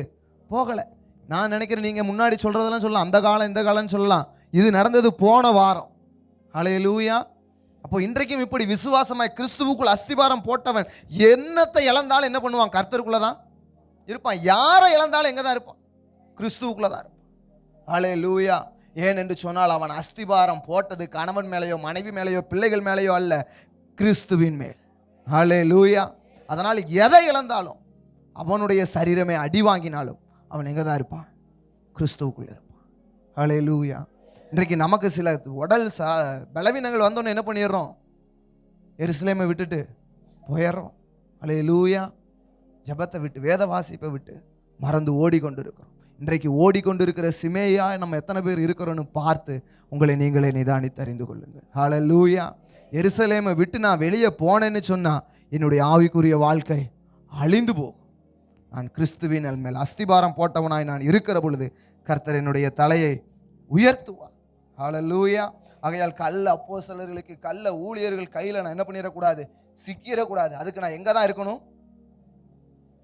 போகலை. நான் நினைக்கிறேன் நீங்கள் முன்னாடி சொல்கிறதெல்லாம் சொல்லலாம், அந்த காலம் இந்த காலம்னு சொல்லலாம். இது நடந்தது போன வாரம். ஹல்லேலூயா. அப்போ இன்றைக்கும் இப்படி விசுவாசமாய் கிறிஸ்துவுக்குள் அஸ்திபாரம் போட்டவன் என்னத்தை இழந்தாலும் என்ன பண்ணுவான்? கர்த்தருக்குள்ளே தான் இருப்பான். யாரை இழந்தாலும் எங்கே தான் இருப்பான்? கிறிஸ்துவுக்குள்ளே தான் இருப்பான். ஹல்லேலூயா. ஏன் என்று சொன்னால் அவன் அஸ்திபாரம் போட்டது கணவன் மேலேயோ, மனைவி மேலேயோ, பிள்ளைகள் மேலேயோ அல்ல, கிறிஸ்துவின் மேல். ஹல்லேலூயா. அதனால் எதை இழந்தாலும், அவனுடைய சரீரமே அடி வாங்கினாலும் அவன் எங்கே தான் இருப்பான்? கிறிஸ்துவுக்குள்ளே இருப்பான். ஹல்லேலூயா. இன்றைக்கு நமக்கு சில உடல் பலவீனங்கள் வந்தோன்னு என்ன பண்ணிடுறோம்? எருசலேமை விட்டுட்டு போயிடுறோம். ஹல்லேலூயா. ஜபத்தை விட்டு, வேத வாசிப்பை விட்டு மறந்து ஓடிக்கொண்டு இருக்கிறோம். இன்றைக்கு ஓடிக்கொண்டிருக்கிற சிமேயா நம்ம எத்தனை பேர் இருக்கிறோன்னு பார்த்து உங்களை நீங்களே நிதானித்து அறிந்து கொள்ளுங்கள். ஹல்லேலூயா. எருசலேமை விட்டு நான் வெளியே போனேன்னு சொன்னால் என்னுடைய ஆவிக்குரிய வாழ்க்கை அழிந்து போகும். நான் கிறிஸ்துவின் மேல் அஸ்திபாரம் போட்டவனாய் நான் இருக்கிற பொழுது கர்த்தர் என்னுடைய தலையை உயர்த்துவார். ஹல்லேலூயா. ஆகையால் கள்ள அப்போஸ்தலர்களுக்கு கள்ள ஊழியர்கள் கையில் நான் என்ன பண்ணிடக்கூடாது, சிக்கிடக்கூடாது. அதுக்கு நான் எங்கே தான் இருக்கணும்?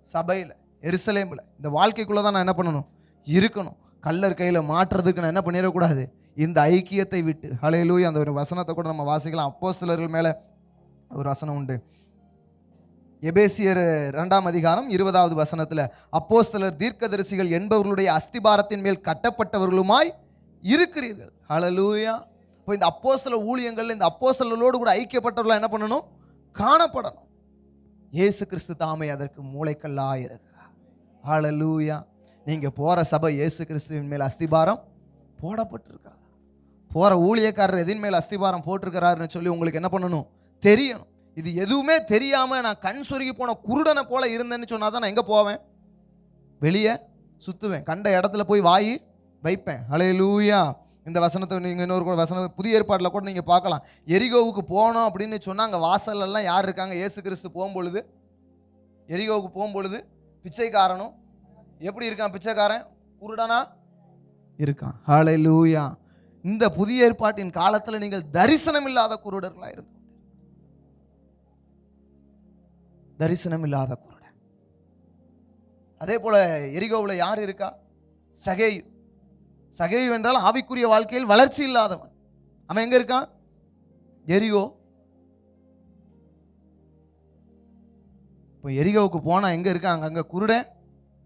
சபையில், எருசலேமில், இந்த வாழ்க்கைக்குள்ளே தான் நான் என்ன பண்ணணும்? இருக்கணும். கள்ளர் கையில் மாற்றுறதுக்கு நான் என்ன பண்ணிடக்கூடாது? இந்த ஐக்கியத்தை விட்டு. ஹல்லேலூயா. அந்த ஒரு வசனத்தை கூட நம்ம வாசிக்கலாம். அப்போஸ்தலர்கள் மேலே ஒரு வசனம் உண்டு. எபேசியர் 2ஆம் அதிகாரம் 20வது வசனத்தில், அப்போஸ்தலர் தீர்க்கதரிசிகள் என்பவர்களுடைய அஸ்திபாரத்தின் மேல் கட்டப்பட்டவர்களுமாய் இருக்கிறீர்கள். ஹல்லேலூயா. இப்போ இந்த அப்போஸ்தல ஊழியங்கள், இந்த அப்போஸ்தலர்களோடு கூட ஐக்கியப்பட்டவர்களாக என்ன பண்ணணும்? காணப்படணும். இயேசு கிறிஸ்து தாமே அதற்கு மூளைக்கல்லாக இருக்கிறார். ஹல்லேலூயா. நீங்கள் போகிற சபை இயேசு கிறிஸ்துவின் மேல் அஸ்திபாரம் போடப்பட்டிருக்கிறார். போகிற ஊழியக்காரர் எதின் மேல் அஸ்திபாரம் போட்டிருக்கிறாருன்னு சொல்லி உங்களுக்கு என்ன பண்ணணும்? தெரியணும். இது எதுவுமே தெரியாமல் நான் கண் சொருகி போன குருடனை போல இருந்தேன்னு சொன்னால் தான் நான் எங்கே போவேன்? வெளியே சுற்றுவேன், கண்ட இடத்துல போய் வாய் வைப்பேன். ஹல்லேலூயா. இந்த வசனத்தை நீங்கள் இன்னொரு வசனம் புதிய ஏற்பாட்டில் கூட நீங்கள் பார்க்கலாம். எரிகோவுக்கு போனோம் அப்படின்னு சொன்னால் அங்கே வாசலெல்லாம் யார் இருக்காங்க? இயேசு கிறிஸ்து போகும்பொழுது, எரிகோவுக்கு போகும்பொழுது பிச்சைக்காரனும் எப்படி இருக்கான்? பிச்சைக்காரன் குருடனா இருக்கான். ஹல்லேலூயா. இந்த புதிய ஏற்பாட்டின் காலத்தில் நீங்கள் தரிசனம் இல்லாத குருடர்களாக இருந்து, தரிசனம் இல்லாத குருடன். அதே போல எரிகோவில் யார் இருக்கா? சகேயு. சகேயு என்றால் ஆவிக்குரிய வாழ்க்கையில் வளர்ச்சி இல்லாதவன். அவன் எங்க இருக்கான்? எரிகோ. இப்போ எரிகோவுக்கு போனா எங்க இருக்கான்? அங்க குருடன்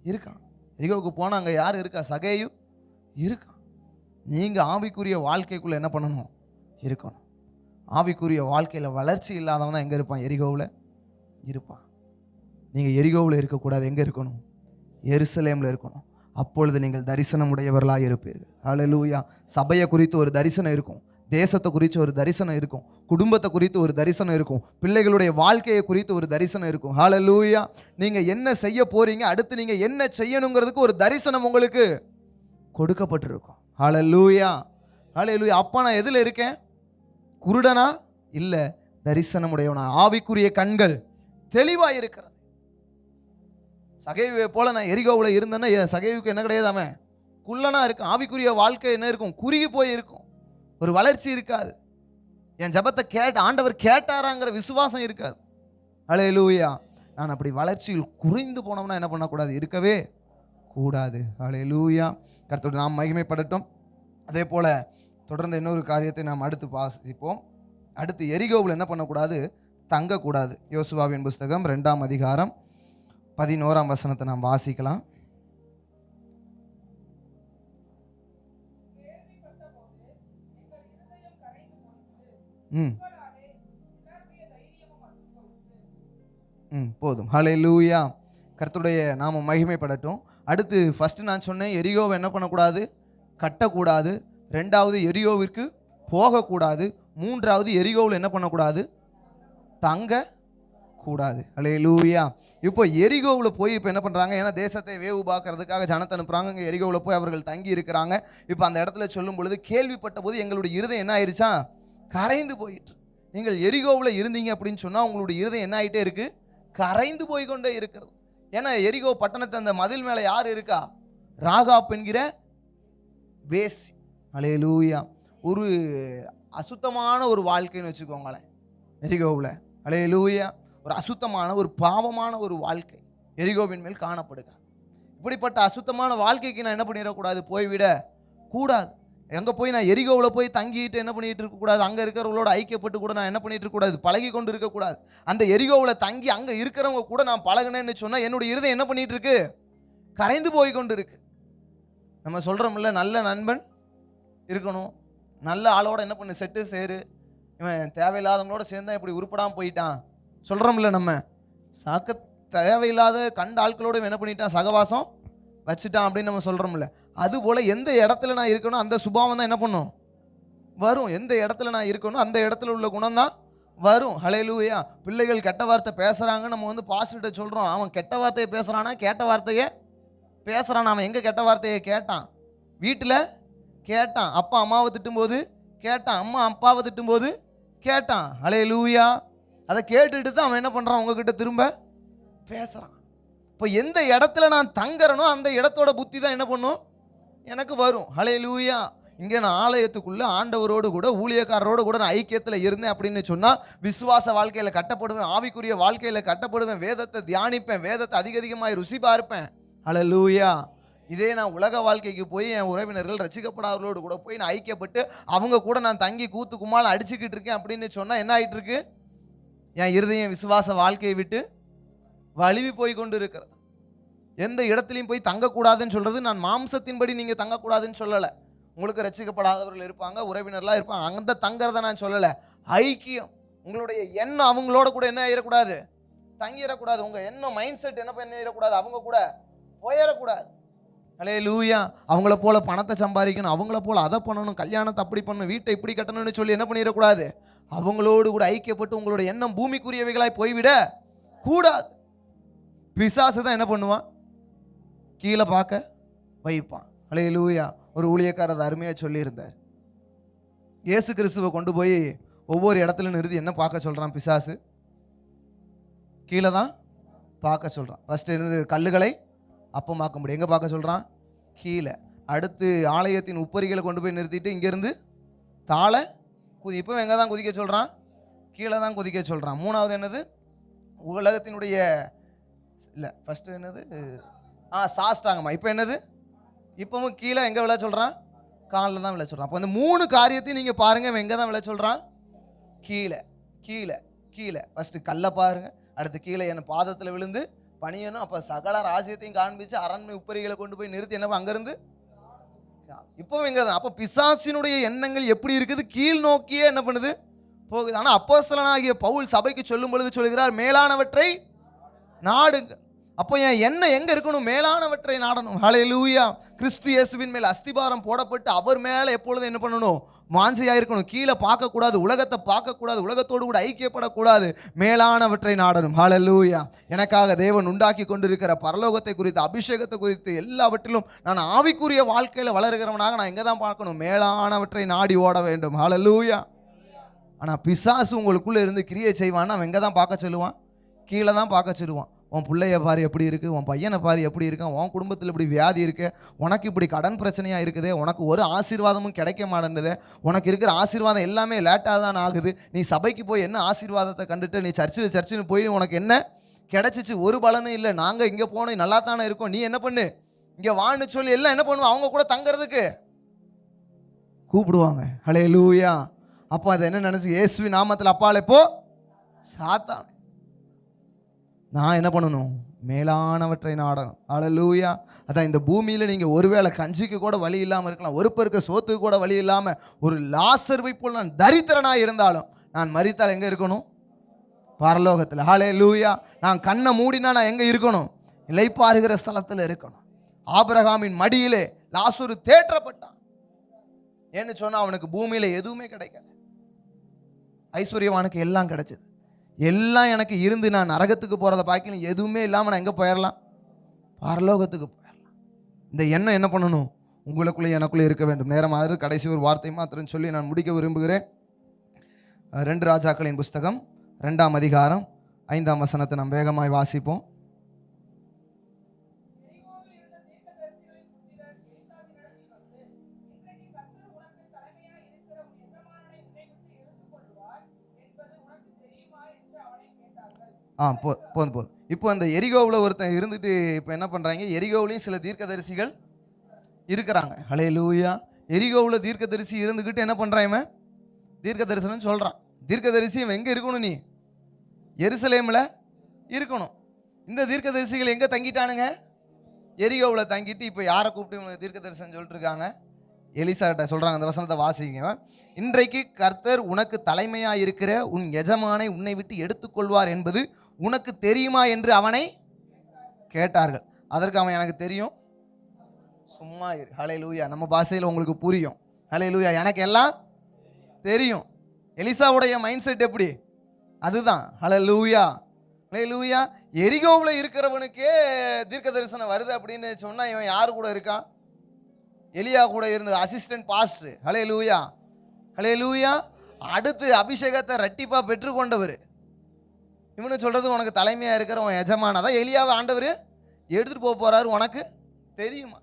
இருக்கான். எரிகோவுக்கு போனா அங்க யார் இருக்கா? சகேயு இருக்கான். நீங்க ஆவிக்குரிய வாழ்க்கைக்குள்ள என்ன பண்ணணும்? இருக்கணும். ஆவிக்குரிய வாழ்க்கையில வளர்ச்சி இல்லாதவன் தான் எங்க இருப்பான்? எரிகோவில் இருப்பான். நீங்க எரிகோவில் இருக்கக்கூடாது. எங்க இருக்கணும்? எருசலேமில் இருக்கணும். அப்பொழுது நீங்கள் தரிசனம் உடையவர்களாக இருப்பீர்கள். ஹல்லேலூயா. சபையை குறித்து ஒரு தரிசனம் இருக்கும், தேசத்தை குறித்து ஒரு தரிசனம் இருக்கும், குடும்பத்தை குறித்து ஒரு தரிசனம் இருக்கும், பிள்ளைகளுடைய வாழ்க்கையை குறித்து ஒரு தரிசனம் இருக்கும். ஹல்லேலூயா. நீங்க என்ன செய்ய போறீங்க, அடுத்து நீங்க என்ன செய்யணுங்கிறதுக்கு ஒரு தரிசனம் உங்களுக்கு கொடுக்கப்பட்டிருக்கும். ஹல்லேலூயா. ஹல்லேலூயா. அப்ப நான் எதுல இருக்கேன்? குருடனா இல்லை, தரிசனம் உடையவனா. ஆவிக்குரிய கண்கள் தெளிவாக இருக்கிறது. சகேயுவை போல நான் எரிகோவில் இருந்தேன்னா சகேயுக்கு என்ன கிடையாது? அவன் குள்ளனா இருக்கும். ஆவிக்குரிய வாழ்க்கை என்ன இருக்கும்? குறுகி போய் இருக்கும். ஒரு வளர்ச்சி இருக்காது. என் ஜபத்தை ஆண்டவர் கேட்டாராங்கிற விசுவாசம் இருக்காது. ஹல்லேலூயா. நான் அப்படி வளர்ச்சியில் குறைந்து போனோம்னா என்ன பண்ணக்கூடாது? இருக்கவே கூடாது. ஹல்லேலூயா. கர்த்தருடைய நாம் மகிமைப்படட்டும். அதே போல் தொடர்ந்து இன்னொரு காரியத்தை நாம் அடுத்து வாசிப்போம். அடுத்து எரிகோவில் என்ன பண்ணக்கூடாது? தங்கக்கூடாது. யோசுவாவின் புஸ்தகம் 2ஆம் அதிகாரம் 11ஆம் வசனத்தை நாம் வாசிக்கலாம். போதும். ஹல்லேலூயா. கர்த்தருடைய நாம மகிமைப்படட்டும். அடுத்து ஃபர்ஸ்ட் நான் சொன்னேன், எரிகோவை என்ன பண்ணக்கூடாது? கட்டக்கூடாது. 2வது எரிகோவிற்கு போகக்கூடாது. 3வது எரிகோவில் என்ன பண்ணக்கூடாது? தங்க கூடாது. ஹல்லேலூயா. இப்போ எரிகோவில் போய் இப்போ என்ன பண்ணுறாங்க? ஏன்னா தேசத்தை வேவு பார்க்கறதுக்காக ஜனத்தை அனுப்புகிறாங்க. இங்கே எரிகோவில் போய் அவர்கள் தங்கி இருக்கிறாங்க. இப்போ அந்த இடத்துல சொல்லும் பொழுது கேள்விப்பட்ட போது எங்களுடைய இருதயம் என்ன ஆயிடுச்சா? கரைந்து போயிட்டு. நீங்கள் எரிகோவில் இருந்தீங்க அப்படின்னு சொன்னால் உங்களுடைய இருதயம் என்ன ஆகிட்டே இருக்குது? கரைந்து போய் கொண்டே இருக்கிறது. ஏன்னா எரிகோ பட்டணத்தை அந்த மதில் மேலே யார் இருக்கா? ராகாப் என்கிற வேசி. ஹல்லேலூயா. ஒரு அசுத்தமான ஒரு வாழ்க்கைன்னு வச்சுக்கோங்களேன் எரிகோவில். ஹல்லேலூயா. ஒரு அசுத்தமான ஒரு பாவமான ஒரு வாழ்க்கை எரிகோவின் மேல் காணப்படுகிறது. இப்படிப்பட்ட அசுத்தமான வாழ்க்கைக்கு நான் என்ன பண்ணிடக்கூடாது? போய்விட கூடாது. எங்கே போய் நான் எரிகோவில் போய் தங்கிட்டு என்ன பண்ணிட்டு இருக்கக்கூடாது? அங்கே இருக்கிறவங்களோட ஐக்கியப்பட்டு கூட நான் என்ன பண்ணிட்டு இருக்கக்கூடாது? பழகி கொண்டு இருக்கக்கூடாது. அந்த எரிகோவில் தங்கி அங்கே இருக்கிறவங்க கூட நான் பழகினேன்னு சொன்னால் என்னுடைய இருதயம் என்ன பண்ணிட்டு இருக்கு? கரைந்து போய் கொண்டு இருக்கு. நம்ம சொல்கிறோம்ல, நல்ல நண்பன் இருக்கணும், நல்ல ஆளோட என்ன பண்ணு செட்டு சேரு, இவன் தேவையில்லாதவங்களோட சேர்ந்தா இப்படி உருப்படாமல் போயிட்டான் சொல்கிறோம்ல. நம்ம தேவையில்லாத கண்ட ஆட்களோட என்ன பண்ணிட்டான்? சகவாசம் வச்சுட்டான் அப்படின்னு நம்ம சொல்கிறோம்ல. அதுபோல் எந்த இடத்துல நான் இருக்கணும் அந்த சுபாவம் தான் என்ன பண்ணும்? வரும். எந்த இடத்துல நான் இருக்கணும் அந்த இடத்துல உள்ள குணம் தான் வரும். ஹல்லேலூயா. பிள்ளைகள் கெட்ட வார்த்தை பேசுகிறாங்க, நம்ம பாஸ்டர்கிட்ட சொல்கிறோம், அவன் கெட்ட வார்த்தையை பேசுகிறானா கேட்ட வார்த்தையை பேசுகிறான். அவன் எங்கே கெட்ட வார்த்தையை கேட்டான்? வீட்டில் கேட்டான். அப்பா அம்மாவை திட்டும்போது கேட்டான், அம்மா அப்பாவை திட்டும்போது கேட்டான். ஹல்லேலூயா. அதை கேட்டுட்டு தான் அவன் என்ன பண்ணுறான்? உங்ககிட்ட திரும்ப பேசுகிறான். இப்போ எந்த இடத்துல நான் தங்குறனோ அந்த இடத்தோட புத்தி தான் என்ன பண்ணும்? எனக்கு வரும். ஹல்லேலூயா. இங்கே நான் ஆலயத்துக்குள்ளே ஆண்டவரோடு கூட ஊழியக்காரரோடு கூட நான் ஐக்கியத்தில் இருந்தேன் அப்படின்னு சொன்னால் விசுவாச வாழ்க்கையில் கட்டப்படுவேன், ஆவிக்குரிய வாழ்க்கையில் கட்டப்படுவேன், வேதத்தை தியானிப்பேன், வேதத்தை அதிகமாய் ருசி பார்ப்பேன். ஹல்லேலூயா. இதே நான் உலக வாழ்க்கைக்கு போய் என் உறவினர்கள் ரசிக்கப்படாதவர்களோடு கூட போய் நான் ஐக்கியப்பட்டு அவங்க கூட நான் தங்கி கூத்து கும்மால் அடிச்சுக்கிட்டு இருக்கேன் அப்படின்னு சொன்னால் என்ன ஆகிட்டு இருக்கு? என் இருதயம் விசுவாச வாழ்க்கையை விட்டு வழுவி போய் கொண்டு இருக்கிறது. எந்த இடத்துலையும் போய் தங்கக்கூடாதுன்னு சொல்கிறது நான் மாம்சத்தின்படி நீங்கள் தங்கக்கூடாதுன்னு சொல்லலை. உங்களுக்கு ரசிக்கப்படாதவர்கள் இருப்பாங்க, உறவினர்லாம் இருப்பாங்க, அந்த தங்கிறத நான் சொல்லலை. ஐக்கியம், உங்களுடைய எண்ணம் அவங்களோட கூட என்ன ஆயிடக்கூடாது? தங்கிடக்கூடாது. உங்கள் எண்ணம் மைண்ட் செட் என்ன பண்ணிடக்கூடாது? அவங்க கூட போயிடக்கூடாது. ஹல்லேலூயா. அவங்கள போல பணத்தை சம்பாதிக்கணும், அவங்கள போல அதை பண்ணணும், கல்யாணத்தை அப்படி பண்ணணும், வீட்டை இப்படி கட்டணும்னு சொல்லி என்ன பண்ணிடக்கூடாது? அவங்களோடு கூட ஐக்கியப்பட்டு உங்களோட எண்ணம் பூமிக்குரியவைகளாய் போய்விட கூடாது. பிசாசு தான் என்ன பண்ணுவான்? கீழே பார்க்க வைப்பான். ஹல்லேலூயா. ஒரு ஊழியக்காரர் அருமையாக சொல்லியிருந்தார். இயேசு கிறிஸ்துவை கொண்டு போய் ஒவ்வொரு இடத்துல நிறுத்தி என்ன பார்க்க சொல்கிறான் பிசாசு? கீழே தான் பார்க்க சொல்கிறான். ஃபஸ்ட்டு இருந்து கல்லுகளை அப்பமாக்க முடியும். எங்கே பார்க்க சொல்கிறான்? கீழே. அடுத்து ஆலயத்தின் உப்பரிகளை கொண்டு போய் நிறுத்திட்டு இங்கேருந்து தாழ குதி. இப்போ எங்கே தான் குதிக்க சொல்கிறான்? கீழே தான் குதிக்க சொல்கிறான். மூணாவது என்னது? உலகத்தினுடைய இல்லை, ஃபஸ்ட்டு என்னது? சாஸ்டாங்கம்மா. இப்போ என்னது? இப்போவும் கீழே எங்கே விழ சொல்கிறான்? காலில் தான் விழ சொல்கிறான். அப்போ அந்த 3 காரியத்தையும் நீங்கள் பாருங்கள், எங்கே தான் விழ சொல்கிறான்? கீழே கீழே கீழே. ஃபஸ்ட்டு கல்லை பாருங்கள், அடுத்து கீழே என் பாதத்தில் விழுந்து பணியணும். அப்போ சகல ராஜ்யத்தையும் காண்பிச்சு அரண்மனை உப்பரிகளை கொண்டு போய் நிறுத்தி என்ன அங்கேருந்து இப்போவும் எங்கே தான்? அப்போ பிசாசினுடைய எண்ணங்கள் எப்படி இருக்குது? கீழ் நோக்கியே என்ன பண்ணுது? போகுது. ஆனால் அப்போஸ்தலனாகிய பவுல் சபைக்கு சொல்லும் பொழுது சொல்கிறார், மேலானவற்றை நாடுங்கள். அப்போ என் எண்ணம் எங்கே இருக்கணும்? மேலானவற்றை நாடணும். ஹல்லேலூயா. கிறிஸ்து இயேசுவின் மேல் அஸ்திபாரம் போடப்பட்டு அவர் மேலே எப்பொழுதும் என்ன பண்ணணும்? வாஞ்சையாக இருக்கணும். கீழே பார்க்கக்கூடாது, உலகத்தை பார்க்கக்கூடாது, உலகத்தோடு கூட ஐக்கியப்படக்கூடாது, மேலானவற்றை நாடணும். ஹல்லேலூயா. எனக்காக தேவன் உண்டாக்கி கொண்டிருக்கிற பரலோகத்தை குறித்து, அபிஷேகத்தை குறித்து எல்லாவற்றிலும் நான் ஆவிக்குரிய வாழ்க்கையில் வளருகிறவனாக நான் எங்கே தான் பார்க்கணும்? மேலானவற்றை நாடி ஓட வேண்டும். ஹல்லேலூயா. ஆனால் பிசாசு உங்களுக்குள்ளே இருந்து கிரியை செய்வான்னு அவன் எங்கே தான் பார்க்க சொல்லுவான்? கீழே தான் பார்க்க சொல்லுவான். உன் பிள்ளைய பாரு எப்படி இருக்குது, உன் பையனை பாரு எப்படி இருக்கான், உன் குடும்பத்தில் இப்படி வியாதி இருக்குது, உனக்கு இப்படி கடன் பிரச்சனையாக இருக்குது, உனக்கு ஒரு ஆசீர்வாதமும் கிடைக்க மாட்டேங்குது, உனக்கு இருக்கிற ஆசீர்வாதம் எல்லாமே லேட்டாக தான் ஆகுது, நீ சபைக்கு போய் என்ன ஆசீர்வாதத்தை கண்டுட்டு நீ சர்ச்சுன்னு போய் உனக்கு என்ன கிடைச்சிச்சு? ஒரு பலனும் இல்லை. நாங்கள் இங்கே போனோம் நல்லா தானே இருக்கோம், நீ என்ன பண்ணு இங்கே வான்னு சொல்லி எல்லாம் என்ன பண்ணுவோம்? அவங்க கூட தங்கிறதுக்கு கூப்பிடுவாங்க. ஹல்லேலூயா. அப்போ அதை என்ன நினச்சி? இயேசுவின் நாமத்தில் அப்பாலே போ சாத்தான். நான் என்ன பண்ணணும்? மேலானவற்றை நாடணும். ஹல்லேலூயா. அதான் இந்த பூமியில் நீங்கள் ஒருவேளை கஞ்சிக்கு கூட வழி இல்லாமல் இருக்கலாம், ஒரு பெருக்க சோத்துக்கு கூட வழி இல்லாமல் ஒரு லாசர்வை போல் நான் தரித்திரனாக இருந்தாலும் நான் மரித்தால் எங்கே இருக்கணும்? பரலோகத்தில். ஹல்லேலூயா. நான் கண்ணை மூடினா நான் எங்கே இருக்கணும்? இளைப்பாறுகிற ஸ்தலத்தில் இருக்கணும். ஆபிரகாமின் மடியிலே லாசரு தேற்றப்பட்டான். ஏன்னு சொன்னால் அவனுக்கு பூமியில் எதுவுமே கிடைக்கல. ஐஸ்வர்யவானுக்கு எல்லாம் கிடைச்சது. எல்லாம் எனக்கு இருந்து நான் நரகத்துக்கு போகிறத பார்க்கணும், எதுவுமே இல்லாமல் நான் எங்கே போயிடலாம்? பரலோகத்துக்கு போயிடலாம். இந்த எண்ணம் என்ன பண்ணணும்? உங்களுக்குள்ளே எனக்குள்ளே இருக்க வேண்டும். நேரமாகிறது. கடைசி ஒரு வார்த்தை மாத்திரம் சொல்லி நான் முடிக்க விரும்புகிறேன். 2 ராஜாக்களின் புஸ்தகம் 2ஆம் அதிகாரம் 5ஆம் வசனத்தை நாம் வேகமாய் வாசிப்போம். போதும். இப்போ அந்த எரிகோவில் ஒருத்தன் இருந்துட்டு இப்போ என்ன பண்ணுறாங்க? எரிகோவிலையும் சில தீர்க்கதரிசிகள் இருக்கிறாங்க. ஹல்லேலூயா. எரிகோவில் தீர்க்கதரிசி இருந்துக்கிட்டு என்ன பண்ணுறான்? தீர்க்க தரிசனம் சொல்கிறான். தீர்க்கதரிசி எங்கே இருக்கணும்? நீ எருசலேமில் இருக்கணும். இந்த தீர்க்கதரிசிகள் எங்கே தங்கிட்டானுங்க? எரிகோவில் தங்கிட்டு இப்போ யாரை கூப்பிட்டு தீர்க்க தரிசனம் சொல்லிட்டு இருக்காங்க? எலிசா கிட்ட சொல்கிறாங்க. அந்த வசனத்தை வாசிங்க. இன்றைக்கு கர்த்தர் உனக்கு தலைமையாக இருக்கிற உன் எஜமானை உன்னை விட்டு எடுத்துக்கொள்வார் என்பது உனக்கு தெரியுமா என்று அவனை கேட்டார்கள். அதற்கு அவன் எனக்கு தெரியும், சும்மா இரு. ஹல்லேலூயா. நம்ம பாஷையில் உங்களுக்கு புரியும். ஹல்லேலூயா. எனக்கு எல்லாம் தெரியும். எலிசாவுடைய மைண்ட் செட் எப்படி? அதுதான். ஹல்லேலூயா. அல்லேலூயா. எரிகோவில் இருக்கிறவனுக்கே தீர்க்க தரிசனம் வருது அப்படின்னு சொன்னா இவன் யாரு கூட இருக்கான்? எலியா கூட இருந்த அசிஸ்டன்ட் பாஸ்டர். அல்லேலூயா, அல்லேலூயா. அடுத்து அபிஷேகத்தை ரெட்டிப்பா பெற்றுக்கொண்டவர். இவனு சொல்றது உனக்கு தலைமையா இருக்கிற உன் எஜமான தான் எலியாவை ஆண்டவர் எடுத்துட்டு போக போறாரு, உனக்கு தெரியுமா?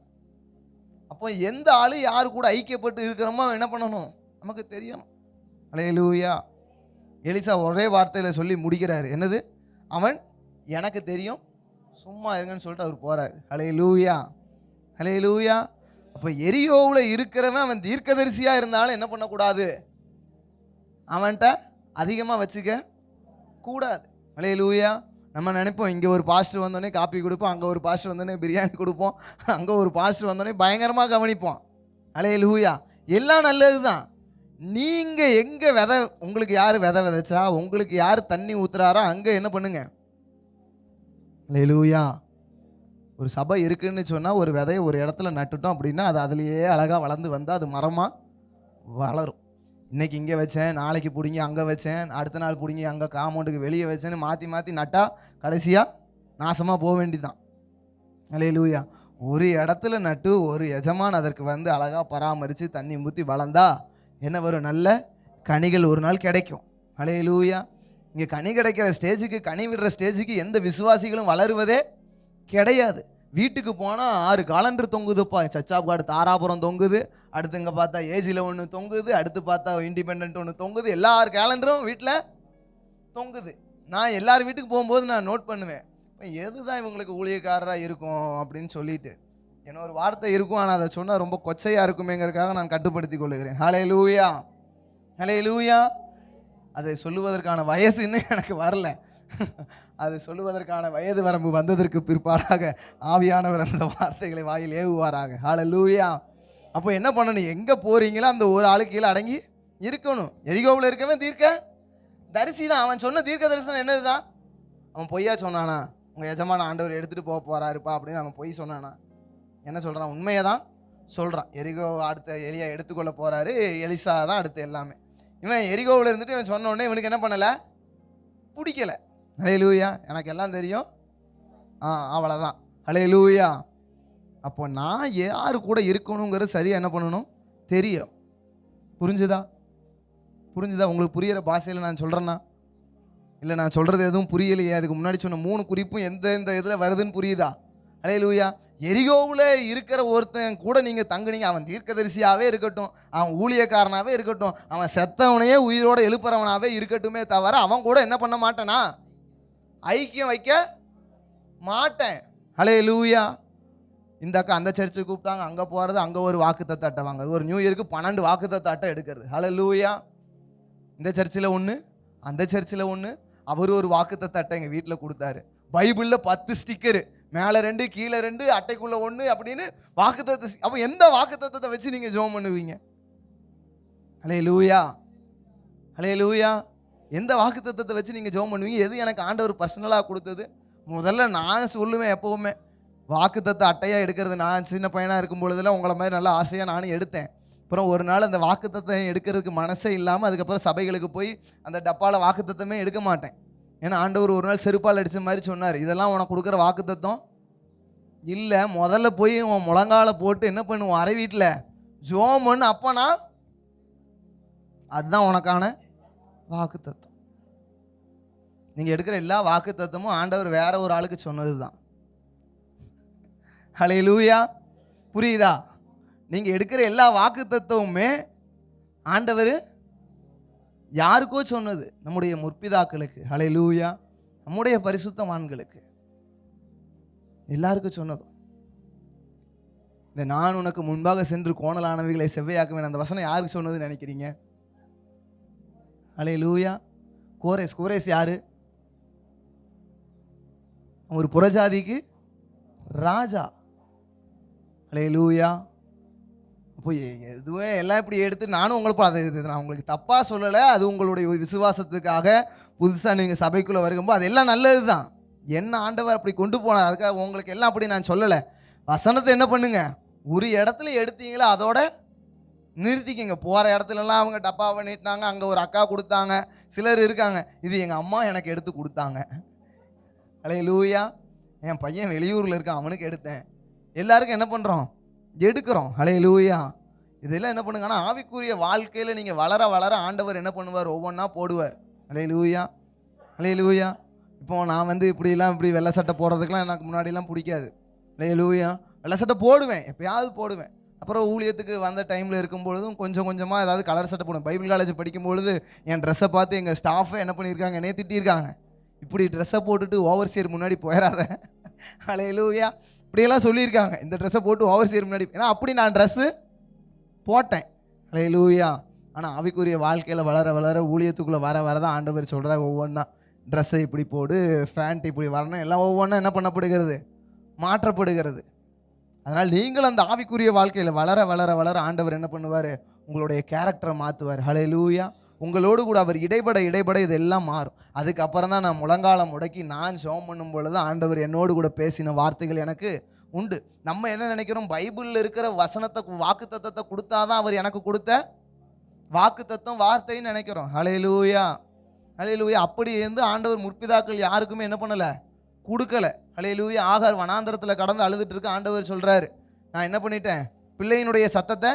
அப்போ எந்த ஆளு யாரு கூட ஐக்கியப்பட்டு இருக்கிறோமோ என்ன பண்ணணும், நமக்கு தெரியணும். அல்லேலூயா. எலிசா ஒரே வார்த்தையில் சொல்லி முடிக்கிறாரு, என்னது? அவன் எனக்கு தெரியும், சும்மா இருங்கன்னு சொல்லிட்டு அவர் போறாரு. அல்லேலூயா, அல்லேலூயா. அப்போ எரியோவில் இருக்கிறவன் அவன் தீர்க்கதரிசியாக இருந்தாலும் என்ன பண்ணக்கூடாது, அவன்கிட்ட அதிகமாக வச்சுக்க கூடாது. அல்லேலூயா. நம்ம நினைப்போம் இங்கே ஒரு பாஸ்டர் வந்தோடனே காப்பி கொடுப்போம், அங்கே ஒரு பாஸ்டர் வந்தோடனே பிரியாணி கொடுப்போம், அங்கே ஒரு பாஸ்டர் வந்தோடனே பயங்கரமாக கவனிப்போம். அல்லேலூயா. எல்லாம் நல்லது தான். நீங்கள் எங்கே விதை, உங்களுக்கு யார் விதை விதைச்சா, உங்களுக்கு யார் தண்ணி ஊற்றுறாரோ அங்கே என்ன பண்ணுங்க. அல்லேலூயா. ஒரு சபை இருக்குன்னு சொன்னால் ஒரு விதையை ஒரு இடத்துல நட்டுட்டோம் அப்படின்னா அது அதுலேயே அழகாக வளர்ந்து வந்தால் அது மரமாக வளரும். இன்றைக்கி இங்கே வச்சேன், நாளைக்கு பிடிங்கி அங்கே வச்சேன், அடுத்த நாள் பிடிங்கி அங்கே காம்பவுண்டுக்கு வெளியே வச்சேன்னு மாற்றி மாற்றி நட்டால் கடைசியாக நாசமாக போக வேண்டிதான். அல்லேலூயா. ஒரு இடத்துல நட்டு ஒரு எஜமான் அதற்கு வந்து அழகாக பராமரித்து தண்ணி ஊற்றி வளர்ந்தா என்ன வரும், நல்ல கனிகள் ஒரு நாள் கிடைக்கும். அல்லேலூயா. இங்கே கனி கிடைக்கிற ஸ்டேஜுக்கு, கனி விடுற ஸ்டேஜுக்கு எந்த விசுவாசிகளும் வளருவதே கிடையாது. வீட்டுக்கு போனால் 6 காலண்டர் தொங்குதுப்பா. சச்சாப்காடு தாராபுரம் தொங்குது, அடுத்து இங்கே பார்த்தா ஏஜியில் ஒன்று தொங்குது, அடுத்து பார்த்தா இண்டிபெண்ட் ஒன்று தொங்குது, எல்லார் கேலண்டரும் வீட்டில் தொங்குது. நான் எல்லார் வீட்டுக்கு போகும்போது நான் நோட் பண்ணுவேன், எது தான் இவங்களுக்கு ஊழியக்காரராக இருக்கும் அப்படின்னு சொல்லிட்டு. என்ன ஒரு வார்த்தை இருக்கும், ஆனால் அதை சொன்னால் ரொம்ப கொச்சையாக இருக்குமேங்கிறதுக்காக நான் கட்டுப்படுத்தி கொள்ளுகிறேன். ஹல்லேலூயா, ஹல்லேலூயா. அதை சொல்லுவதற்கான வயசு இன்னும் எனக்கு வரல. அது சொல்லுவதற்கான வயது வரம்பு வந்ததற்கு பிற்பாடாக ஆவியானவர் அந்த வார்த்தைகளை வாயில் ஏவுவாராக. ஹல்லேலூயா. அப்போ என்ன பண்ணணும், எங்கே போகிறீங்களோ அந்த ஒரு ஆளுக்கு கீழே அடங்கி இருக்கணும். எரிகோவில் இருக்கவே தீர்க்க தரிசி தான். அவன் சொன்ன தீர்க்க தரிசனம் என்னது தான்? அவன் பொய்யா சொன்னானா? உங்கள் எஜமான ஆண்டவர் எடுத்துகிட்டு போக போகிறாருப்பா அப்படின்னு அவன் பொய் சொன்னானா? என்ன சொல்கிறான்? உண்மையை தான் சொல்கிறான். எரிகோ அடுத்த எலியா எடுத்துக்கொள்ள போகிறாரு, எலிசா தான் அடுத்து எல்லாமே. இவன் எரிகோவில் இருந்துட்டு இவன் சொன்ன உடனே இவனுக்கு என்ன பண்ணலை, பிடிக்கலை. ஹல்லேலூயா. எனக்கு எல்லாம் தெரியும், அவ்வளோதான். ஹல்லேலூயா. அப்போ நான் யாரு கூட இருக்கணுங்கிறது சரியாக என்ன பண்ணணும், தெரியும். புரிஞ்சுதா? புரிஞ்சுதா? உங்களுக்கு புரிகிற பாஷையில் நான் சொல்கிறேன்னா? இல்லை நான் சொல்கிறது எதுவும் புரியலையே? அதுக்கு முன்னாடி சொன்ன 3 குறிப்பும் எந்த இதில் வருதுன்னு புரியுதா? அல்லேலூயா. எரிகோவில் இருக்கிற ஒருத்தன் கூட நீங்கள் தங்குனீங்க, அவன் தீர்க்கதரிசியாகவே இருக்கட்டும், அவன் ஊழியக்காரனாகவே இருக்கட்டும், அவன் செத்தவனையே உயிரோடு எழுப்புறவனாகவே இருக்கட்டுமே தவிர அவன் கூட என்ன பண்ண மாட்டேனா, ஐக்கியம் வைக்க மாட்டேன். அல்லேலூயா. இந்த அக்கா அந்த சர்ச்சுக்கு கூப்பிட்டாங்க, அங்கே போகிறது, அங்கே ஒரு வாக்குத்தத்த அட்டை வாங்குறது, ஒரு நியூ இயருக்கு 12 வாக்குத்தத்த அட்டை எடுக்கிறது. அல்லேலூயா. இந்த சர்ச்சில் ஒன்று, அந்த சர்ச்சில் ஒன்று. அவர் ஒரு வாக்குத்தத்த அட்டை எங்கள் வீட்டில் கொடுத்தாரு. பைபிளில் 10 ஸ்டிக்கரு, மேலே 2 கீழே 2 அட்டைக்குள்ளே 1 அப்படின்னு வாக்குத்தத்த. அப்போ எந்த வாக்குத்தத்தத்தை வச்சு நீங்கள் ஜெபம் பண்ணுவீங்க? அல்லேலூயா, அல்லேலூயா. எந்த வாக்குத்தத்தத்தை வச்சு நீங்கள் ஜெபம் பண்ணுவீங்க? எது எனக்கு ஆண்டவர் பர்சனலாக கொடுத்தது? முதல்ல நான் சொல்லுவேன் எப்போவுமே, வாக்குத்தத்த அட்டையாக எடுக்கிறது. நான் சின்ன பையனாக இருக்கும் பொழுதுல உங்களை மாதிரி நல்லா ஆசையாக நானும் எடுத்தேன். அப்புறம் ஒரு நாள் அந்த வாக்குத்தத்தை எடுக்கிறதுக்கு மனசே இல்லாமல் அதுக்கப்புறம் சபைகளுக்கு போய் அந்த டப்பாவில் வாக்குத்தத்தமே எடுக்க மாட்டேன். ஏன்னா ஆண்டவர் ஒரு நாள் செருப்பால் அடித்த மாதிரி சொன்னார், இதெல்லாம் உனக்கு கொடுக்குற வாக்குத்தத்தம் இல்லை, முதல்ல போய் உன் முழங்கால போட்டு என்ன பண்ணுவோம், அரை வீட்டில் ஜெபம் பண்ணு, அப்பனா அதுதான் உனக்கான வாக்குத்தத்தம். நீங்கள் எடுக்கிற எல்லா வாக்குத்தத்தமும் ஆண்டவர் வேற ஒரு ஆளுக்கு சொன்னது தான். ஹல்லேலூயா. புரியுதா? நீங்கள் எடுக்கிற எல்லா வாக்குத்தத்தமுமே ஆண்டவர் யாருக்கோ சொன்னது, நம்முடைய முற்பிதாக்களுக்கு. ஹல்லேலூயா. நம்முடைய பரிசுத்தவான்களுக்கு எல்லாருக்கும் சொன்னதும். இந்த நான் உனக்கு முன்பாக சென்று கோணலானவைகளை செவ்வையாக்குவேன், அந்த வசனம் யாருக்கு சொன்னதுன்னு நினைக்கிறீங்க? ஹல்லேலூயா. கோரேஸ் யாரு? ஒரு புறஜாதிக்கு ராஜா. ஹல்லேலூயா. அப்போ எதுவே எல்லாம் இப்படி எடுத்து நானும் உங்களுக்கு அதை நான் உங்களுக்கு தப்பாக சொல்லலை, அது உங்களுடைய விசுவாசத்துக்காக புதுசாக நீங்கள் சபைக்குள்ளே வரும்போது அதெல்லாம் நல்லது தான். என்ன ஆண்டவர் அப்படி கொண்டு போனார், அதுக்காக உங்களுக்கு எல்லாம் அப்படி நான் சொல்லலை. வசனத்தை என்ன பண்ணுங்க, ஒரு இடத்துல எடுத்தீங்களா அதோட நிறுத்திக்கிங்க. போகிற இடத்துலலாம் அவங்க டப்பாவை நீட்டினாங்க, அங்கே ஒரு அக்கா கொடுத்தாங்க. சிலர் இருக்காங்க, இது எங்கள் அம்மா எனக்கு எடுத்து கொடுத்தாங்க, ஹல்லேலூயா. என் பையன் வெளியூரில் இருக்கான், அவனுக்கு எடுத்தேன். எல்லாருக்கும் என்ன பண்ணுறோம்? எடுக்கிறோம். ஹல்லேலூயா. இதெல்லாம் என்ன பண்ணுங்க, ஆனால் ஆவிக்குரிய வாழ்க்கையில் நீங்கள் வளர வளர ஆண்டவர் என்ன பண்ணுவார்? ஒவ்வொன்றா போடுவார். ஹல்லேலூயா, ஹல்லேலூயா. இப்போ நான் இப்படி வெள்ளை சட்டை போடுறதுக்கெலாம் எனக்கு முன்னாடிலாம் பிடிக்காது. ஹல்லேலூயா. வெள்ளை சட்டை போடுவேன், எப்பயாவது போடுவேன். அப்புறம் ஊழியத்துக்கு வந்த டைமில் இருக்கும்பொழுதும் கொஞ்சம் கொஞ்சமாக ஏதாவது கலர் சட்டை போடுவேன். பைபிள் காலேஜ் படிக்கும்பொழுது என் ட்ரெஸ்ஸை பார்த்து எங்கள் ஸ்டாஃபே என்ன பண்ணியிருக்காங்க, என்னையே திட்டியிருக்காங்க. இப்படி ட்ரெஸ்ஸை போட்டுட்டு ஓவர்சியர் முன்னாடி போயிடாத, ஹல்லேலூயா, இப்படியெல்லாம் சொல்லியிருக்காங்க. இந்த ட்ரெஸ்ஸை போட்டு ஓவர்சியர் முன்னாடி, ஏன்னா அப்படி நான் ட்ரெஸ்ஸு போட்டேன். ஹல்லேலூயா. ஆனால் ஆவிக்குரிய வாழ்க்கையில் வளர வளர ஊழியத்துக்குள்ளே வர வர தான் ஆண்டவர் சொல்கிறார், ஒவ்வொன்றா ட்ரெஸ்ஸை இப்படி போடு, ஃபேண்ட் இப்படி வரணும், எல்லாம் ஒவ்வொன்றா என்ன பண்ணப்படுகிறது? மாற்றப்படுகிறது. அதனால் நீங்கள் அந்த ஆவிக்குரிய வாழ்க்கையில் வளர வளர வளர ஆண்டவர் என்ன பண்ணுவார்? உங்களுடைய கேரக்டரை மாற்றுவார். ஹல்லேலூயா. உங்களோடு கூட அவர் இடைபட இதெல்லாம் மாறும். அதுக்கப்புறம் தான் நான் முழங்காலம் முடக்கி நான் ஜெபம் பண்ணும் பொழுது ஆண்டவர் என்னோடு கூட பேசின வார்த்தைகள் எனக்கு உண்டு. நம்ம என்ன நினைக்கிறோம்? பைபிளில் இருக்கிற வசனத்தை, வாக்கு தத்தத்தை கொடுத்தாதான் அவர் எனக்கு கொடுத்த வாக்கு தத்தம் வார்த்தைன்னு நினைக்கிறோம். ஹல்லேலூயா, ஹல்லேலூயா. அப்படி ஆண்டவர் முற்பிதாக்கள் யாருக்குமே என்ன பண்ணலை? கொடுக்கல. ஹல்லேலூயா. ஆகார் வனாந்தரத்தில் கடந்து அழுதுட்டு இருக்க, ஆண்டவர் சொல்கிறாரு, நான் என்ன பண்ணிட்டேன்? பிள்ளையினுடைய சத்தத்தை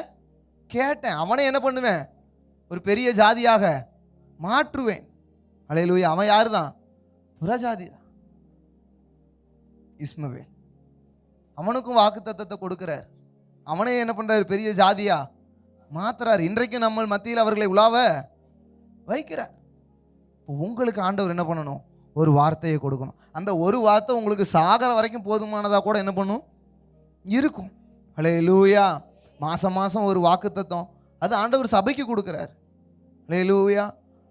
கேட்டேன், அவனை என்ன பண்ணுவேன்? ஒரு பெரிய ஜாதியாக மாற்றுவேன். ஹல்லேலூயா. அவன் யாரு தான்? புறஜாதி தான், இஸ்மவேல். அவனுக்கும் வாக்கு தத்தத்தை கொடுக்கிறார், அவனே என்ன பண்ணுறாரு? பெரிய ஜாதியா மாத்துறார். இன்றைக்கு நம்ம மத்தியில் அவர்களை உலாவ வைக்கிறார். இப்போ உங்களுக்கு ஆண்டவர் என்ன பண்ணணும்? ஒரு வார்த்தையை கொடுக்கணும். அந்த ஒரு வார்த்தை உங்களுக்கு சாகர வரைக்கும் போதுமானதாக கூட என்ன பண்ணும்? இருக்கும். ஹல்லேலூயா. மாதம் மாதம் ஒரு வாக்கு தத்தம், அது ஆண்டவர் சபைக்கு கொடுக்குறார். ஹல்லேலூயா.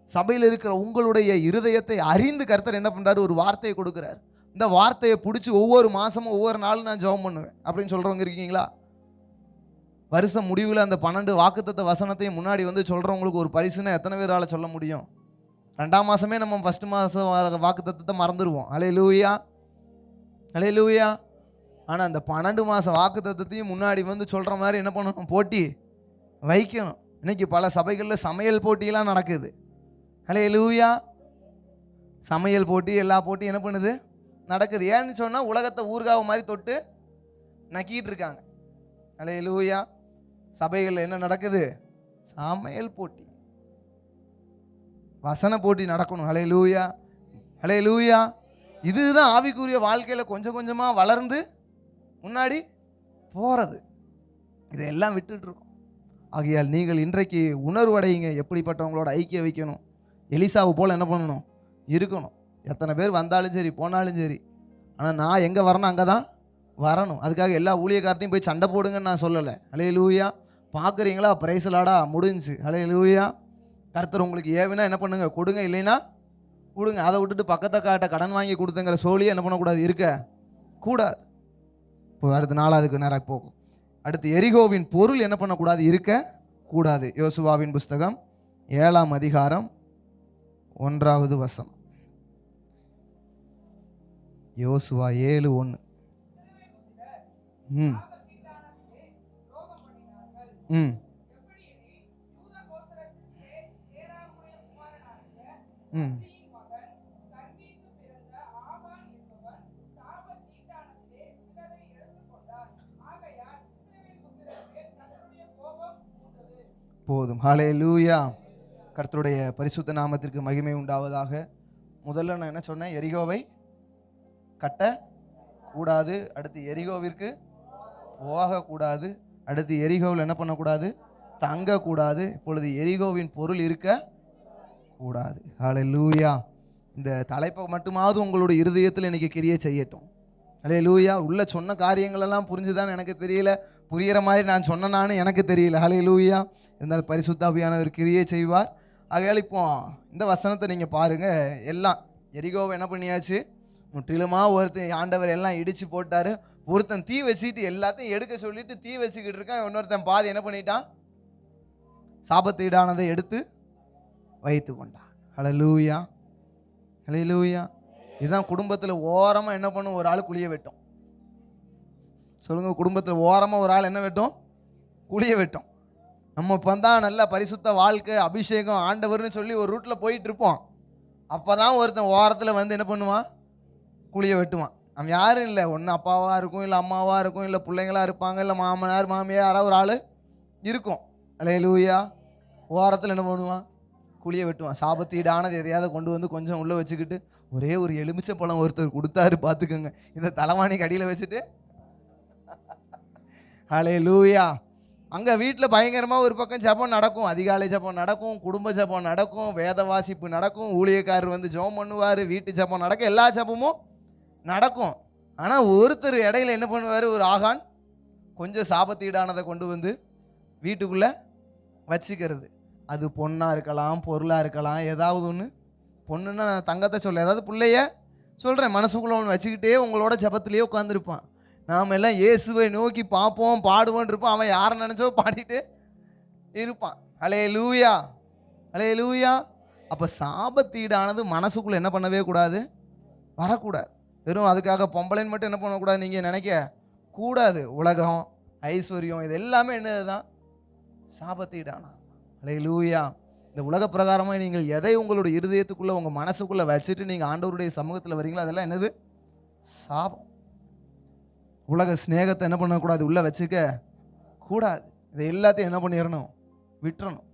சபையில் இருக்கிற உங்களுடைய இருதயத்தை அறிந்து கர்த்தர் என்ன பண்ணுறாரு? ஒரு வார்த்தையை கொடுக்குறார். இந்த வார்த்தையை பிடிச்சி ஒவ்வொரு மாதமும் ஒவ்வொரு நாளும் நான் ஜெபம் பண்ணுவேன் அப்படின்னு சொல்கிறவங்க இருக்கீங்களா? வருஷம் முடிவில் அந்த 12 வாக்குத்தத்த வசனத்தையும் முன்னாடி சொல்கிறவங்களுக்கு ஒரு பரிசுன்னா எத்தனை பேரால் சொல்ல முடியும்? 2ஆம் மாதமே நம்ம ஃபஸ்ட்டு மாதம் வாக்குத்தத்தத்தை மறந்துடுவோம். ஹல்லேலூயா, ஹல்லேலூயா. ஆனால் அந்த 12 மாதம் வாக்குத்தத்தத்தையும் முன்னாடி சொல்கிற மாதிரி என்ன பண்ணணும்? போட்டி வைக்கணும். இன்றைக்கி பல சபைகளில் சமையல் போட்டியெல்லாம் நடக்குது. ஹல்லேலூயா. சமையல் போட்டி, எல்லா போட்டியும் என்ன பண்ணுது? நடக்குது. ஏன்னு சொன்னால் உலகத்தை ஊர்காவை மாதிரி தொட்டு நக்கிட்டு இருக்காங்க. ஹல்லேலூயா. சபைகளில் என்ன நடக்குது? சமையல் போட்டி, வசன போட்டி நடக்கணும். ஹல்லேலூயா, ஹல்லேலூயா. இதுதான் ஆவிக்குரிய வாழ்க்கையில் கொஞ்சம் கொஞ்சமாக வளர்ந்து முன்னாடி போகிறது. இதையெல்லாம் விட்டுட்டு இருக்கோம். ஆகையால் நீங்கள் இன்றைக்கு உணர்வடையுங்க, எப்படிப்பட்டவங்களோட ஐக்கியம் வைக்கணும். எலிசாவை போல் என்ன பண்ணணும்? இருக்கணும். எத்தனை பேர் வந்தாலும் சரி போனாலும் சரி, ஆனால் நான் எங்கே வரணும் அங்கே தான் வரணும். அதுக்காக எல்லா ஊழியக்கார்ட்டையும் போய் சண்டை போடுங்கன்னு நான் சொல்லலை. ஹல்லேலூயா. பார்க்குறீங்களா? பிரைஸ்லாடா முடிஞ்சு. ஹல்லேலூயா. கர்த்தர் உங்களுக்கு ஏவினா என்ன பண்ணுங்க? கொடுங்க, இல்லைன்னா கொடுங்க. அதை விட்டுட்டு பக்கத்தக்காட்ட கடன் வாங்கி கொடுத்தங்கிற சோழியை என்ன பண்ணக்கூடாது? இருக்க கூடாது. இப்போ அடுத்த நாளாவதுக்கு நேராக போகும். அடுத்து எரிகோவின் பொருள் என்ன பண்ணக்கூடாது? இருக்க கூடாது. யோசுவாவின் புஸ்தகம் 7ஆம் அதிகாரம் 1வது வசனம். யோசுவா 7:1. ம் ம் ம் போதும். ஹல்லேலூயா. கர்த்தருடைய பரிசுத்த நாமத்திற்கு மகிமை உண்டாவதாக. முதல்ல நான் என்ன சொன்னேன்? எரிகோவை கட்ட கூடாது. அடுத்து எரிகோவிற்கு போகக்கூடாது. அடுத்து எரிகோவில் என்ன பண்ணக்கூடாது? தங்கக்கூடாது. இப்பொழுது எரிகோவின் பொருள் இருக்க கூடாது. ஹல்லேலூயா. இந்த தலைப்பை மட்டுமாவது உங்களுடைய இருதயத்தில் இன்னைக்கு கிரியை செய்யட்டும். ஹல்லேலூயா. உள்ள சொன்ன காரியங்களெல்லாம் புரிஞ்சுதான் எனக்கு தெரியல, புரிகிற மாதிரி நான் சொன்னேனான்னு எனக்கு தெரியல. ஹல்லேலூயா. இருந்தாலும் பரிசுத்த ஆவியானவர் கிரியை செய்வார். ஆகையால் இப்போ இந்த வசனத்தை நீங்கள் பாருங்கள். எல்லாம் எரிகோவை என்ன பண்ணியாச்சு? முற்றிலுமாக ஒருத்தன் ஆண்டவர் எல்லாம் இடித்து போட்டார். ஒருத்தன் தீ வச்சுட்டு எல்லாத்தையும் எடுக்க சொல்லிட்டு தீ வச்சுக்கிட்டு இருக்கான். இன்னொருத்தன் பாதி என்ன பண்ணிட்டான்? சாபத்தீடானதை எடுத்து வைத்து கொண்டான். ஹல்லேலூயா, ஹல்லேலூயா. இதுதான் குடும்பத்தில் ஓரமாக என்ன பண்ணும்? ஒரு ஆள் குழிய வெட்டும். சொல்லுங்கள், குடும்பத்தில் ஓரமாக ஒரு ஆள் என்ன வெட்டும்? குழிய வெட்டும். நம்ம இப்போ தான் நல்ல பரிசுத்த வாழ்க்கை, அபிஷேகம், ஆண்டவர்னு சொல்லி ஒரு ரூட்டில் போயிட்டு இருப்போம். அப்போ தான் ஒருத்தன் ஓரத்தில் என்ன பண்ணுவான்? குழியை வெட்டுவான். அவன் யாரும் இல்லை, ஒன்று அப்பாவாக இருக்கும், இல்லை அம்மாவாக இருக்கும், இல்லை பிள்ளைங்களாக இருப்பாங்க, இல்லை மாமனார் மாமியார் யாராவது ஒரு ஆள் இருக்கும். அல்லேலூயா. ஓரத்தில் என்ன பண்ணுவான்? குழியை வெட்டுவான். சாபத்தீடானது எதையாவது கொண்டு வந்து கொஞ்சம் உள்ளே வச்சுக்கிட்டு, ஒரே ஒரு எலுமிச்சை பழம் ஒருத்தர் கொடுத்தாரு பார்த்துக்கோங்க, இந்த தலைவாணிக்கு அடியில் வச்சுட்டு அல்லேலூயா. அங்கே வீட்டில் பயங்கரமாக ஒரு பக்கம் ஜெபம் நடக்கும், அதிகாலை ஜெபம் நடக்கும், குடும்ப ஜெபம் நடக்கும், வேத வாசிப்பு நடக்கும், ஊழியக்காரர் வந்து ஜெபம் பண்ணுவார், வீட்டு ஜெபம் நடக்கும், எல்லா ஜெபமும் நடக்கும். ஆனால் ஒருத்தர் இடையில என்ன பண்ணுவார்? ஒரு ஆகான் கொஞ்சம் சாபத்தீடானதை கொண்டு வந்து வீட்டுக்குள்ளே வச்சுக்கிறது. அது பொண்ணாக இருக்கலாம், பொருளாக இருக்கலாம், ஏதாவது ஒன்று. பொண்ணுன்னா நான் தங்கத்தை சொல்ல, ஏதாவது பிள்ளைய சொல்கிறேன், மனசுக்குள்ளே ஒன்று வச்சுக்கிட்டே உங்களோட ஜெபத்திலேயே உட்காந்துருப்பான். நாம் எல்லாம் இயேசுவை நோக்கி பார்ப்போம் பாடுவோன்னு இருப்போம், அவன் யாரை நினச்சோ பாடிட்டு இருப்பான். அல்லேலூயா, அல்லேலூயா. அப்போ சாபத்தீடானது மனசுக்குள்ளே என்ன பண்ணவே கூடாது? வரக்கூடாது. வெறும் அதுக்காக பொம்பளைன்னு மட்டும் என்ன பண்ணக்கூடாது நீங்கள் நினைக்க கூடாது. உலகம், ஐஸ்வர்யம், இது எல்லாமே என்னது தான்? சாபத்தீடானா. அல்லேலூயா. இந்த உலக பிரகாரமாக நீங்கள் எதை உங்களுடைய இருதயத்துக்குள்ளே உங்கள் மனசுக்குள்ளே வச்சுட்டு நீங்கள் ஆண்டவருடைய சமூகத்தில் வரீங்களோ அதெல்லாம் என்னது? சாபம். உலக ஸ்நேகத்தை என்ன பண்ணக்கூடாது? உள்ளே வச்சுக்க கூடாது. இதை எல்லாத்தையும் என்ன பண்ணிடணும்? விட்டுறணும்.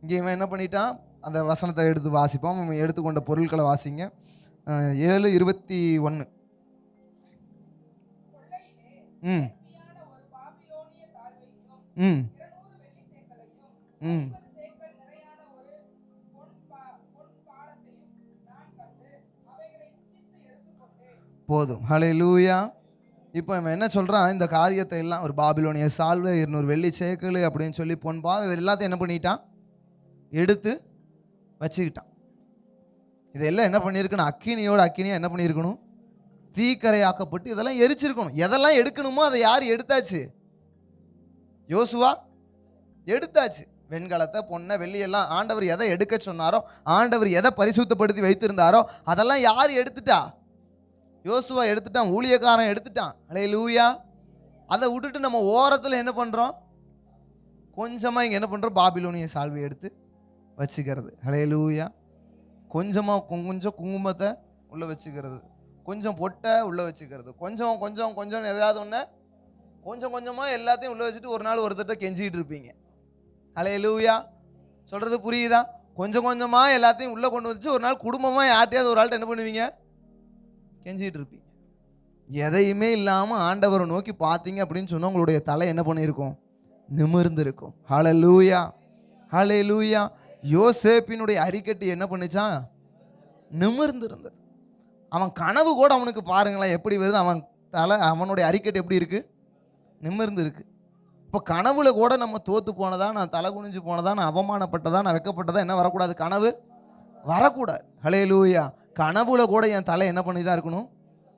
இங்கே இவன் என்ன பண்ணிட்டான்? அந்த வசனத்தை எடுத்து வாசிப்போம். அவன் எடுத்துக்கொண்ட பொருட்களை வாசிங்க. 7:21. ம் ம் ம் போதும். ஹல்லேலூயா. இப்போ இவன் என்ன சொல்கிறான்? இந்த காரியத்தை எல்லாம் ஒரு பாபிலோனிய சால்வை, 200 வெள்ளி சேக்கல் அப்படின்னு சொல்லி பொன்பா இது எல்லாத்தையும் என்ன பண்ணிட்டான்? எடுத்து வச்சுக்கிட்டான். இதெல்லாம் என்ன பண்ணியிருக்கணும்? அக்கினியோட அக்கினியாக என்ன பண்ணியிருக்கணும்? தீக்கரையாக்கப்பட்டு இதெல்லாம் எரிச்சிருக்கணும். எதெல்லாம் எடுக்கணுமோ அதை யார் எடுத்தாச்சு? யோசுவா எடுத்தாச்சு. வெண்கலத்தை, பொன்னை, வெள்ளியெல்லாம் ஆண்டவர் எதை எடுக்க சொன்னாரோ, ஆண்டவர் எதை பரிசுத்தப்படுத்தி வைத்திருந்தாரோ அதெல்லாம் யார் எடுத்துட்டா? யோசுவா எடுத்துட்டான், ஊழியக்காரன் எடுத்துட்டான். அல்லேலூயா. அதை விட்டுட்டு நம்ம ஓரத்தில் என்ன பண்ணுறோம்? கொஞ்சமாக இங்கே என்ன பண்ணுறோம்? பாபிலோனிய சால்வை எடுத்து வச்சுக்கிறது. அல்லேலூயா. கொஞ்சமாக கொஞ்சம் குங்குமத்தை உள்ளே வச்சுக்கிறது, கொஞ்சம் பொட்டை உள்ளே வச்சுக்கிறது, கொஞ்சம் கொஞ்சம் கொஞ்சம் எதாவது ஒன்று கொஞ்சம் கொஞ்சமாக எல்லாத்தையும் உள்ளே வச்சுட்டு ஒரு நாள் ஒருத்தட்ட கெஞ்சிக்கிட்டு இருப்பீங்க. அல்லேலூயா. சொல்கிறது புரியுதா? கொஞ்சம் கொஞ்சமாக எல்லாத்தையும் உள்ளே கொண்டு வச்சு ஒரு நாள் குடும்பமாக யார்ட்டையாவது ஒரு ஆள்கிட்ட என்ன பண்ணுவீங்க? கெஞ்சிக்கிட்டு இருப்பீங்க. எதையுமே இல்லாமல் ஆண்டவரை நோக்கி பார்த்தீங்க அப்படின்னு சொன்னால் உங்களுடைய தலை என்ன பண்ணியிருக்கும்? நிமிர்ந்து இருக்கும். ஹல்லேலூயா, ஹல்லேலூயா. யோசேப்பினுடைய அரிக்கட்டு என்ன பண்ணிச்சான்? நிமிர்ந்து இருந்தது. அவன் கனவு கூட அவனுக்கு பாருங்களேன் எப்படி வருது. அவன் தலை, அவனுடைய அரிக்கட்டு எப்படி இருக்குது? நிமிர்ந்து இருக்கு. இப்போ கனவுல கூட நம்ம தோற்று போனதா, நான் தலை குனிஞ்சு போனதா, நான் அவமானப்பட்டதா, நான் வெக்கப்பட்டதா என்ன வரக்கூடாது? கனவு வரக்கூடாது. ஹல்லேலூயா. கனவுல கூட என் தலை என்ன பண்ணி தான் இருக்கணும்?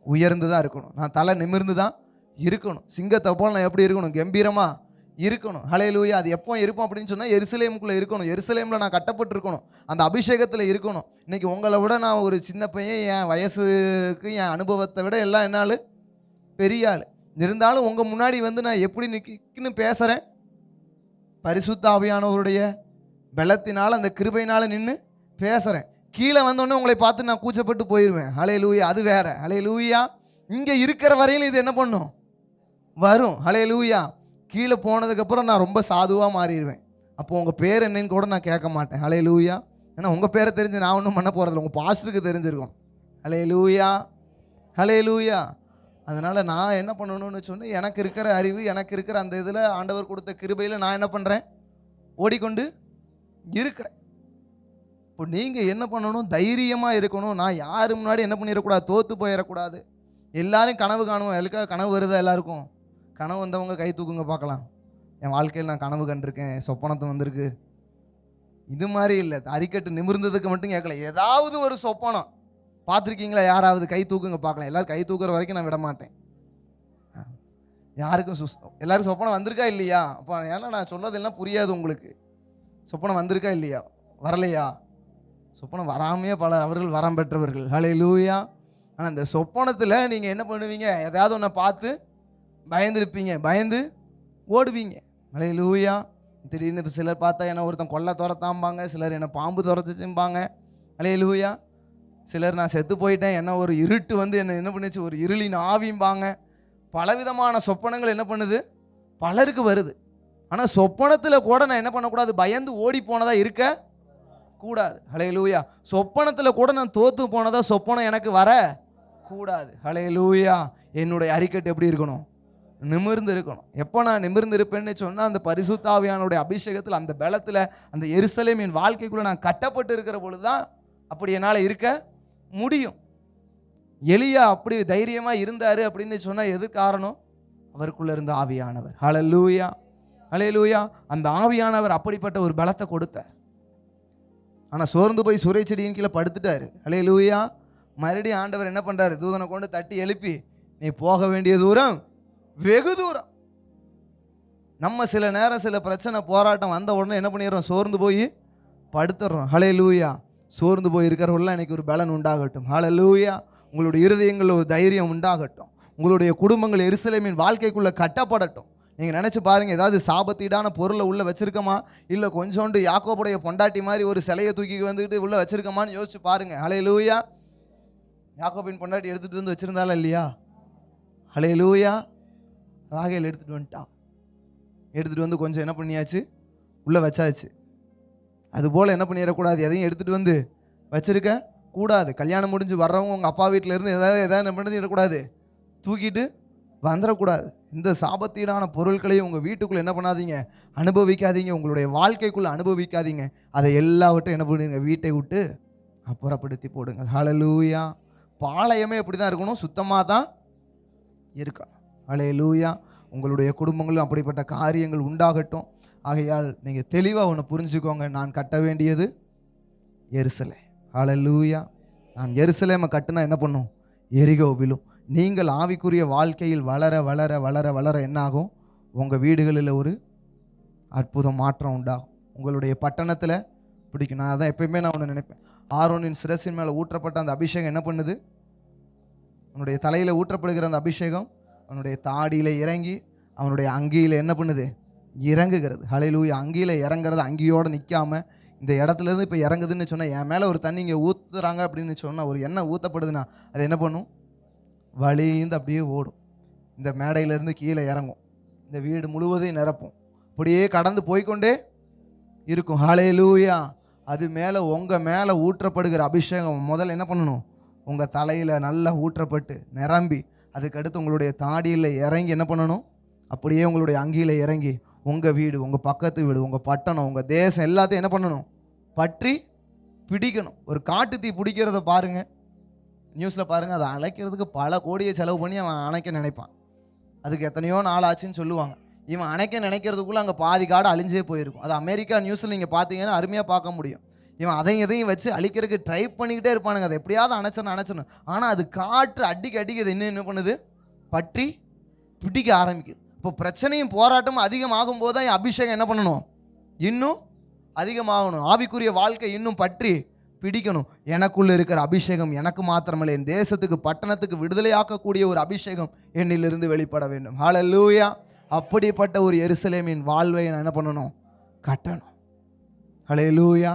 உயர்ந்து தான் இருக்கணும். நான் தலை நிமிர்ந்து தான் இருக்கணும். சிங்கத்தை போல் நான் எப்படி இருக்கணும்? கம்பீரமாக இருக்கணும். ஹல்லேலூயா. அது எப்போ இருப்போம் அப்படின்னு சொன்னால் எருசலேமுக்குள்ளே இருக்கணும். எருசலேமில் நான் கட்டப்பட்டிருக்கணும், அந்த அபிஷேகத்தில் இருக்கணும். இன்றைக்கி உங்களை விட நான் ஒரு சின்ன பையன், என் வயசுக்கு என் அனுபவத்தை விட எல்லாம் என்னால் பெரிய ஆள் இருந்தாலும் உங்கள் முன்னாடி வந்து நான் எப்படி நிற்கின்னு பேசுகிறேன்? பரிசுத்த ஆவியானவருடைய பலத்தினால், அந்த கிருபையினால் நின்று பேசுகிறேன். கீழே வந்தோடனே உங்களை பார்த்து நான் கூச்சப்பட்டு போயிடுவேன். ஹல்லேலூயா. அது வேற. ஹல்லேலூயா. இங்கே இருக்கிற வரையில் இது என்ன பண்ணும்? வரும். ஹல்லேலூயா. கீழே போனதுக்கப்புறம் நான் ரொம்ப சாதுவாக மாறிடுவேன். அப்போ உங்கள் பேர் என்னன்னு கூட நான் கேட்க மாட்டேன். ஹல்லேலூயா. ஏன்னா உங்கள் பேரை தெரிஞ்சு நான் ஒன்றும் பண்ண போகிறதில்ல, உங்கள் பாஸ்டருக்கு தெரிஞ்சிருக்கும். ஹல்லேலூயா, ஹல்லேலூயா. அதனால் நான் என்ன பண்ணணும்னு சொன்னால், எனக்கு இருக்கிற அறிவு, எனக்கு இருக்கிற அந்த இதில் ஆண்டவர் கொடுத்த கிருபையில் நான் என்ன பண்ணுறேன்? ஓடிக்கொண்டு இருக்கிறேன். இப்போ நீங்கள் என்ன பண்ணணும்? தைரியமாக இருக்கணும். நான் யார் முன்னாடி என்ன பண்ணிடக்கூடாது? தோற்று போயிடக்கூடாது. எல்லாரும் கனவு காணுவோம். எதுக்காக கனவு வருதா? எல்லாருக்கும் கனவு வந்தவங்க கை தூக்குங்க பார்க்கலாம். என் வாழ்க்கையில் நான் கனவு கண்டிருக்கேன், சொப்பனத்தை வந்திருக்கு. இது மாதிரி இல்லை, அரிக்கட்டு நிமிர்ந்ததுக்கு மட்டும் கேட்கல, ஏதாவது ஒரு சொப்பனம் பார்த்துருக்கீங்களா? யாராவது கை தூக்குங்க பார்க்கலாம். எல்லோரும் கை தூக்குற வரைக்கும் நான் விட மாட்டேன். யாருக்கும் எல்லாரும் சொப்பனம் வந்திருக்கா இல்லையா? அப்போ ஏன்னா நான் சொல்கிறதெல்லாம் புரியாது உங்களுக்கு. சொப்பனம் வந்திருக்கா இல்லையா? வரலையா? சொப்பனம் வராமையே பல அவர்கள் வரம் பெற்றவர்கள். ஹல்லேலூயா. ஆனால் இந்த சொப்பனத்தில் நீங்கள் என்ன பண்ணுவீங்க? எதாவது ஒன்றை பார்த்து பயந்துருப்பீங்க, பயந்து ஓடுவீங்க. ஹல்லேலூயா. திடீர்னு இப்போ சிலர் பார்த்தா என்ன ஒருத்தன் கொல்லை துரத்தாம்பாங்க, சிலர் என்ன பாம்பு துரத்துச்சும்பாங்க. ஹல்லேலூயா. சிலர் நான் செத்து போயிட்டேன், என்ன ஒரு இருட்டு வந்து என்ன பண்ணுச்சு, ஒரு இருளின் ஆவியும்பாங்க. பலவிதமான சொப்பனங்கள் என்ன பண்ணுது, பலருக்கு வருது. ஆனால் சொப்பனத்தில் கூட நான் என்ன பண்ணக்கூடாது, பயந்து ஓடி போனதா இருக்க கூடாது. ஹல்லேலூயா. சொப்பனத்தில் கூட நான் தோத்து போனதா சொப்பனம் எனக்கு வர கூடாது. ஹல்லேலூயா. என்னுடைய அறிக்கட்டு எப்படி இருக்கணும், நிமிர்ந்து இருக்கணும். எப்போ நான் நிமிர்ந்து இருப்பேன்னு சொன்னால், அந்த பரிசுத்த ஆவியானவருடைய அபிஷேகத்தில், அந்த பலத்தில், அந்த எருசலேமின் வாழ்க்கைக்குள்ளே நான் கட்டப்பட்டு இருக்கிற பொழுது தான் அப்படி என்னால் இருக்க முடியும். எலியா அப்படி தைரியமாக இருந்தார் அப்படின்னு சொன்னால் எது காரணம், அவருக்குள்ளே இருந்த ஆவியானவர். ஹல்லேலூயா, ஹல்லேலூயா. அந்த ஆவியானவர் அப்படிப்பட்ட ஒரு பலத்தை கொடுத்தார். ஆனால் சோர்ந்து போய் சுரை செடியின் கீழே படுத்துட்டார். ஹல்லேலூயா. மறுபடியும் ஆண்டவர் என்ன பண்ணுறாரு, தூதனை கொண்டு தட்டி எழுப்பி, நீ போக வேண்டிய தூரம் வெகு தூரம். நம்ம சில நேரம் சில பிரச்சனை போராட்டம் வந்த உடனே என்ன பண்ணிடுறோம், சோர்ந்து போய் படுத்துடுறோம். ஹல்லேலூயா. சோர்ந்து போய் இருக்கிறவர்களாம் இன்னைக்கு ஒரு பலன் உண்டாகட்டும். ஹல்லேலூயா. உங்களுடைய இருதயங்களில் ஒரு தைரியம் உண்டாகட்டும். உங்களுடைய குடும்பங்கள் எருசலேமின் வாழ்க்கைக்குள்ளே கட்டப்படட்டும். நீங்கள் நினச்சி பாருங்கள், ஏதாவது சாபத்தீடான பொருளை உள்ளே வச்சுருக்கோமா, இல்லை கொஞ்சோண்டு யாக்கோபுடைய பொண்டாட்டி மாதிரி ஒரு சிலையை தூக்கி வந்துக்கிட்டு உள்ளே வச்சுருக்கோமான்னு யோசிச்சு பாருங்கள். ஹல்லேலூயா. யாக்கோபின் பொண்டாட்டி எடுத்துகிட்டு வந்து வச்சுருந்தாலும் இல்லையா? ஹல்லேலூயா. ராகேல் எடுத்துகிட்டு வந்துட்டான். எடுத்துகிட்டு வந்து கொஞ்சம் என்ன பண்ணியாச்சு, உள்ளே வச்சாச்சு. அதுபோல் என்ன பண்ணிடக்கூடாது, எதையும் எடுத்துகிட்டு வந்து வச்சுருக்க கூடாது. கல்யாணம் முடிஞ்சு வர்றவங்க உங்கள் அப்பா வீட்டில் இருந்து எதாவது என்ன பண்ணிடக்கூடாது, தூக்கிட்டு வந்துடக்கூடாது. இந்த சாபத்தீடான பொருட்களையும் உங்கள் வீட்டுக்குள்ளே என்ன பண்ணாதீங்க, அனுபவிக்காதீங்க. உங்களுடைய வாழ்க்கைக்குள்ளே அனுபவிக்காதீங்க. அதை எல்லாவற்றையும் என்ன பண்ணுங்க, வீட்டை விட்டு அப்புறப்படுத்தி போடுங்க. ஹல்லேலூயா. பாளையமே எப்படி தான் இருக்கணும், சுத்தமாக தான் இருக்கணும். ஹல்லேலூயா. உங்களுடைய குடும்பங்களும் அப்படிப்பட்ட காரியங்கள் உண்டாகட்டும். ஆகையால் நீங்கள் தெளிவாக ஒன்று புரிஞ்சுக்கோங்க, நான் கட்ட வேண்டியது எருசலேம். ஹல்லேலூயா. நான் எருசலேமை கட்டுனா என்ன பண்ணும், எரிகோ விழும். நீங்கள் ஆவிக்குரிய வாழ்க்கையில் வளர வளர வளர வளர என்னாகும், உங்கள் வீடுகளில் ஒரு அற்புதம் மாற்றம் உண்டாகும். உங்களுடைய பட்டணத்தில் பிடிக்கும். நான் அதான் எப்பயுமே நான் ஒன்று நினைப்பேன், ஆரோனின் சிரசின் மேலே ஊற்றப்பட்ட அந்த அபிஷேகம் என்ன பண்ணுது, அவனுடைய தலையில் ஊற்றப்படுகிற அந்த அபிஷேகம் அவனுடைய தாடியில் இறங்கி அவனுடைய அங்கியில் என்ன பண்ணுது, இறங்குகிறது. ஹல்லேலூயா. அங்கியில் இறங்குறது அங்கியோடு நிற்காமல் இந்த இடத்துலேருந்து இப்போ இறங்குதுன்னு சொன்னால், என் மேலே ஒரு தண்ணி இங்கே ஊற்றுறாங்க அப்படின்னு சொன்னால், ஒரு எண்ணெய் ஊற்றப்படுதுன்னா அது என்ன பண்ணும், வழிந்து அப்படியே ஓடும். இந்த மேடையிலேருந்து கீழே இறங்கும், இந்த வீடு முழுவதையும் நிரப்பும், அப்படியே கடந்து போய்கொண்டே இருக்கும். ஹல்லேலூயா. அது மேலே உங்கள் மேலே ஊற்றப்படுகிற அபிஷேகம் முதல்ல என்ன பண்ணணும், உங்கள் தலையில் நல்லா ஊற்றப்பட்டு நிரம்பி, அதுக்கடுத்து உங்களுடைய தாடியில் இறங்கி என்ன பண்ணணும், அப்படியே உங்களுடைய அங்கியில் இறங்கி உங்கள் வீடு, உங்கள் பக்கத்து வீடு, உங்கள் பட்டணம், உங்கள் தேசம் எல்லாத்தையும் என்ன பண்ணணும், பற்றி பிடிக்கணும். ஒரு காட்டு தீ பிடிக்கிறத பாருங்கள், நியூஸில் பாருங்கள். அதை அணைக்கிறதுக்கு பல கோடியை செலவு பண்ணி அவன் அணைக்க நினைப்பான். அதுக்கு எத்தனையோ நாள் ஆச்சுன்னு சொல்லுவாங்க. இவன் அணைக்க நினைக்கிறதுக்குள்ளே அங்கே பாதி காடு அழிஞ்சே போயிருக்கும். அது அமெரிக்கா நியூஸில் நீங்கள் பார்த்தீங்கன்னா அருமையாக பார்க்க முடியும். இவன் அதையும் எதையும் வச்சு அழிக்கிறதுக்கு ட்ரை பண்ணிக்கிட்டே இருப்பானுங்க. அதை எப்படியாவது அணைச்சணும். ஆனால் அது காற்று அடிக்க அது என்ன பண்ணுது, பற்றி பிடிக்க ஆரம்பிக்குது. இப்போ பிரச்சனையும் போராட்டமும் அதிகமாகும் போது தான் என் அபிஷேகம் என்ன பண்ணணும், இன்னும் அதிகமாகணும். ஆவிக்குரிய வாழ்க்கை இன்னும் பற்றி பிடிக்கணும். எனக்குள்ளே இருக்கிற அபிஷேகம் எனக்கு மாத்திரமல்ல, என் தேசத்துக்கு பட்டணத்துக்கு விடுதலையாக்கக்கூடிய ஒரு அபிஷேகம் என்னிலிருந்து வெளிப்பட வேண்டும். ஹல்லேலூயா. அப்படிப்பட்ட ஒரு எருசலேமின் வாழ்வை நான் என்ன பண்ணணும், கட்டணும். ஹல்லேலூயா.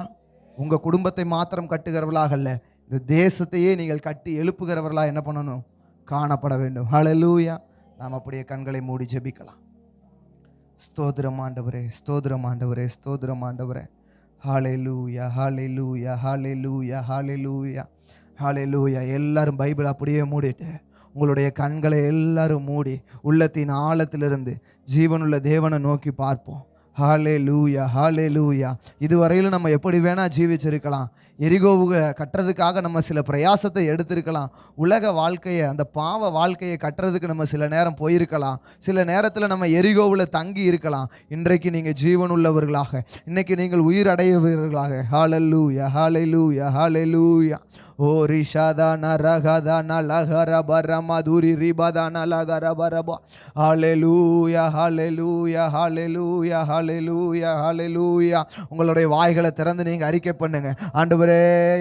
உங்கள் குடும்பத்தை மாத்திரம் கட்டுகிறவர்களாக அல்ல, இந்த தேசத்தையே நீங்கள் கட்டி எழுப்புகிறவர்களாக என்ன பண்ணணும், காணப்பட வேண்டும். ஹல்லேலூயா. நாம் அப்படியே கண்களை மூடி ஜெபிக்கலாம். ஸ்தோத்திரம் ஆண்டவரே, ஸ்தோத்திரம் ஆண்டவரே, ஸ்தோத்திரம் ஆண்டவரே. ஹல்லேலூயா, ஹல்லேலூயா, ஹல்லேலூயா, ஹல்லேலூயா, ஹல்லேலூயா. எல்லாரும் பைபிள் அப்படியே மூடிட்டு உங்களுடைய கண்களை எல்லாரும் மூடி உள்ளத்தின் ஆழத்திலிருந்து ஜீவனுள்ள தேவனை நோக்கி பார்ப்போம். ஹல்லேலூயா, ஹல்லேலூயா. இதுவரையிலும் நம்ம எப்படி வேணால் ஜீவிச்சிருக்கலாம். எரிகோவை கட்டுறதுக்காக நம்ம சில பிரயாசத்தை எடுத்திருக்கலாம். உலக வாழ்க்கையை, அந்த பாவ வாழ்க்கையை கட்டுறதுக்கு நம்ம சில நேரம் போயிருக்கலாம். சில நேரத்தில் நம்ம எரிகோவில் தங்கி இருக்கலாம். இன்றைக்கு நீங்கள் ஜீவனுள்ளவர்களாக, இன்றைக்கி நீங்கள் உயிர் அடையவர்களாக. ஹல்லேலூயா, ஹல்லேலூயா, ஹல்லேலூயா. ஓ ரிஷாதான ரகதான லகரபரமதுரி ரிபதான லகரபரபா. ஹல்லேலூயா, ஹல்லேலூயா, ஹல்லேலூயா, ஹல்லேலூயா, ஹல்லேலூயா. உங்களுடைய வாய்களை திறந்து நீங்கள் அறிக்கை பண்ணுங்க. ஆண்டவரே,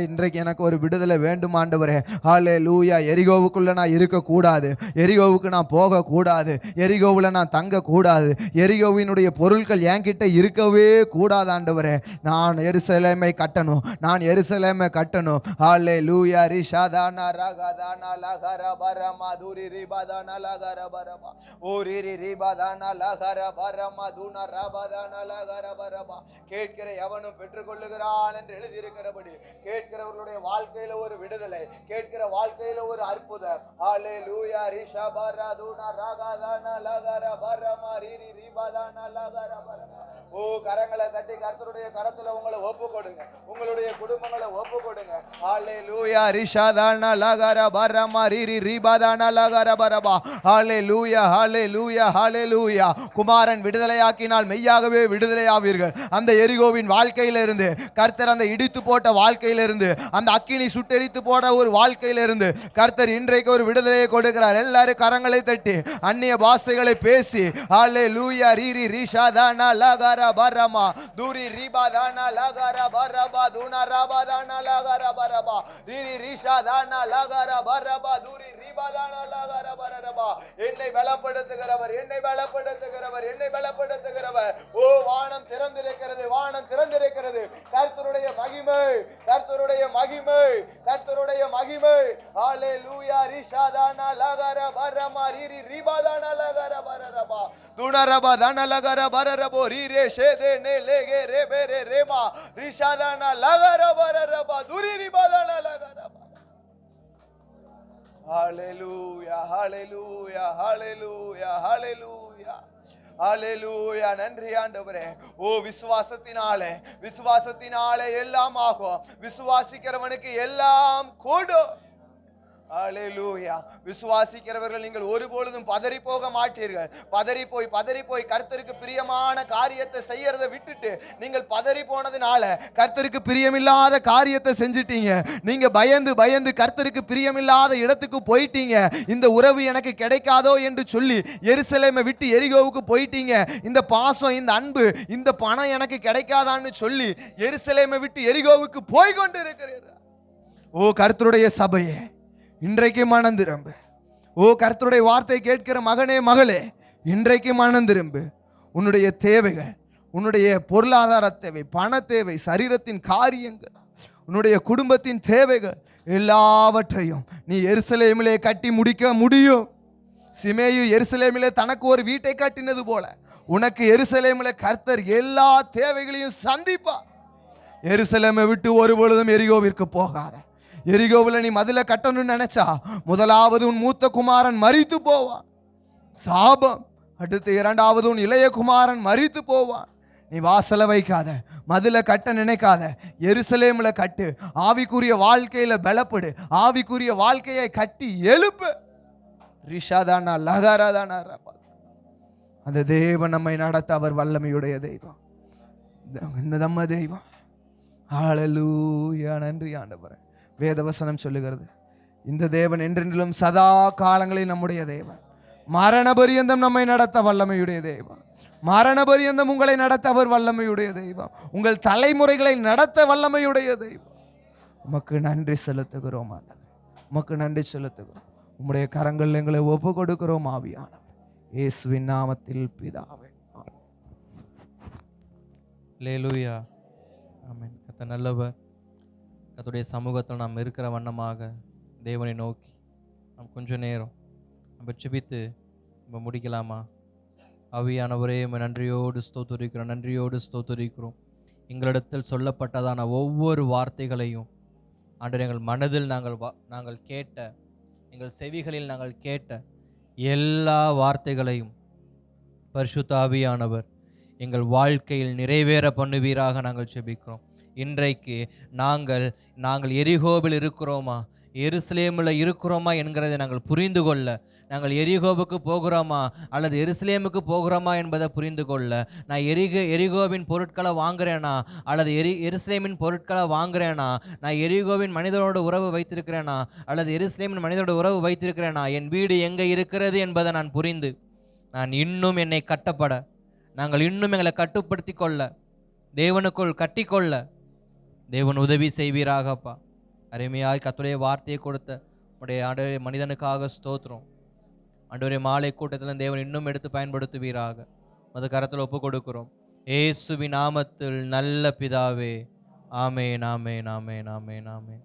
இன்றைக்கு எனக்கு ஒரு விடுதலை வேண்டும் ஆண்டவரே. ஹல்லேலூயா. எரிகோவுக்குள்ளே நான் இருக்கக்கூடாது, எரிகோவுக்கு நான் போகக்கூடாது, எரிகோவில் நான் தங்கக்கூடாது, எரிகோவினுடைய பொருட்கள் என்கிட்ட இருக்கவே கூடாது ஆண்டவரே. நான் எருசலேமை கட்டணும், நான் எருசலேமை கட்டணும். ஹல்லேலூயா. ஹalleluya ரிஷாதானா ரகதானா லகர பரமா துரி ரிபதானா லகர பரமா ஓரி ரிபதானா லகர பரமா துன ரபதானா லகர பரமா. கேட்கிற எவனும் பெற்றுக்கொள்ளுகிறான் என்று எழுதியிருக்கிறபடி கேட்கிறவர்களுடைய வாழ்க்கையில ஒரு விடுதலை, கேட்கிற வாழ்க்கையில ஒரு அற்புதம். ஹalleluya ரிஷபரா துன ரகதானா லகர பரமா ரிரி ரிபதானா லகர பரமா. ஓ, கரங்களை தட்டி கர்த்தருடைய கரத்துல உங்களை ஒப்பு கொடுங்க, உங்களுடைய குடும்பங்களை ஒப்பு கொடுங்க. ஹalleluya ரிஷாதானா லகர பரமா ரிரி ரிபதானா லகர பரமா. ஹalleluya ஹalleluya ஹalleluya. குமாரன் விடுதலையாக்கினால் மெய்யாகவே விடுதலையாவீர்கள். அந்த எரிகோவின் வாழ்க்கையிலிருந்து கர்த்தர், அந்த இடித்து போட்ட வாழ்க்கையிலிருந்து, அந்த அக்கினி சுட்டெரித்து போட ஒரு வாழ்க்கையிலிருந்து கர்த்தர் இன்றைக்கு ஒரு விடுதலையை கொடுக்கிறார். எல்லாரும் கரங்களை தட்டி அந்நிய பாஷைகளை பேசி ஹalleluya ரிரி ரிஷாதானா லகர பரமா துரி ரிபதானா லகர பரபா துன ரபதானா லகர பரபா ரிரி ரிஷாதானா லகர பரபா துரி ரிபதானா லகர பரபா. என்னை பலப்படுத்துகிறவர், என்னை பலப்படுத்துகிறவர், என்னை பலப்படுத்துகிறவர். ஓ, வானம் திறந்திருக்கிறது, வானம் திறந்திருக்கிறது. கர்த்தருடைய மகிமை, கர்த்தருடைய மகிமை, கர்த்தருடைய மகிமை. ஹalleluya ரிஷாதானா லகர பரமா ரிரி ரிபதானா லகர பரபா துன ரபதானா லகர பரபோ ரிரே ஷேதே நே லேகே ரெபெரே ரெமா ரிஷாதானா லகர பரபா துரி ரிபதானா லகர. ஹalleluya ஹalleluya ஹalleluya ஹalleluya ஹalleluya. நன்றி ஆண்டவரே. ஓ, விசுவாசத்தினாலே, விசுவாசத்தினாலே எல்லாம் ஆகும். விசுவாசிக்கிறவனுக்கு எல்லாம் கூடும். ஹalleluya. விசுவாசிக்கிறவர்கள் நீங்கள் ஒருபொழுதும் பதறி போக மாட்டீர்கள். பதறி போய் கர்த்தருக்கு பிரியமான காரியத்தை செய்யறதை விட்டுட்டு நீங்கள் பதறி போனதுனால கர்த்தருக்கு பிரியமில்லாத காரியத்தை செஞ்சிட்டீங்க. நீங்க பயந்து கர்த்தருக்கு பிரியமில்லாத இடத்துக்கு போயிட்டீங்க. இந்த உறவு எனக்கு கிடைக்காதோ என்று சொல்லி எருசலேமை விட்டு எரிகோவுக்கு போயிட்டீங்க. இந்த பாசம், இந்த அன்பு, இந்த பணம் எனக்கு கிடைக்காதான்னு சொல்லி எருசலேமை விட்டு எரிகோவுக்கு போய் கொண்டு இருக்கிறீர்கள். ஓ, கர்த்தருடைய சபையே, இன்றைக்கு மனம் திரும்பு. ஓ, கர்த்தருடைய வார்த்தை கேட்கிற மகனே, மகளே, இன்றைக்கு மனம் திரும்பு. உன்னுடைய தேவைகள், உன்னுடைய பொருளாதார தேவை, பண தேவை, சரீரத்தின் காரியங்கள், உன்னுடைய குடும்பத்தின் தேவைகள் எல்லாவற்றையும் நீ எருசலேமிலே கட்டி முடிக்க முடியும். சிமேயு எருசலேமிலே தனக்கு ஒரு வீட்டை கட்டினது போல உனக்கு எருசலேமிலே கர்த்தர் எல்லா தேவைகளையும் சந்திப்பா. எருசலேமை விட்டு ஒரு பொழுதும் எரிகோவிற்கு போகாத. எரிகோவில் நீ மதில கட்டணும்னு நினைச்சா முதலாவது உன் மூத்த குமாரன் மரித்து போவான், சாபம். அடுத்து இரண்டாவது உன் இளைய குமாரன் மரித்து போவான். நீ வாசலை வைக்காத, மதில கட்ட நினைக்காத, எருசலேம்ல கட்டு. ஆவிக்குரிய வாழ்க்கையில பலப்படு, ஆவிக்குரிய வாழ்க்கையை கட்டி எழுப்பு. ரிஷாதானா லகராதானா. அந்த தேவன் நம்மை நடத்த அவர் வல்லமையுடைய தெய்வம், இந்த நம்ம தெய்வம். ஹalleluya. நன்றி ஆண்டவரே. வேதவசனம் சொல்லுகிறது, இந்த தேவன் என்றென்றிலும் சதா காலங்களில் நம்முடைய தேவன். மரண பரியந்தம் நம்மை நடத்த வல்லமையுடைய தெய்வம். மரண பரியந்தம் உங்களை நடத்த அவர் வல்லமையுடைய தெய்வம். உங்கள் தலைமுறைகளை நடத்த வல்லமையுடைய தெய்வம். உமக்கு நன்றி செலுத்துகிறோம் ஆண்டவரே, உமக்கு நன்றி செலுத்துகிறோம். உம்முடைய கரங்கள் எங்களை ஒப்பு கொடுக்கிறோம் ஆவியானவர், இயேசுவின் நாமத்தில் பிதாவே. அல்லேலூயா. ஆமென். கர்த்தர் நல்லவர். கர்த்தருடைய சமூகத்தில் நாம் இருக்கிற வண்ணமாக தேவனை நோக்கி நாம் கொஞ்ச நேரம் நம்ம ஜெபித்து நம்ம முடிக்கலாமா? ஆவியானவரே, நன்றியோடு ஸ்தோத்திரிக்கிறோம், நன்றியோடு ஸ்தோத்திரிக்கிறோம். எங்களிடத்தில் சொல்லப்பட்டதான ஒவ்வொரு வார்த்தைகளையும் ஆண்டவரே, எங்கள் மனதில் நாங்கள் கேட்ட, எங்கள் செவிகளில் நாங்கள் கேட்ட எல்லா வார்த்தைகளையும் பரிசுத்த ஆவியானவர் எங்கள் வாழ்க்கையில் நிறைவேற பண்ணுவீராக நாங்கள் ஜெபிக்கிறோம். இன்றைக்கு நாங்கள் எரிகோவில் இருக்கிறோமா, எருசலேமில் இருக்கிறோமா என்கிறதை நாங்கள் புரிந்து கொள்ள, நாங்கள் எரிகோவுக்கு போகிறோமா அல்லது எருசலேமுக்கு போகிறோமா என்பதை புரிந்து கொள்ள, நான் எரிகோவின் பொருட்களை வாங்குறேனா அல்லது எருசலேமின் பொருட்களை வாங்குறேனா, நான் எரிகோவின் மனிதனோட உறவு வைத்திருக்கிறேனா அல்லது எருசலேமின் மனிதனோட உறவு வைத்திருக்கிறேனா, என் வீடு எங்கே இருக்கிறது என்பதை நான் புரிந்து நான் இன்னும் என்னை கட்டப்பட, நாங்கள் இன்னும் எங்களை கட்டுப்படுத்தி கொள்ள, தேவனுக்குள் கட்டிக்கொள்ள தேவன் உதவி செய்வீராகப்பா. அருமையாய் கர்த்தருடைய வார்த்தையை கொடுத்த உடைய ஆண்டவரே மனிதனுக்காக ஸ்தோத்திரம். ஆண்டவரே, மாலை கூட்டத்தில் தேவன் இன்னும் எடுத்து பயன்படுத்துவீராக அது கரத்தில் ஒப்பு கொடுக்கிறோம். இயேசுவின் நாமத்தில் நல்ல பிதாவே, ஆமென், ஆமென், ஆமென், ஆமென், ஆமென்.